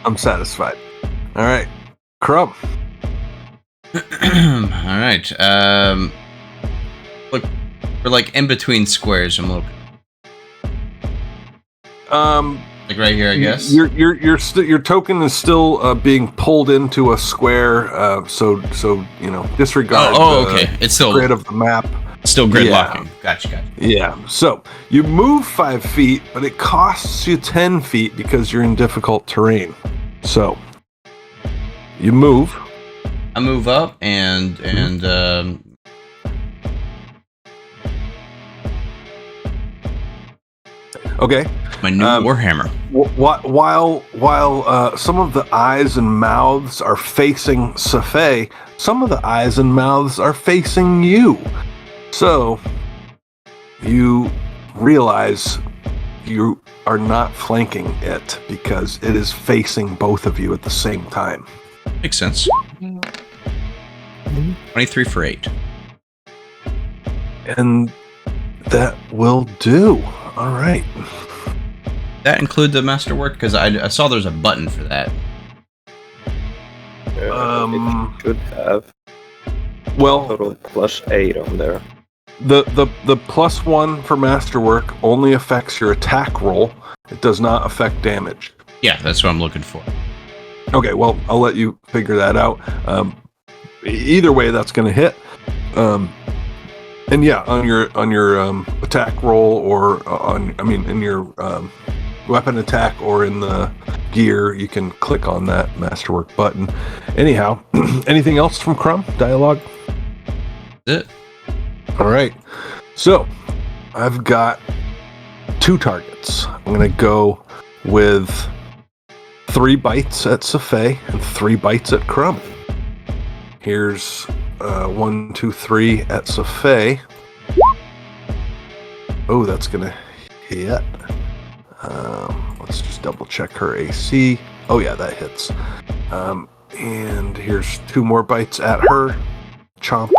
A: I'm satisfied. All right. Crumb.
B: All right. Look, we're like in between squares. I'm looking. Like right here, I guess.
A: Your token is still being pulled into a square. So disregard.
B: Okay. It's still
A: grid of the map.
B: Still gridlocking. Gotcha.
A: Yeah. So you move 5 feet, but it costs you 10 feet because you're in difficult terrain. So you move.
B: I move up and
A: Okay.
B: my new warhammer.
A: While some of the eyes and mouths are facing Safei, some of the eyes and mouths are facing you. So you realize you are not flanking it because it is facing both of you at the same time.
B: Makes sense. 23 for 8.
A: And that will do. All right.
B: That include the masterwork? Because I saw there's a button for that.
E: It should have
A: Well,
E: total +8 on there.
A: the +1 for masterwork only affects your attack roll. It does not affect damage.
B: Yeah, that's what I'm looking for.
A: Okay, well, I'll let you figure that out. Either way, that's going to hit. And yeah, on your attack roll, or in your weapon attack, or in the gear, you can click on that masterwork button. Anyhow, anything else from Crumb dialogue?
B: That's it.
A: All right. So I've got 2 targets. I'm going to go with 3 bites at Safei and 3 bites at Crumb. Here's 1, 2, 3 at Safei. Oh, that's gonna hit. Let's just double check her AC. Oh yeah, that hits. And here's 2 more bites at her. Chomp,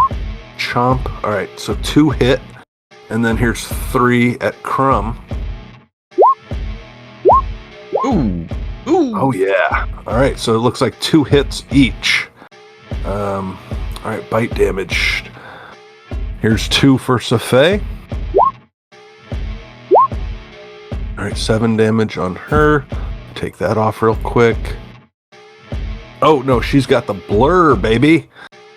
A: chomp. All right, so 2 hit, and then here's 3 at Crumb.
B: Ooh.
A: Oh yeah. All right, so it looks like 2 hits each. All right, bite damage. Here's 2 for Safei. All right, 7 damage on her. Take that off real quick. Oh no, she's got the blur, baby.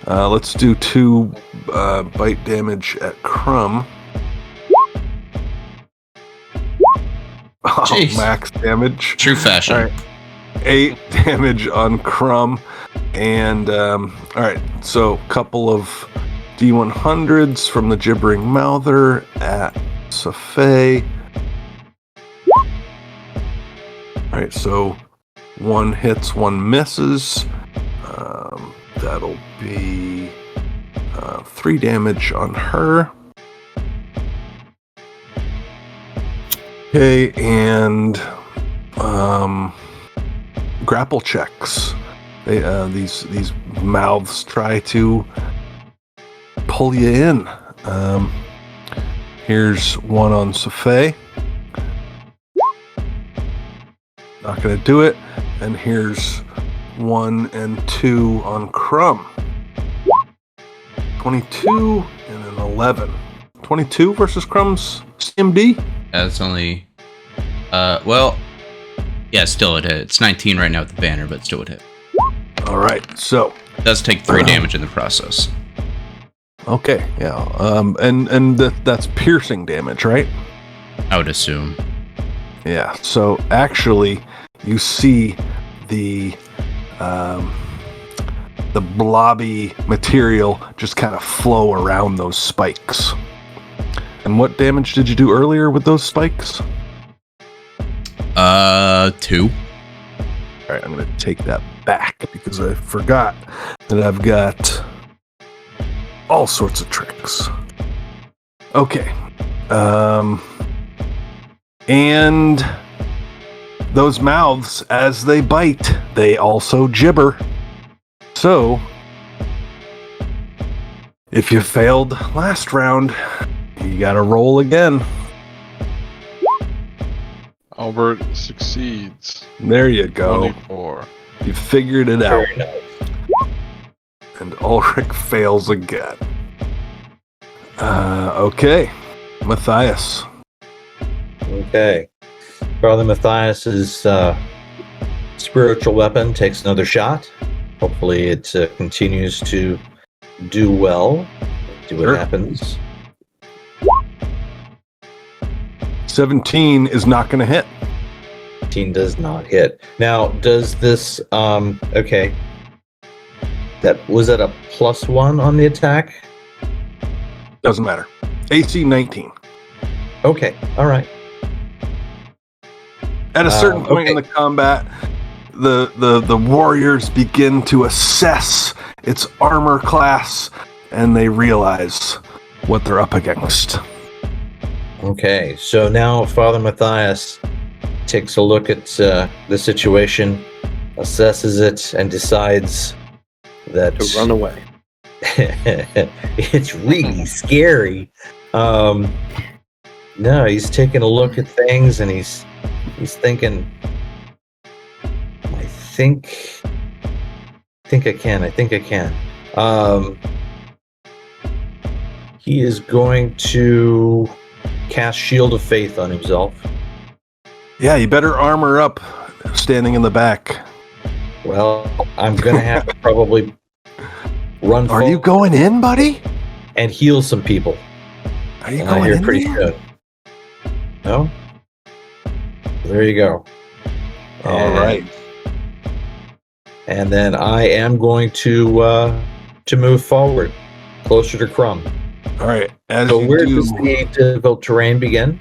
A: Let's do 2 bite damage at Crumb. Oh,
B: Jeez.
A: max damage.
B: True fashion.
A: All right. 8 damage on Crumb. And, all right, so a couple of D100s from the Gibbering Mouther at Safei. All right, so 1 hits, 1 misses. That'll be 3 damage on her. Okay, and grapple checks. They, these mouths try to pull you in. Here's 1 on Safei. Not going to do it. And here's 1 and 2 on Crumb. 22 and an 11. 22 versus Crumb's CMD?
B: That's only... well... Yeah, still it hit. It's 19 right now with the banner, but still would hit.
A: Alright, so...
B: It does take 3 damage in the process.
A: Okay, yeah. And that's piercing damage, right?
B: I would assume.
A: Yeah, so actually, you see the blobby material just kind of flow around those spikes. And what damage did you do earlier with those spikes?
B: 2.
A: Alright, I'm going to take that back because I forgot that I've got all sorts of tricks. Okay. And those mouths, as they bite, they also gibber. So, if you failed last round, you gotta roll again.
D: Albert succeeds.
A: There you go.
D: 24.
A: You figured it out.
C: Very nice.
A: And Ulrich fails again. Okay. Matthias.
C: Okay. Father Matthias's spiritual weapon takes another shot. Hopefully it continues to do well. See what
A: Sure.
C: happens.
A: 17 is not going to hit.
C: 18 does not hit. Now, does this okay. Was that a +1 on the attack?
A: Doesn't matter. AC 19.
C: Okay, all right.
A: At a certain point in
C: okay.
A: the combat, the warriors begin to assess its armor class, and they realize what they're up against.
C: Okay, so now Father Matthias takes a look at the situation, assesses it, and decides that
E: To run away.
C: it's really scary. No, he's taking a look at things and he's thinking, I think I can. He is going to cast Shield of Faith on himself.
A: Yeah, you better armor up standing in the back.
C: Well, I'm gonna have to probably run
A: Are you
C: forward
A: going in, buddy?
C: and heal some people.
A: Are you
C: And
A: going
C: here
A: in
C: pretty
A: there?
C: soon. No? There you go.
A: All right.
C: And then I am going to move forward, closer to Crumb.
A: All right. As
C: So
A: you
C: where
A: do,
C: does the difficult terrain begin?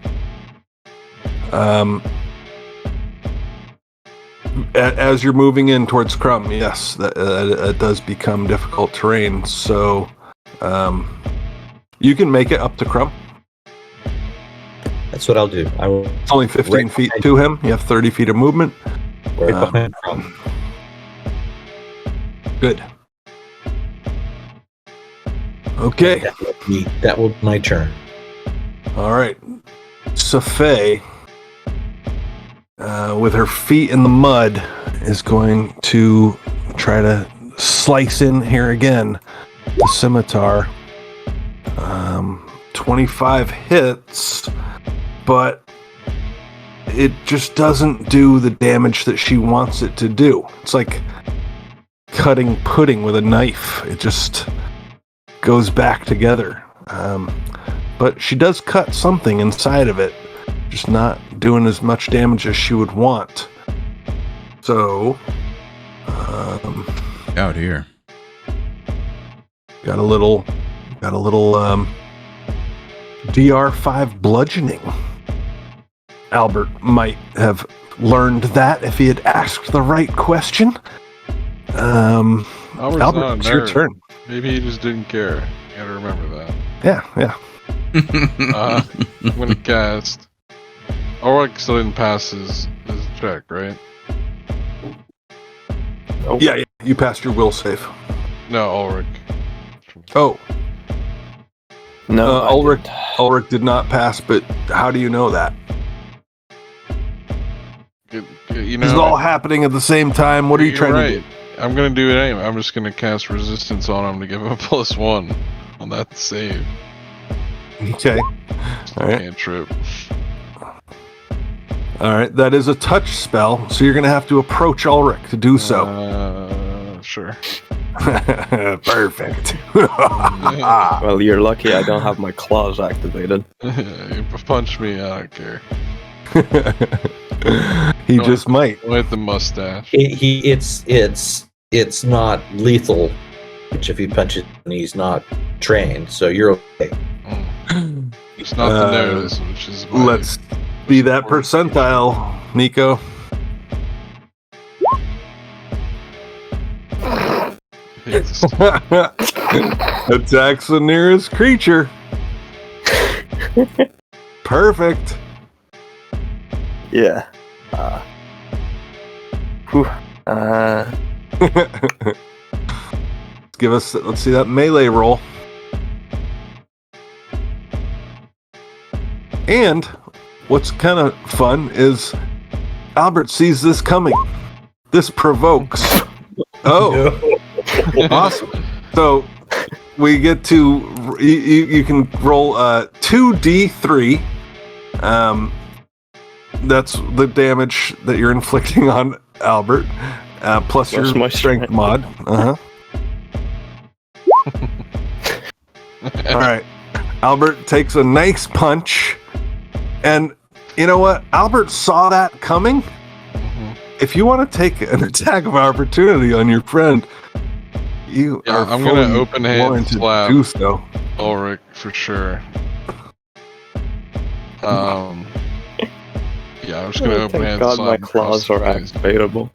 A: As you're moving in towards Crumb, yes, that does become difficult terrain. So, you can make it up to Crumb.
C: That's what I'll do. I will
A: It's only 15
C: Right
A: feet
C: behind
A: to him. You have 30 feet of movement.
C: right
A: Um,
C: behind Crumb.
A: Good. Okay.
C: That will be my turn.
A: All right. Safei, with her feet in the mud, is going to try to slice in here again. The scimitar. 25 hits, but it just doesn't do the damage that she wants it to do. It's like cutting pudding with a knife. It just goes back together. But she does cut something inside of it, just not doing as much damage as she would want. So,
B: Out here.
A: got a little DR5 bludgeoning. Albert might have learned that if he had asked the right
D: Albert's
A: question. Albert,
D: not a
A: it's your
D: nerd.
A: turn.
D: Maybe he just didn't care. You gotta remember that.
A: Yeah.
D: I'm gonna cast. Ulrich still didn't pass his check, right?
A: Yeah, you passed your will save.
D: No, Ulrich.
A: Oh,
E: No, I
A: Ulrich.
E: didn't.
A: Ulrich did not pass, but how do you know that?
D: You
A: This is all happening at the same time. What are you
D: you're
A: trying
D: right.
A: to do?
D: I'm gonna do it anyway. I'm just gonna cast resistance on him to give him a +1 on that save.
A: Okay. All right.
D: Cantrip.
A: All right. That is a touch spell, so you're going to have to approach Ulrich to do so.
D: Sure.
A: Perfect.
E: Well, you're lucky I don't have my claws activated.
D: You punch me, I don't care.
A: He just might.
D: With the mustache.
C: It's not lethal, which if he punches and he's not trained, so you're okay.
D: It's not the nose, which is why
A: Let's be that percentile, Nico. Attacks the nearest creature. Perfect.
E: Yeah.
A: Let's see that melee roll. And what's kind of fun is Albert sees this coming. This provokes. Oh, awesome. So we get to, you can roll 2d3. That's the damage that you're inflicting on Albert, plus your
E: my
A: strength mod. All right. Albert takes a nice punch. And you know what? Albert saw that coming. If you want to take an attack of opportunity on your friend,
D: I'm going to open hand slap
A: do so.
D: Ulrich for sure. I'm just going to open hand
E: God,
D: slap.
E: my claws are activatable.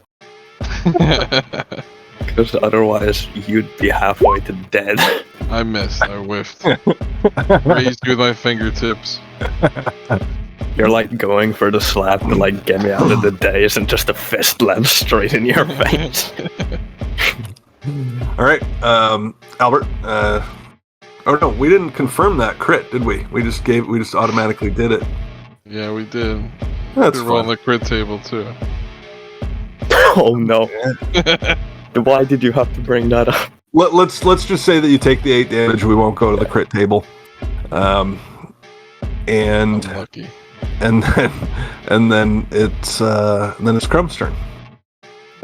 E: Because otherwise, you'd be halfway to dead.
D: I missed. I whiffed. Raised with my fingertips.
E: You're like going for the slap to like get me out of the daze, and just a fist lands straight in your face.
A: All right, Albert. Oh no, we didn't confirm that crit, did we? We just automatically did it.
D: Yeah, we did.
A: That's
D: we were on
A: fun.
D: the crit table too.
E: Oh no! Why did you have to bring that up?
A: Let's just say that you take the 8 damage. We won't go to the crit table. And
D: Lucky.
A: and then it's Crumb's turn.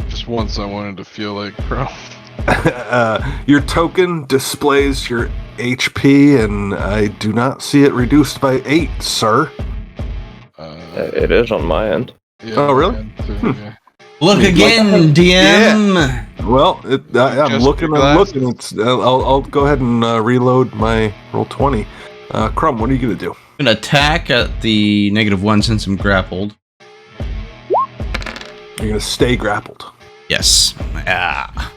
D: Just once I wanted to feel like Crumb.
A: Your token displays your HP, and I do not see it reduced by 8, sir.
E: It is on my end.
D: Yeah,
A: Oh, really?
D: Yeah.
B: Look again, DM.
A: Well, I'm looking. It's. I'll go ahead and reload my roll 20. Crumb, what are you gonna do?
B: I'm gonna attack at the -1 since I'm grappled.
A: You're gonna stay grappled.
B: Yes. Ah.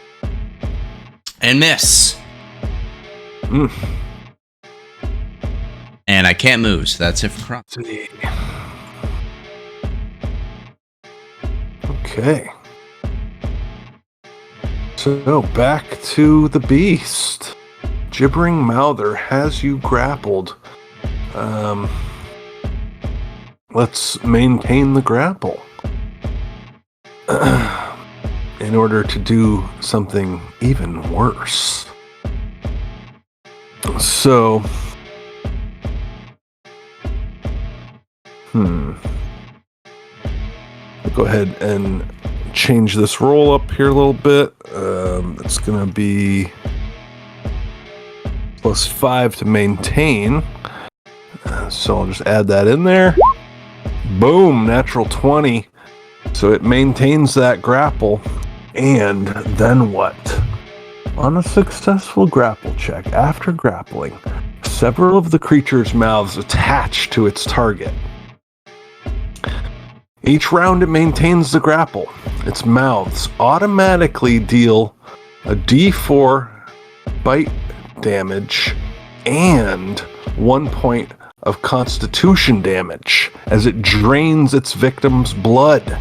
B: And miss. And I can't move, so that's it for Crumb.
A: Okay. So back to the beast. Gibbering Mouther has you grappled. Let's maintain the grapple. In order to do something even worse. So... Go ahead and change this roll up here a little bit. It's going to be +5 to maintain. So I'll just add that in there. Boom, natural 20. So it maintains that grapple. And then what? On a successful grapple check, after grappling, several of the creature's mouths attach to its target. Each round it maintains the grapple. Its mouths automatically deal a d4 bite damage and 1 point of constitution damage as it drains its victim's blood.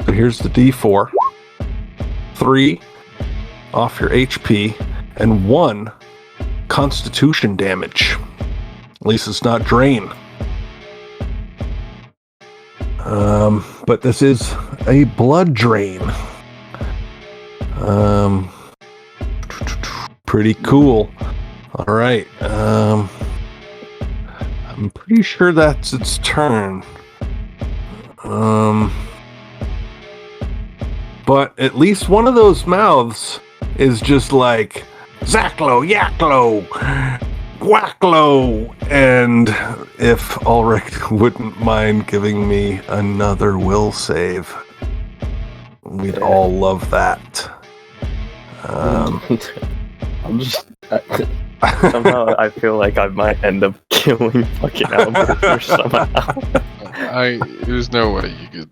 A: So here's the d4. 3 off your HP and 1 constitution damage. At least it's not drain. But this is a blood drain. Pretty cool. All right. I'm pretty sure that's its turn. But at least one of those mouths is just like Zacklo, Yaklo, Wacklo, and if Ulrich wouldn't mind giving me another will save, we'd all love that.
E: I'm just somehow I feel like I might end up killing fucking Albert or somehow.
D: There's no way you could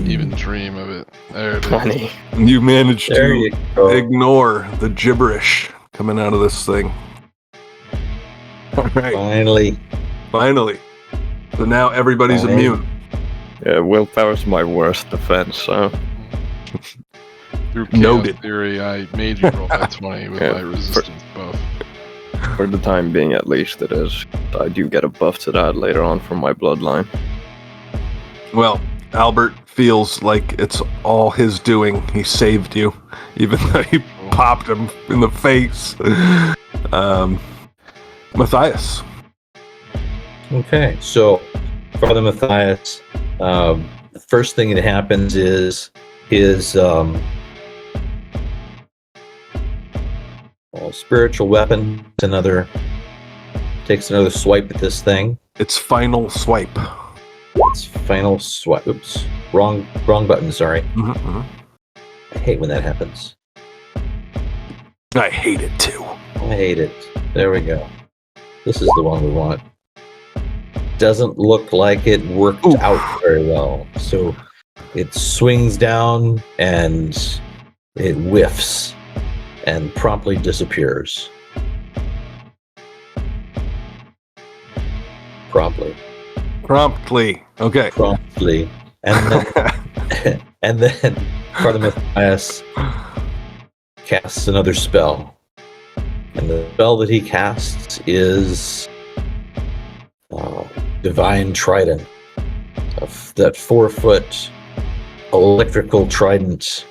D: even dream of it. There it is.
E: Funny.
A: You managed
C: There
A: to
C: you go.
A: ignore the gibberish coming out of this thing. All right,
C: Finally.
A: so now everybody's
C: Fine.
A: immune.
E: Yeah, willpower's my worst defense, so
D: Through chaos
A: Noted.
D: theory, I made you roll that 20 with
E: Yeah,
D: my resistance buff.
E: for the time being at least it is. I do get a buff to that later on from my bloodline.
A: Well, Albert feels like it's all his doing. He saved you, even though he popped him in the face. Matthias.
C: Okay, so Father Matthias, the first thing that happens is his spiritual weapon takes another swipe at this thing.
A: It's final swipe.
C: It's final swipe. Oops, wrong button. Sorry.
A: Mhm.
C: I hate when that happens.
A: I hate it too.
C: I hate it. There we go. This is the one we want. Doesn't look like it worked
A: Oof.
C: out very well. So it swings down and it whiffs and promptly disappears. Promptly.
A: Okay.
C: Promptly. And then Father Matthias casts another spell. And the spell that he casts is Divine Trident. That 4-foot electrical trident,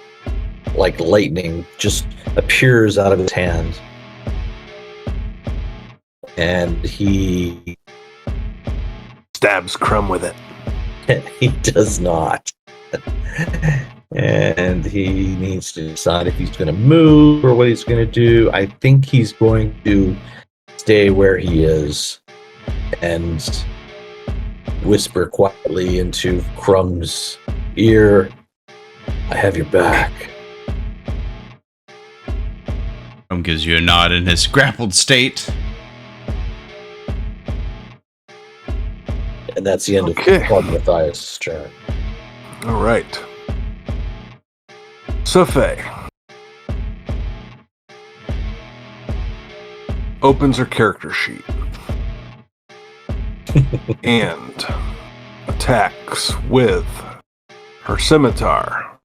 C: like lightning, just appears out of his hand. And he
A: Stabs Crumb with it.
C: he does not. And he needs to decide if he's going to move or what he's going to do. I think he's going to stay where he is and whisper quietly into Crumb's ear, "I have your back."
B: Crumb gives you a nod in his grappled state.
C: And that's the end
A: Okay.
C: of Father Matthias' turn.
A: All right. Sophie opens her character sheet and attacks with her scimitar.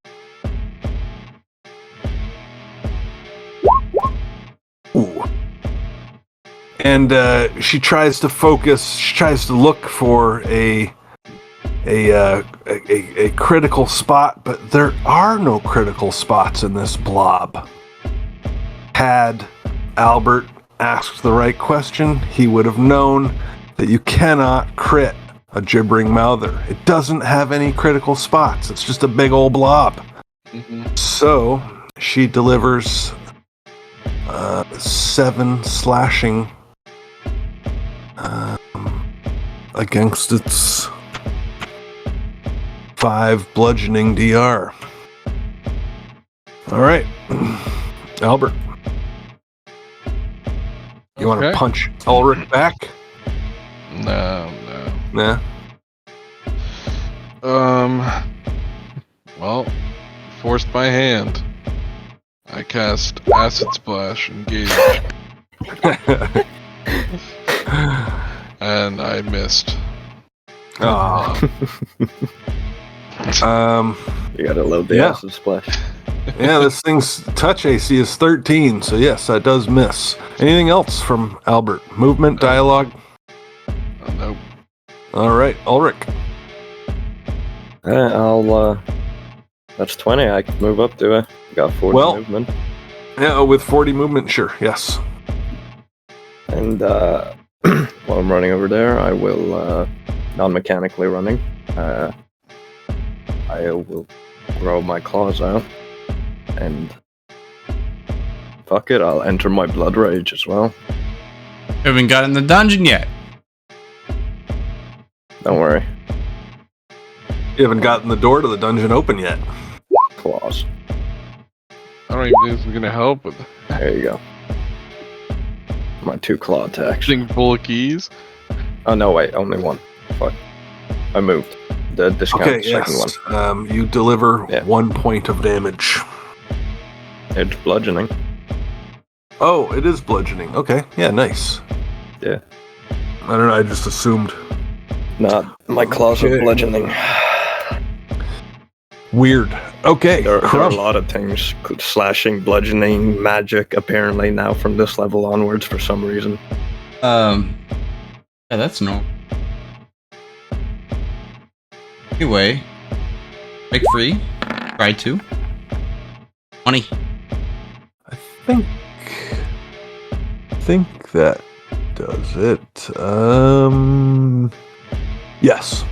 A: Ooh. And she tries to focus. She tries to look for a critical spot, but there are no critical spots in this blob. Had Albert asked the right question, he would have known that you cannot crit a gibbering mouther. It doesn't have any critical spots. It's just a big old blob. So she delivers 7 slashing against its 5 bludgeoning DR. All right, Albert. You want to
D: Okay.
A: punch Ulrich back?
D: No.
A: Nah.
D: Well, forced my hand. I cast Acid Splash, Engage, and I missed.
A: Aw.
E: You gotta load the
A: Yeah.
E: acid splash.
A: Yeah, this thing's touch AC is 13, so yes, that does miss. Anything else from Albert? Movement, dialogue?
E: That's 20. I can move up to it. Got 40 movement.
A: Yeah, with 40 movement, sure, yes.
E: And while I'm running over there, I will, non-mechanically running, I will grow my claws out. And fuck it, I'll enter my blood rage as well.
B: Haven't got in the dungeon yet.
E: Don't worry.
A: You haven't gotten the door to the dungeon open yet.
E: Claws.
D: I don't even think this is gonna help with
E: There you go. My 2 claw attacks.
D: thing full of keys.
E: Oh no, wait, only 1. Fuck. I moved. The discount
A: Okay,
E: second
A: yes.
E: one.
A: You deliver
E: Yeah.
A: 1 point of damage.
E: It's bludgeoning.
A: Oh, it is bludgeoning. Okay, yeah, nice.
E: Yeah.
A: I don't know, I just assumed.
E: Not my claws are
A: Okay.
E: bludgeoning.
A: Weird. Okay,
E: There are a
A: Crumb.
E: lot of things. Slashing, bludgeoning, magic, apparently now from this level onwards for some reason.
B: Yeah, that's normal. Anyway, break free. Try to. 20.
A: I think that does it. Yes.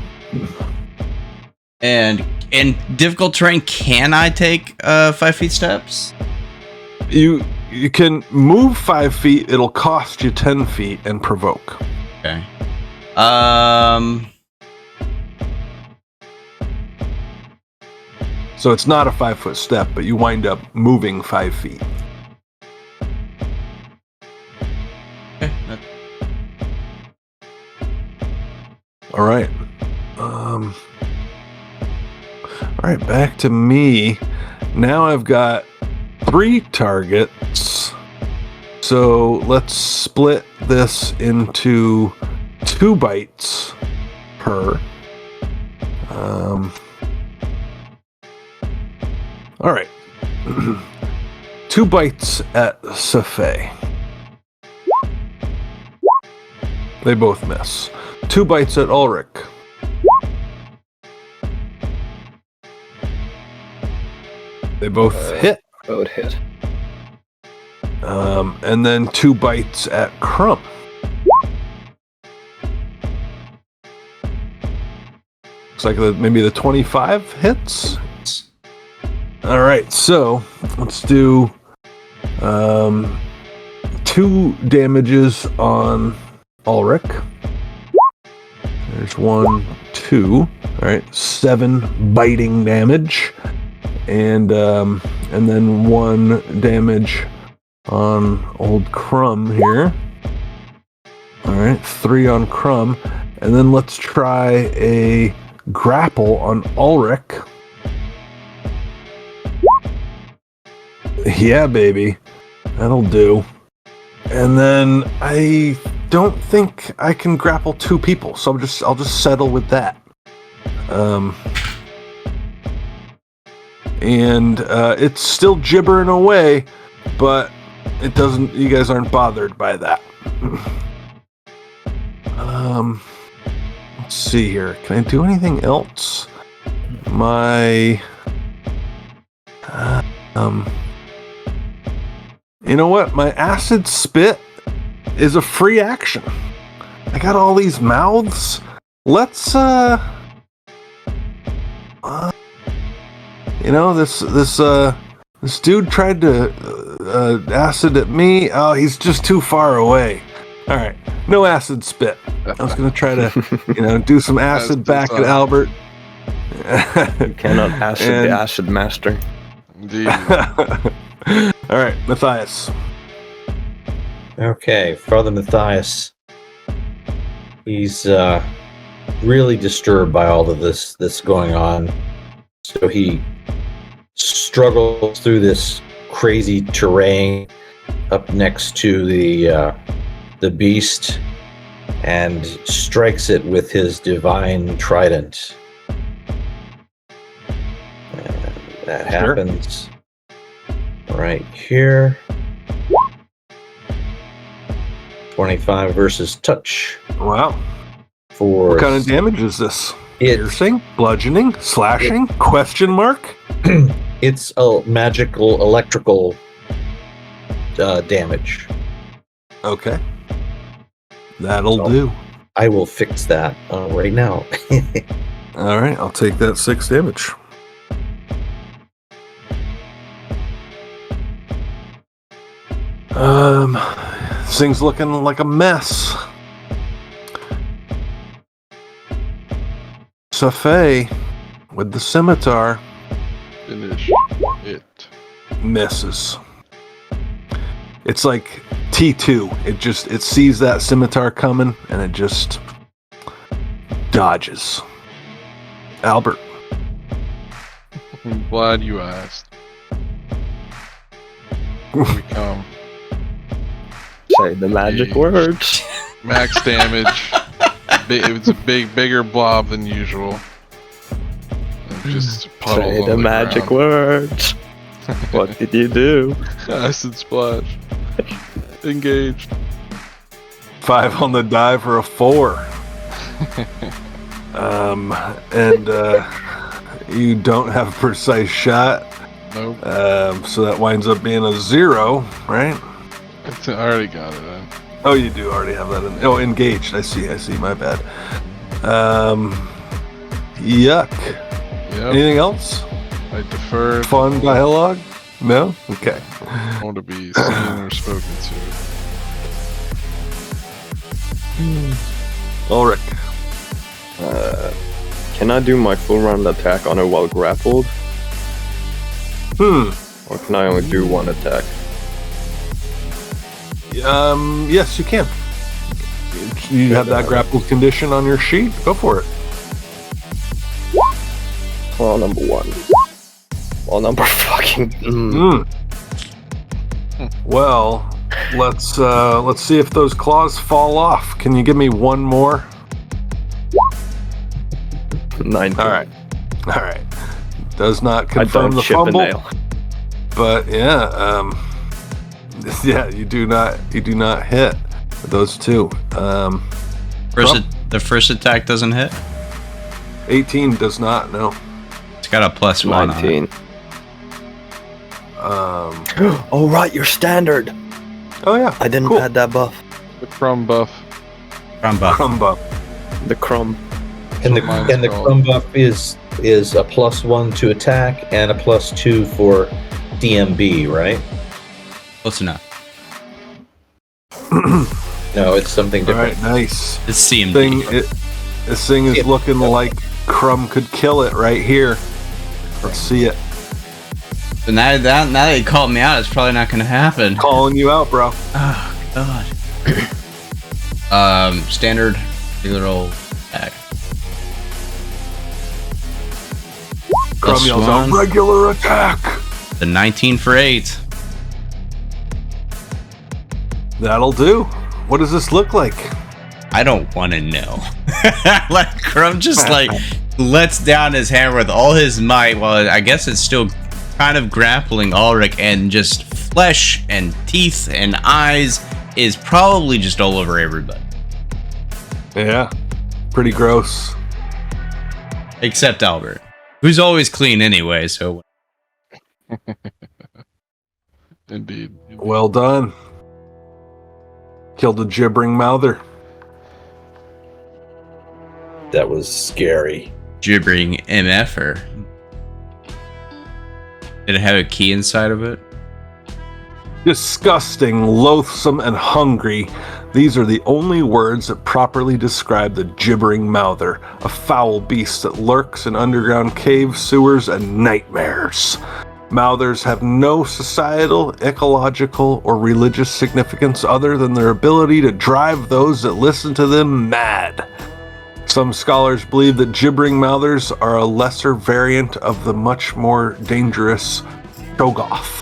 B: And in difficult terrain, can I take 5 feet steps?
A: You can move 5 feet. It'll cost you 10 feet and provoke.
B: Okay.
A: So it's not a 5-foot step, but you wind up moving 5 feet.
B: Okay.
A: All right. All right, back to me. Now I've got 3 targets. So let's split this into 2 bites per. All right. 2 bites at Safé. They both miss. 2 bites at Ulrich. They both hit.
E: Both hit.
A: And then 2 bites at Crumb. Looks like maybe the 25 hits. All right, so let's do 2 damages on Ulrich. There's 1, 2. All right, 7 biting damage, and then 1 damage on old Crumb here. All right, 3 on Crumb, and then let's try a grapple on Ulrich. Yeah, baby. That'll do. And then I don't think I can grapple 2 people, so I'll just settle with that. And it's still gibbering away, but it doesn't. You guys aren't bothered by that. Let's see here. Can I do anything else? You know what? My acid spit is a free action. I got all these mouths. Let's this dude tried to acid at me. Oh, he's just too far away. All right, no acid spit. I was gonna try to, do some acid back at Albert.
E: You cannot acid the acid master.
D: Indeed.
A: All right, Matthias.
C: Okay, Father Matthias. He's really disturbed by all of this going on. So he struggles through this crazy terrain up next to the beast and strikes it with his divine trident. And that happens right here. 25 versus touch.
A: Wow.
C: For
A: What kind of damage is this?
C: It-
A: Piercing, bludgeoning, slashing, question mark?
C: It's a magical electrical damage.
A: Okay. That'll
C: Oh.
A: do.
C: I will fix that right now.
A: All right, I'll take that 6 damage. This thing's looking like a mess. Safei with the scimitar
D: Finish it.
A: misses. It's like T2. It sees that scimitar coming and it just dodges. Albert.
D: I'm glad you asked. Here we come.
E: Say the magic
D: Jeez.
E: words.
D: Max damage. It's a bigger blob than usual. And just puddles
E: Say
D: on
E: the
D: the
E: magic
D: ground.
E: words. What did you do?
D: Acid splash. Engaged.
A: 5 on the die for a 4. And you don't have precise shot.
D: Nope.
A: So that winds up being a 0, right?
D: I already got it then.
A: Oh, you do already have that in. Oh, engaged. I see. My bad. Yuck.
D: Yep.
A: Anything else?
D: I deferred.
A: Fun dialogue? No? Okay.
D: I want to be seen or spoken to.
A: Ulrich.
E: Can I do my full round attack on her while grappled? Or can I only do one attack?
A: Yes, you can. You have that grappled condition on your sheet? Go for it.
E: Well, number 1. Well, number fucking...
A: Well, let's see if those claws fall off. Can you give me one more?
E: 19.
A: All right. Does not
E: I
A: confirm
E: don't
A: the
E: chip
A: fumble,
E: a nail.
A: but yeah, you do not hit those two. Trump?
B: The first attack doesn't hit.
A: 18 does not. No.
B: It's got a +1 on it.
E: 19. Oh, right, your standard.
A: Oh yeah.
E: I didn't
A: cool.
E: add that buff.
D: The crumb buff.
B: From buff.
A: Crumb buff.
E: The crumb.
C: And the
D: Mine's called.
C: crumb buff is a +1 to attack and a +2 for DMB, right?
B: Close enough.
C: No, it's something
A: All
C: different.
A: right, nice.
B: It's CMD.
A: This thing is looking like Crumb could kill it right here. Let's see it.
B: But now that you called me out, it's probably not going to happen.
A: Calling you out, bro.
B: Oh God. Standard regular old attack.
A: Crumb
B: Plus
A: yells out,
B: 1.
A: regular attack.
B: The 19 for 8.
A: That'll do. What does this look like?
B: I don't want to know. Like Crumb just like lets down his hammer with all his might while I guess it's still kind of grappling Ulrich, and just flesh and teeth and eyes is probably just all over everybody.
A: Yeah. Pretty gross.
B: Except Albert, who's always clean anyway, so
D: Indeed.
A: Well done. Killed a gibbering mouther.
C: That was scary.
B: gibbering MFer. Did it have a key inside of it?
A: Disgusting, loathsome, and hungry. These are the only words that properly describe the gibbering mouther, a foul beast that lurks in underground caves, sewers, and nightmares. Mouthers have no societal, ecological, or religious significance other than their ability to drive those that listen to them mad. Some scholars believe that gibbering mouthers are a lesser variant of the much more dangerous Cho'Gath,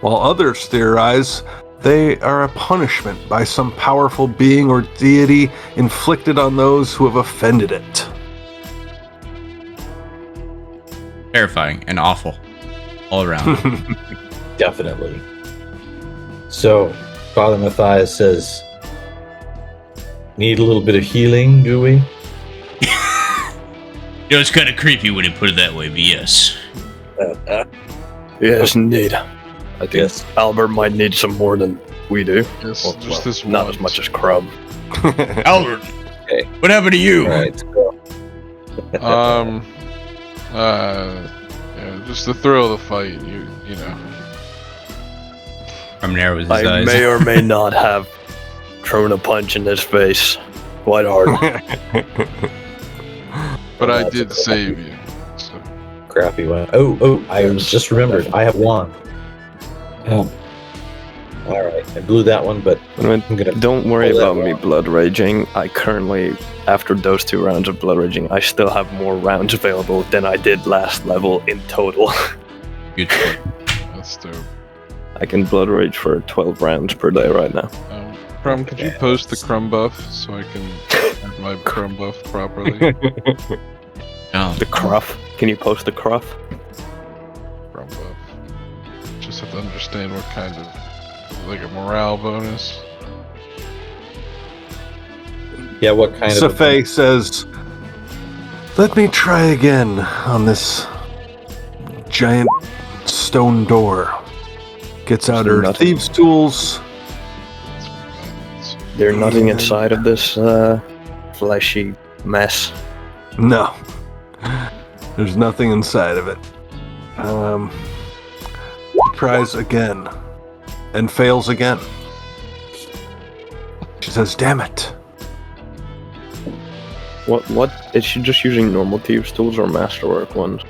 A: while others theorize they are a punishment by some powerful being or deity inflicted on those who have offended it.
B: Terrifying and awful. All around.
C: Definitely. So, Father Matthias says, need a little bit of healing, do we?
B: You know, it's kind of creepy when you put it that way, but yes.
E: Yes, indeed. I think
C: Yes.
E: Albert might need some more than we do.
D: Yes,
E: Well,
D: just this
E: not
D: one.
E: as much as Crumb.
B: Albert,
C: Okay.
B: what happened to you?
C: All right.
D: Yeah, just the thrill of the fight. You know.
B: From narrows his
E: I
B: eyes.
E: may or may not have thrown a punch in his face quite hard.
D: But
C: Oh,
D: I
C: that's
D: did
C: a-
D: save you. So.
C: Crappy one. Oh! I just remembered. I have wand. Oh. All right. I blew that one, but I'm gonna.
E: Don't worry
C: pull that
E: about me
C: wand.
E: blood raging. I currently, after those 2 rounds of blood raging, I still have more rounds available than I did last level in total.
B: Good shit.
D: That's dope.
E: I can blood rage for 12 rounds per day right now.
D: Crumb, could you
C: Yeah,
D: post the
C: that's-
D: crumb buff so I can have my crumb buff properly?
B: Oh.
E: The cruff. Can you post the cruff?
D: Crumb buff. Just have to understand what kind of, like a morale bonus.
C: Yeah. What kind of?
A: Safei says, "Let me try again on this giant stone door." Gets out her
E: Nothing.
A: thieves' tools.
E: There's nothing
A: And-
E: inside of this fleshy mess.
A: No, there's nothing inside of it. Tries again and fails again. She says, "Damn it."
E: What? Is she just using normal thieves' tools or masterwork ones?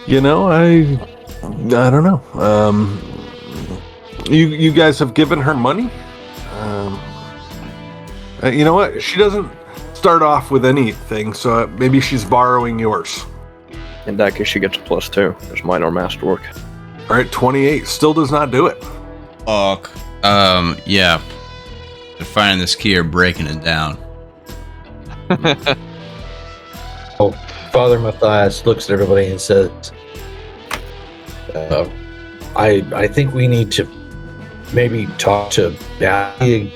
A: You know, I don't know. You guys have given her money. You know what? She doesn't start off with anything, so maybe she's borrowing yours.
E: In that case, she gets a +2, because mine are masterwork.
A: All right, 28 still does not do it.
B: Fuck. Yeah. They're finding this key or breaking it down.
C: Father Matthias looks at everybody and says, I think we need to maybe talk to Abby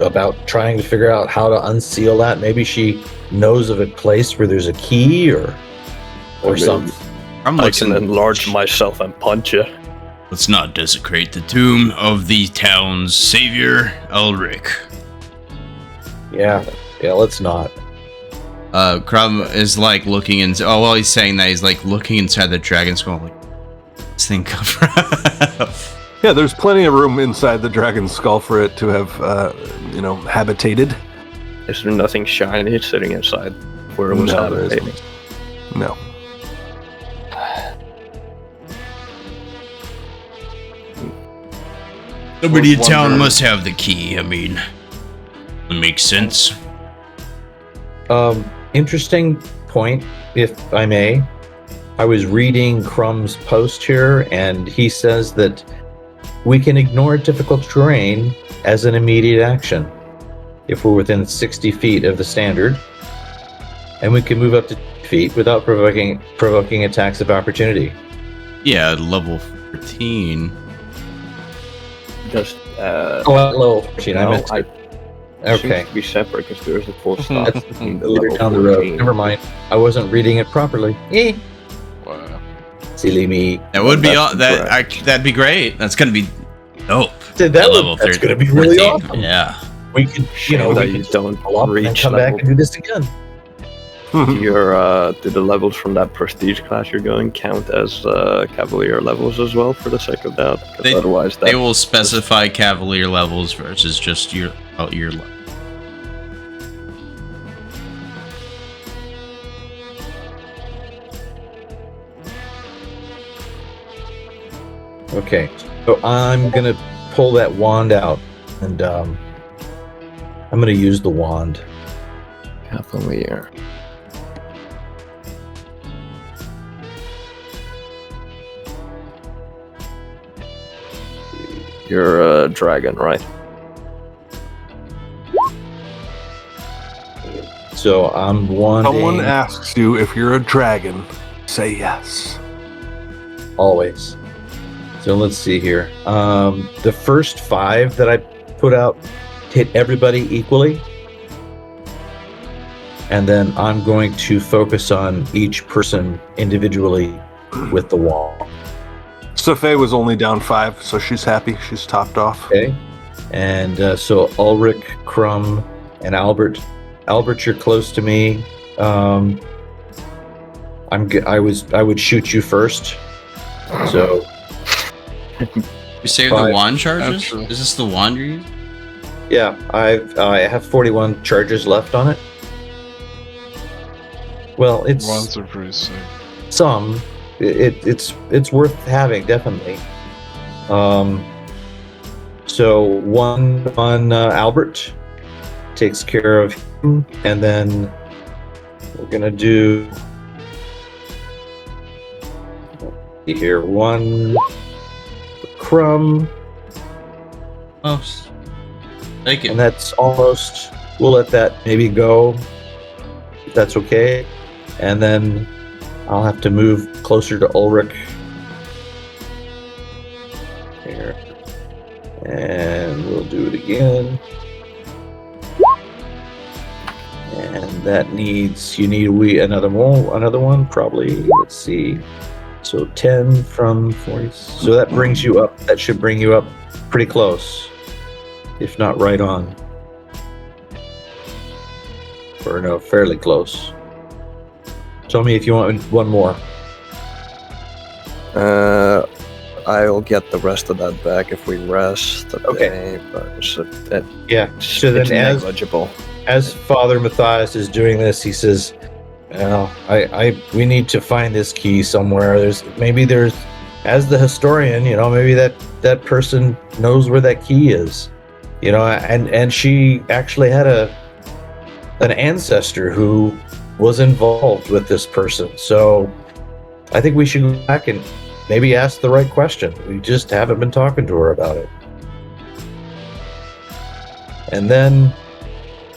C: about trying to figure out how to unseal that. Maybe she knows of a place where there's a key or
E: Maybe.
C: something.
B: I'm
E: I can enlarge myself and punch you.
B: Let's not desecrate the tomb of the town's savior, Ulrich.
C: Yeah, let's not.
B: Crumb is like looking in. Oh, while he's saying that, he's like looking inside the dragon skull. Like, this thing come from?
A: Yeah, there's plenty of room inside the dragon skull for it to have, habitated.
E: Is there nothing shiny sitting inside where it was
A: No, there
E: habitating?
A: isn't. No.
B: Somebody in
A: Was
B: town
A: wondering-
B: must have the key. I mean, it makes sense.
C: Interesting point, if I may. I was reading Crumb's post here, and he says that we can ignore difficult terrain as an immediate action if we're within 60 feet of the standard, and we can move up to 2 feet without provoking attacks of opportunity.
B: Yeah, level 14.
E: Just,
C: Oh, at level 14. I meant. Okay.
E: Seems to be separate because there's a full stop
C: That's
E: between the
C: later
E: level
C: down the road.
E: 14.
C: Never mind. I wasn't reading it properly.
D: Wow.
C: Silly me.
B: That would be
E: That's
B: that'd be great. That's gonna be dope.
C: That's
B: At
C: going to be really
B: 14.
C: awesome.
B: Yeah.
C: We could,
E: that
C: we
E: you
C: could
E: don't
C: pull up and then
E: reach
C: come
E: level.
C: back and do this again.
E: Do the levels from that prestige class you're going count as cavalier levels as well, for the sake of doubt? 'Cause
B: They-
E: otherwise, that
B: They will specify cavalier levels versus just your level.
C: Okay, so I'm gonna pull that wand out, and I'm gonna use the wand.
E: cavalier. You're a dragon, right?
C: So I'm wanding
A: Someone asks you if you're a dragon, say yes.
C: always. So let's see here. The first 5 that I put out hit everybody equally. and then I'm going to focus on each person individually with the wand.
A: Safé was only down 5, so she's happy. She's topped off.
C: Okay. And so Ulrich, Crumb, and Albert. Albert, you're close to me. I would shoot you first. So
F: You save
C: 5.
F: the wand charges?
D: That's true.
F: Is this the wand you're using?
C: yeah, I have 41 charges left on it. Well, it's
D: Wands are pretty sick.
C: some. It's worth having, definitely. So one on Albert takes care of him, and then we're gonna do here one Crumb,
F: Oh, take
C: and
F: it.
C: that's almost. We'll let that maybe go, if that's okay, and then I'll have to move closer to Ulrich. Here. And we'll do it again. And that needs, you need another one, probably. Let's see. So 10 from 40. So that brings you up. That should bring you up pretty close, if not right on. Or no, fairly close. Tell me if you want one more.
E: I'll get the rest of that back if we rest.
C: Okay.
E: But it's
C: Yeah. So then
E: it's negligible.
C: as Father Matthias is doing this, he says, "Well, we need to find this key somewhere. There's, as the historian, maybe that person knows where that key is, and she actually had an ancestor who was involved with this person. So I think we should go back and maybe ask the right question. We just haven't been talking to her about it. And then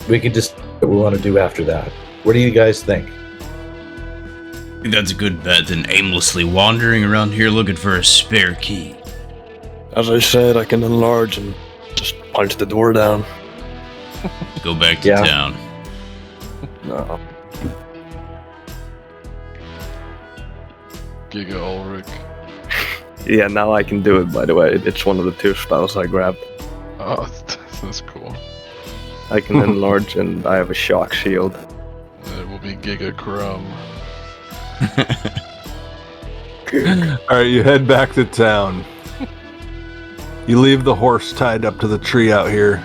C: we can decide what we want to do after that. What do you guys think?"
F: I think that's a good bet than aimlessly wandering around here looking for a spare key.
E: As I said, I can enlarge and just punch the door down.
F: Go back to
C: Yeah.
F: town.
E: No.
D: Giga Ulrich.
E: Yeah, now I can do it, by the way. It's one of the 2 spells I grabbed.
D: Oh, that's cool.
E: I can enlarge and I have a shock shield.
D: It will be Giga Crumb.
A: All right, you head back to town. You leave the horse tied up to the tree out here,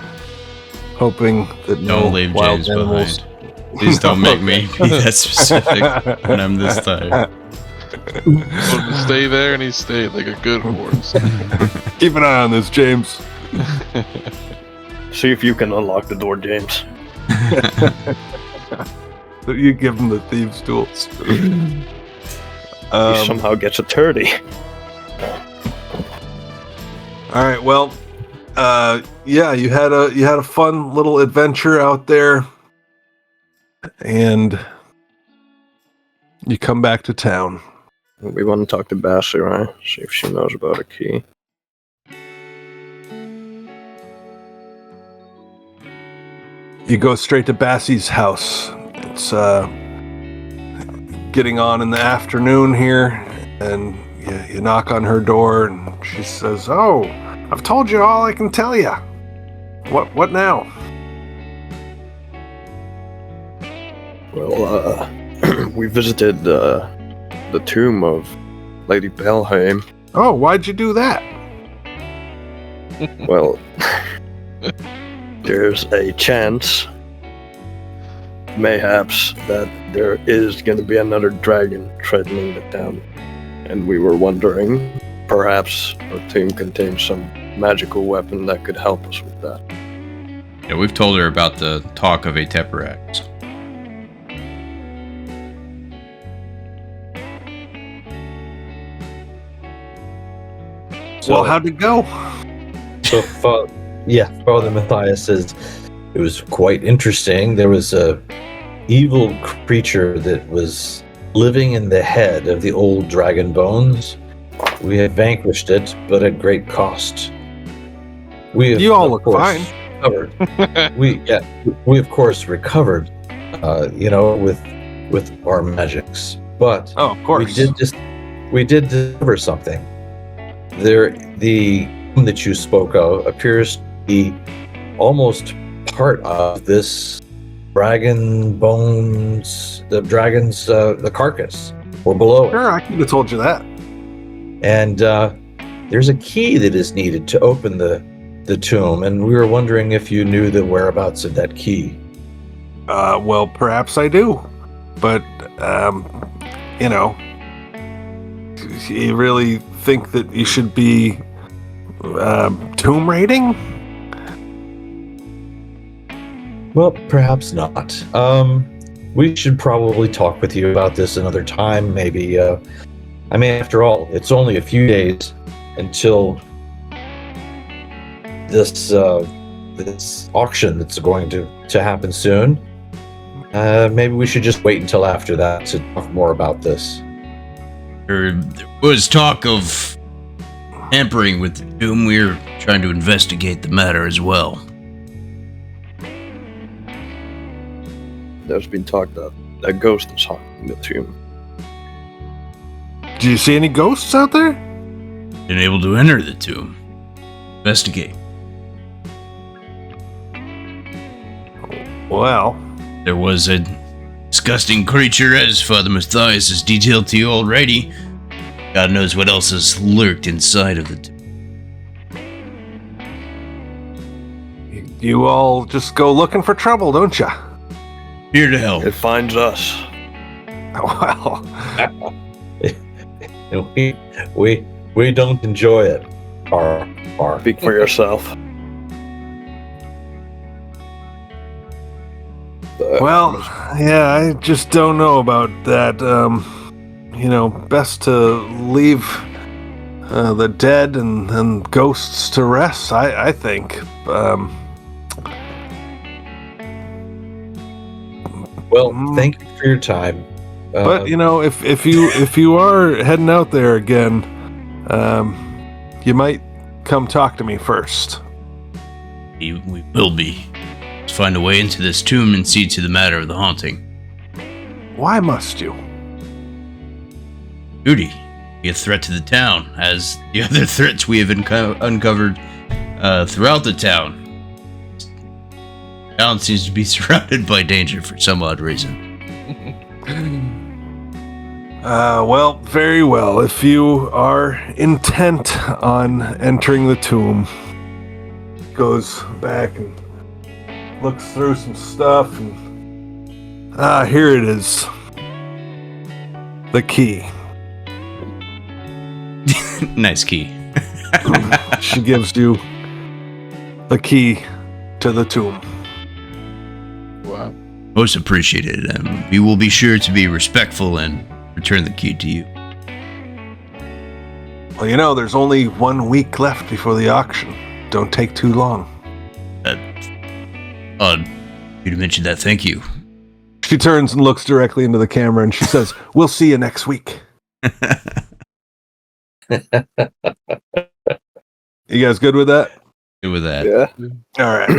A: hoping that no
F: Don't leave
A: wild
F: James
A: animals.
F: behind. Please don't make me be that specific when I'm this tired.
D: Told him to stay there, and he stayed like a good horse.
A: Keep an eye on this, James.
E: See if you can unlock the door, James.
A: You give him the thieves' tools.
E: He somehow gets a 30.
A: All right. Well, yeah, you had a fun little adventure out there, and you come back to town.
E: We want to talk to Bassie, right? See if she knows about a key.
A: You go straight to Bassie's house. It's getting on in the afternoon here, and you knock on her door, and she says, "Oh, I've told you all I can tell you. What now?"
E: Well, we visited the tomb of Lady Belhaim.
A: Oh, why'd you do that?
E: Well, there's a chance, mayhaps, that there is going to be another dragon threatening the town. And we were wondering, perhaps our tomb contains some magical weapon that could help us with that.
F: Yeah, we've told her about the talk of a Teperax.
C: So,
A: Well, how'd it go?
C: So, Father Matthias says it was quite interesting. There was a evil creature that was living in the head of the old dragon bones. We have vanquished it, but at great cost. We have,
A: You all
C: of
A: look
C: course,
A: fine.
C: recovered. we of course recovered with our magics. But
A: Oh, of course.
C: we did discover something. The tomb that you spoke of appears to be almost part of this dragon bones, the dragon's the carcass, or below it.
A: Sure, I could have told you that.
C: And there's a key that is needed to open the tomb, and we were wondering if you knew the whereabouts of that key.
A: Well, perhaps I do. But, you really think that you should be tomb raiding?
C: Well, perhaps not. We should probably talk with you about this another time, maybe. After all, it's only a few days until this auction that's going to happen soon. Maybe we should just wait until after that to talk more about this.
F: There was talk of tampering with the tomb. We're trying to investigate the matter as well.
E: There's been talk that a ghost is haunting the tomb.
A: Do you see any ghosts out there?
F: Been able to enter the tomb. Investigate.
A: Well,
F: There was a disgusting creature, as Father Matthias has detailed to you already. God knows what else has lurked inside of the tomb.
A: you all just go looking for trouble, don't you?
F: Here to help.
E: It finds us.
A: Well,
C: We don't enjoy it.
E: Speak for yourself.
A: well, yeah, I just don't know about that. Best to leave the dead and ghosts to rest, I think.
C: Well, thank you for your time.
A: But if you are heading out there again, you might come talk to me first.
F: We will be. Let's find a way into this tomb and see to the matter of the haunting.
A: Why must you?
F: Duty. Be a threat to the town, as the other threats we have uncovered throughout the town. The town seems to be surrounded by danger for some odd reason.
A: Well, very well. If you are intent on entering the tomb, goes back and looks through some stuff, and here it is. The key.
F: Nice key.
A: She gives you the key to the tomb.
D: Wow.
F: Most appreciated, and we will be sure to be respectful and return the key to you.
A: Well, there's only 1 week left before the auction. Don't take too long.
F: Odd you to mention that. Thank you.
A: She turns and looks directly into the camera and she says, "We'll see you next week." You guys good with that?
F: Good with that.
E: Yeah.
A: All right.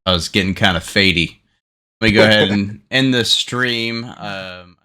F: I was getting kind of fadey. Let me go ahead and end the stream.